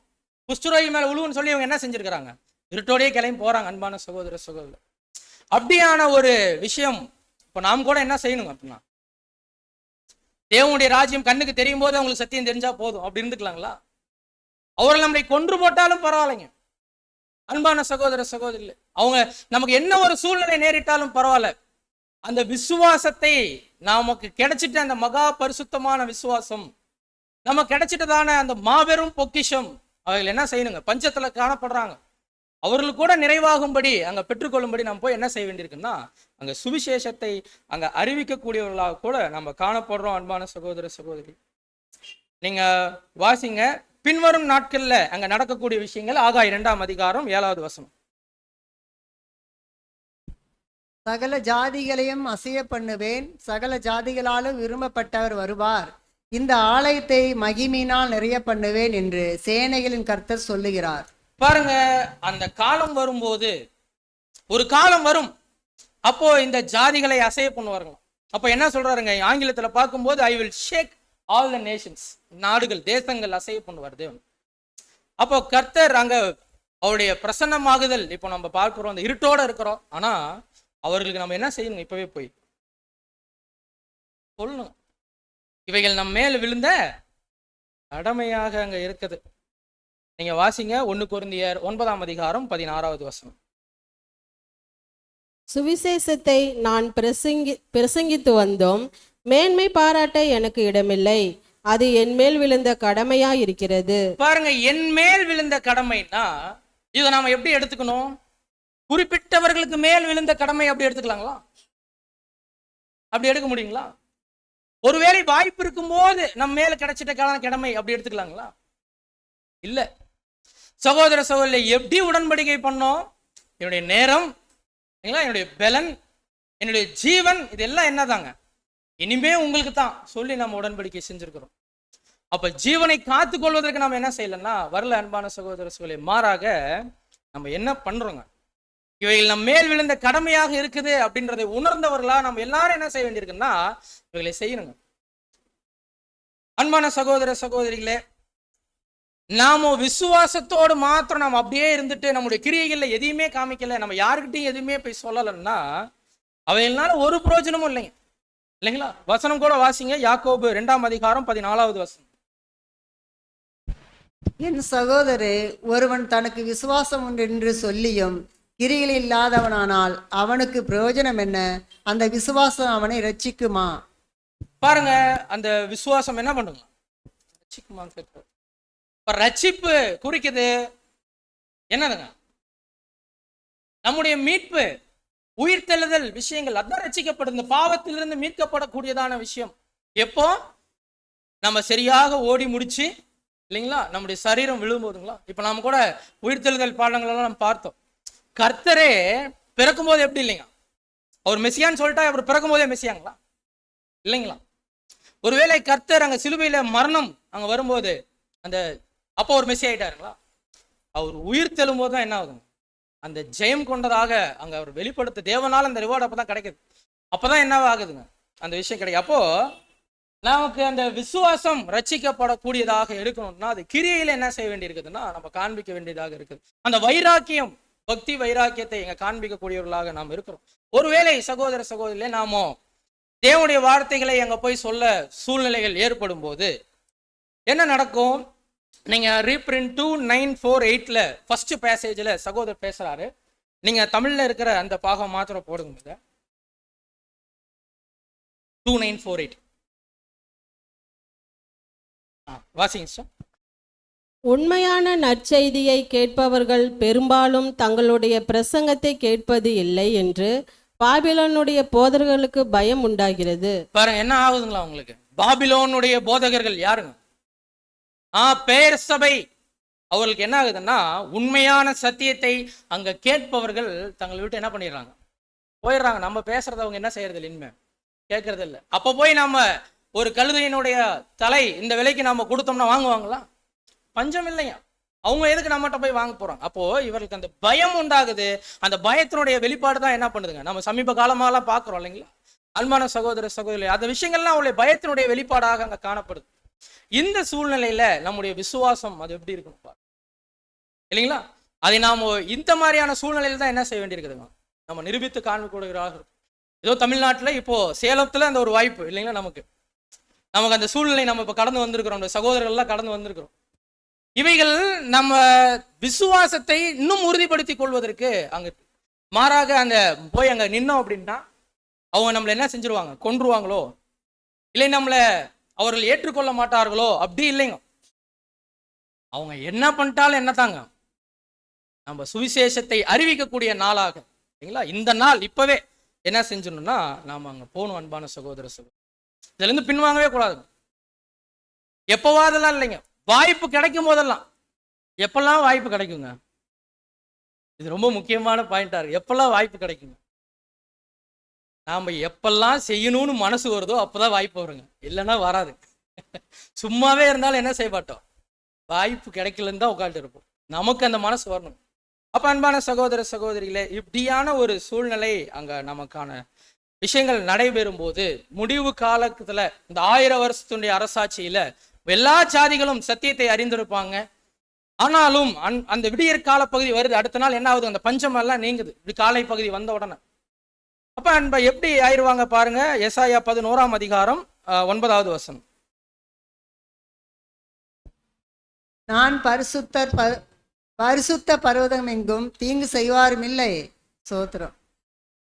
குஷ்டரோகி மேல விழுவுன்னு சொல்லி இவங்க என்ன செஞ்சிருக்கிறாங்க? இருட்டோடையே கிளம்பி போறாங்க. அன்பான சகோதர சகோதரர், அப்படியான ஒரு விஷயம் இப்ப நாம் கூட என்ன செய்யணும் அப்படின்னா, தேவனுடைய ராஜ்யம் கண்ணுக்கு தெரியும் போது அவங்களுக்கு சத்தியம் தெரிஞ்சா போதும் அப்படி இருந்துக்கலாங்களா? அவர்கள் நம்மளை கொன்று போட்டாலும் பரவாயில்லைங்க. அன்பான சகோதர சகோதரிகள், அவங்க நமக்கு என்ன ஒரு சூழ்நிலை நேரிட்டாலும் பரவாயில்ல, அந்த விசுவாசத்தை நமக்கு கிடைச்சிட்ட அந்த மகா பரிசுத்தமான விசுவாசம் நம்ம கிடைச்சிட்டதான அந்த மாபெரும் பொக்கிஷம், அவர்கள் என்ன செய்யணுங்க, பஞ்சத்துல காணப்படுறாங்க. அவர்களுக்கு கூட நிறைவாகும்படி அங்க பெற்றுக்கொள்ளும்படி நம்ம போய் என்ன செய்ய வேண்டியிருக்குன்னா, அங்க சுவிசேஷத்தை அங்க அறிவிக்கக்கூடியவர்களாக கூட நம்ம காணப்படுறோம். அன்பான சகோதர சகோதரி, நீங்க வாசிங்க, பின்வரும் நாட்கள்ல அங்க நடக்கக்கூடிய விஷயங்கள். ஆகாய் 2ஆம் அதிகாரம் 7வது வசனம். சகல ஜாதிகளையும் அசைய பண்ணுவேன், சகல ஜாதிகளாலும் விரும்பப்பட்டவர் வருவார், இந்த ஆலயத்தை மகிமையினால் நிறைய பண்ணுவேன் என்று சேனைகளின் கர்த்தர் சொல்லுகிறார். பாருங்க, அந்த காலம் வரும்போது, ஒரு காலம் வரும், அப்போ இந்த ஜாதிகளை அசைய பண்ணுவார்கள். அப்போ என்ன சொல்றாருங்க, ஆங்கிலத்துல பார்க்கும்போது I will shake all the nations, நாடுகள் தேசங்கள் அசைய பண்ணுவார் தேவன். அப்போ கர்த்தர் அங்க அவருடைய பிரசன்னமாகுதல் இப்போ நம்ம பார்க்கிறோம். அந்த இருட்டோட இருக்கிறோம், ஆனா அவர்களுக்கு நம்ம என்ன செய்யணும், இப்பவே போய் சொல்லணும். இவைகள் நம்ம மேல விழுந்த கடமையாக அங்க இருக்குது. நீங்க வாசிங்க 1 கொரிந்தியர் 9ஆம் அதிகாரம் 16வது வசனம். சுவிசேஷத்தை நான் பிரசங்கித்து வந்தோம், மேன்மை பாராட்ட எனக்கு இடமில்லை, அது என் மேல் விழுந்த கடமையா இருக்கிறது. பாருங்க, என் மேல் விழுந்த கடமைன்னா இதை நாம எப்படி எடுத்துக்கணும்? குறிப்பிட்டவர்களுக்கு மேல் விழுந்த கடமை அப்படி எடுத்துக்கலாங்களா? அப்படி எடுக்க முடியுங்களா? ஒருவேளை வாய்ப்பு இருக்கும் போது நம்ம மேல கிடைச்சிட்ட கடமை அப்படி எடுத்துக்கலாங்களா? இல்ல. சகோதர சகோதரி, எப்படி உடன்படிக்கை பண்ணோம்? என்னுடைய நேரம், என்னுடைய பலன், என்னுடைய ஜீவன், இதெல்லாம் என்னதாங்க, இனிமே உங்களுக்கு தான் சொல்லி நம்ம உடன்படிக்கை செஞ்சிருக்கிறோம். அப்ப ஜீவனை காத்து கொள்வதற்கு நம்ம என்ன செய்யலன்னா வரல. அன்பான சகோதர சகோதரி, மாறாக நம்ம என்ன பண்றோங்க, இவைகள் நம்ம மேல் விழுந்த கடமையாக இருக்குது அப்படின்றதை உணர்ந்தவர்களா நம்ம எல்லாரும் என்ன செய்ய வேண்டியிருக்குன்னா இவைகளை செய்யணுங்க. அன்பான சகோதர சகோதரிகளே, நாம விசுவாசத்தோடு மாத்திரம் நாம் அப்படியே இருந்துட்டு நம்முடைய கிரியைகள்ல எதையுமே காமிக்கல, நம்ம யாருக்கிட்டையும் எதுவுமே போய் சொல்லலைன்னா அவைகள்னால ஒரு பிரயோஜனமும் இல்லைங்க, இல்லைங்களா? வசனம் கூட வாசிங்க, யாக்கோபு 2ஆம் அதிகாரம் 14வது வசனம். என் சகோதரே, ஒருவன் தனக்கு விசுவாசம் உண்டு என்று சொல்லியும் கிரியில் இல்லாதவனானால் அவனுக்கு பிரயோஜனம் என்ன? அந்த விசுவாசம் அவனை ரட்சிக்குமா? பாருங்க, அந்த விசுவாசம் என்ன பண்ணுங்க, ரட்சிக்குமான்னு கேட்கிறார். இப்ப ரட்சிப்பு குறிக்குது என்னதுங்க, நம்முடைய மீட்பு, உயிர்த்தெழுதல் விஷயங்கள், அதான் ரட்சிக்கப்படுது. இந்த பாவத்திலிருந்து மீட்கப்படக்கூடியதான விஷயம் எப்போ நம்ம சரியாக ஓடி முடிச்சு இல்லைங்களா, நம்முடைய சரீரம் விழும்போதுங்களா. இப்ப நாம கூட உயிர்த்தெழுதல் பாடங்களெல்லாம் நம்ம பார்த்தோம். கர்த்தரே பிறக்கும் போது எப்படி இல்லைங்க, அவர் மெசியான்னு சொல்லிட்டா அவர் பிறக்கும் போதே மெசியாங்களா? இல்லைங்களா? ஒருவேளை கர்த்தர் அங்க சிலுவையில மரணம் அங்க வரும்போது அந்த அப்போ ஒரு மெசி ஆயிட்டாருங்களா? அவர் உயிர் தெழும் போது தான் என்ன ஆகுதுங்க, அந்த ஜெயம் கொண்டதாக அங்க அவர் வெளிப்படுத்த தேவனால அந்த ரிவார்டு அப்பதான் கிடைக்குது. அப்பதான் என்ன ஆகுதுங்க, அந்த விஷயம் கிடைக்கும். அப்போ நமக்கு அந்த விசுவாசம் ரட்சிக்கப்படக்கூடியதாக இருக்கணும்னா அது கிரியையில என்ன செய்ய வேண்டி இருக்குதுன்னா நம்ம காண்பிக்க வேண்டியதாக இருக்குது. அந்த வைராக்கியம், பக்தி வைராக்கியத்தை எங்க காண்பிக்கக்கூடியவர்களாக நாம் இருக்கிறோம். ஒருவேளை சகோதர சகோதரிகளே, நாமோ தேவனுடைய வார்த்தைகளை அங்க போய் சொல்ல சூழ்நிலைகள் ஏற்படும் போது என்ன நடக்கும்? நீங்க ரீப்ரிண்ட் 2948 ஃபர்ஸ்ட் பேசேஜ்ல சகோதரர் பேசுறாரு, நீங்க தமிழ்ல இருக்கிற அந்த பாகம் மாத்திரம் போடுங்க இதை. 2948 வாசிங்க சார். உண்மையான நற்செய்தியை கேட்பவர்கள் பெரும்பாலும் தங்களுடைய பிரசங்கத்தை கேட்பது இல்லை என்று பாபிலோனுடைய போதகர்களுக்கு பயம் உண்டாகிறது. பாருங்க என்ன ஆகுதுங்களா உங்களுக்கு. பாபிலோனுடைய போதகர்கள் யாருங்க? பெயர் சபை. அவர்களுக்கு என்ன ஆகுதுன்னா உண்மையான சத்தியத்தை அங்க கேட்பவர்கள் தங்களை விட்டு என்ன பண்ணிடுறாங்க, போயிடுறாங்க. நம்ம பேசுறத அவங்க என்ன செய்யறது இல்லை, இனிமே கேட்கறது இல்லை. அப்ப போய் நம்ம ஒரு கழுதையினுடைய தலை இந்த விலைக்கு நம்ம கொடுத்தோம்னா வாங்குவாங்களா? பஞ்சம் இல்லையா. அவங்க எதுக்கு நம்மகிட்ட போய் வாங்க போறாங்க? அப்போ இவர்களுக்கு அந்த பயம் உண்டாகுது. அந்த பயத்தினுடைய வெளிப்பாடு தான் என்ன பண்ணுதுங்க, நம்ம சமீப காலமாலாம் பார்க்குறோம் இல்லைங்களா. அன்பான சகோதர சகோதரி, அந்த விஷயங்கள்லாம் அவருடைய பயத்தினுடைய வெளிப்பாடாக அங்க காணப்படுது. இந்த சூழ்நிலையில நம்முடைய விசுவாசம் அது எப்படி இருக்கணும் இல்லைங்களா. அதை நாம இந்த மாதிரியான சூழ்நிலையில தான் என்ன செய்ய வேண்டியிருக்குதுங்க, நம்ம நிரூபித்து காண்பிக்கொடுக்கிறார்கள். ஏதோ தமிழ்நாட்டில் இப்போ சேலத்துல அந்த ஒரு வாய்ப்பு இல்லைங்களா, நமக்கு அந்த சூழ்நிலை நம்ம இப்போ கடந்து வந்திருக்கிறோம், நம்ம சகோதரர்கள்லாம் கடந்து வந்திருக்கிறோம். இவைகள் நம்ம விசுவாசத்தை இன்னும் உறுதிப்படுத்திக் கொள்வதற்கு அங்க மாறாக அந்த போய் அங்க நின்னோம் அப்படின்னா அவங்க நம்மளை என்ன செஞ்சிருவாங்க, கொன்றுவாங்களோ, இல்லை நம்மளை அவர்கள் ஏற்றுக்கொள்ள மாட்டார்களோ, அப்படி இல்லைங்க. அவங்க என்ன பண்ணிட்டாலும் என்னதாங்க, நம்ம சுவிசேஷத்தை அறிவிக்கக்கூடிய நாளாக இல்லைங்களா இந்த நாள் இப்பவே என்ன செஞ்சணும்னா நாம அங்க போகணும். அன்பான சகோதர சகோதரி, இதுல இருந்து பின்வாங்கவே கூடாது. எப்பவாதெல்லாம் இல்லைங்க, வாய்ப்பு கிடைக்கும் போதெல்லாம். எப்பெல்லாம் வாய்ப்பு கிடைக்குங்க, இது ரொம்ப முக்கியமான பாயிண்டா இருக்கு. எப்பெல்லாம் வாய்ப்பு கிடைக்குங்க, நாம எப்பெல்லாம் செய்யணும்னு மனசு வருதோ அப்பதான் வாய்ப்பு வருங்க, இல்லைன்னா வராது. சும்மாவே இருந்தாலும் என்ன செய்ய மாட்டோம், வாய்ப்பு கிடைக்கலன்னு தான் உட்காந்துட்டு இருப்போம். நமக்கு அந்த மனசு வரணும். அப்ப அன்பான சகோதர சகோதரிகளே, இப்படியான ஒரு சூழ்நிலை அங்க நமக்கான விஷயங்கள் நடைபெறும் போது முடிவு காலத்துல இந்த 1000 வருஷத்துடைய அரசாட்சியில எல்லா ஜாதிகளும் சத்தியத்தை அறிந்திருப்பாங்க. ஆனாலும் அந்த விடியற் கால பகுதி வருது. அடுத்த நாள் என்ன ஆகுது, அந்த பஞ்சம் எல்லாம் நீங்குது. இப்படி காலை பகுதி வந்த உடனே அப்ப அன்ப எப்படி ஆயிடுவாங்க பாருங்க. எசாயா 11ஆம் அதிகாரம் 9வது வசனம். நான் பரிசுத்த பர்வதம் எங்கும் தீங்கு செய்வாரும் இல்லை, சோத்திரம்,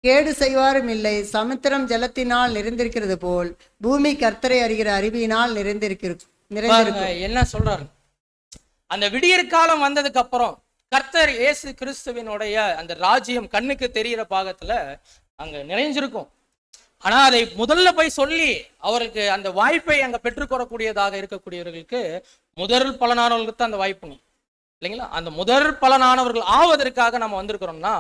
கேடு செய்வாரும் இல்லை. சமுத்திரம் ஜலத்தினால் நிறைந்திருக்கிறது போல் பூமி கர்த்தரை அறிகிற அறிவியினால் நிறைந்திருக்கிறது. என்ன சொல்றாரு, அந்த விடியற் காலம் வந்ததுக்கு அப்புறம் கர்த்தர் இயேசு கிறிஸ்துவினுடைய அந்த ராஜ்யம் கண்ணுக்கு தெரிகிற பாகத்துல அங்க நிறைஞ்சிருக்கும். ஆனா அதை முதல்ல போய் சொல்லி அவருக்கு அந்த வாய்ப்பை அங்க பெற்றுக்கொள்ளக்கூடியதாக இருக்கக்கூடியவர்களுக்கு முதல் பலனானவர்களுக்கு தான் அந்த வாய்ப்புங்க இல்லைங்களா. அந்த முதல் பலனானவர்கள் ஆவதற்காக நம்ம வந்திருக்கிறோம்னா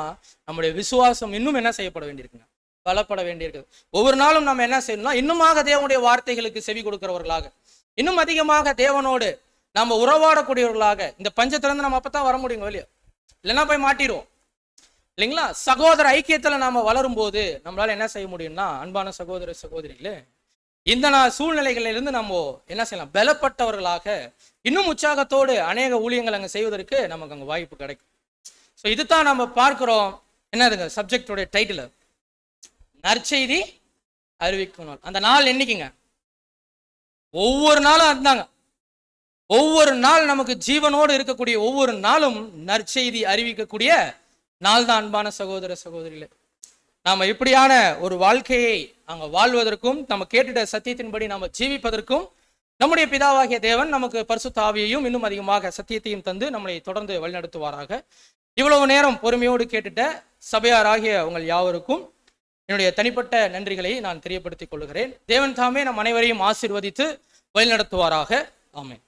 நம்முடைய விசுவாசம் இன்னும் என்ன செய்யப்பட வேண்டியிருக்குங்க, பலப்பட வேண்டியிருக்குது. ஒவ்வொரு நாளும் நம்ம என்ன செய்யணும்னா இன்னுமாக தேவனுடைய வார்த்தைகளுக்கு செவி கொடுக்கிறவர்களாக, இன்னும் அதிகமாக தேவனோடு நம்ம உறவாடக்கூடியவர்களாக. இந்த பஞ்சத்திலிருந்து நம்ம அப்பதான் வர முடியுங்க வெளியே, இல்லைன்னா போய் மாட்டிடுவோம் இல்லைங்களா. சகோதர ஐக்கியத்துல நாம வளரும் போது நம்மளால என்ன செய்ய முடியும்னா அன்பான சகோதர சகோதரிகளே, இந்த சூழ்நிலைகளிலிருந்து நம்ம என்ன செய்யலாம், பலப்பட்டவர்களாக இன்னும் உற்சாகத்தோடு அநேக ஊழியங்கள் அங்க செய்வதற்கு நமக்கு அங்க வாய்ப்பு கிடைக்கும். ஸோ இதுதான் நம்ம பார்க்கிறோம். என்னதுங்க சப்ஜெக்டோட டைட்டில், நற்செய்தி அறிவிக்கும் நாள். அந்த நாள் என்னைக்குங்க, ஒவ்வொரு நாளும் இருந்தாங்க. ஒவ்வொரு நாள் நமக்கு ஜீவனோடு இருக்கக்கூடிய ஒவ்வொரு நாளும் நற்செய்தி அறிவிக்கக்கூடிய நாள் தான். அன்பான சகோதர சகோதரிகளே, நாம இப்படியான ஒரு வாழ்க்கையை அங்க வாழ்வதற்கும் நம்ம கேட்டுட்ட சத்தியத்தின்படி நம்ம ஜீவிப்பதற்கும் நம்முடைய பிதாவாகிய தேவன் நமக்கு பரிசுத்த ஆவியையும் இன்னும் அதிகமாக சத்தியத்தையும் தந்து நம்மளை தொடர்ந்து வழிநடத்துவாராக. இவ்வளவு நேரம் பொறுமையோடு கேட்டுட்ட சபையாராகிய உங்கள் யாவருக்கும் என்னுடைய தனிப்பட்ட நன்றிகளை நான் தெரியப்படுத்திக் கொள்கிறேன். தேவன் தாமே நம் அனைவரையும் ஆசீர்வதித்து வழிநடத்துவாராக. ஆமென்.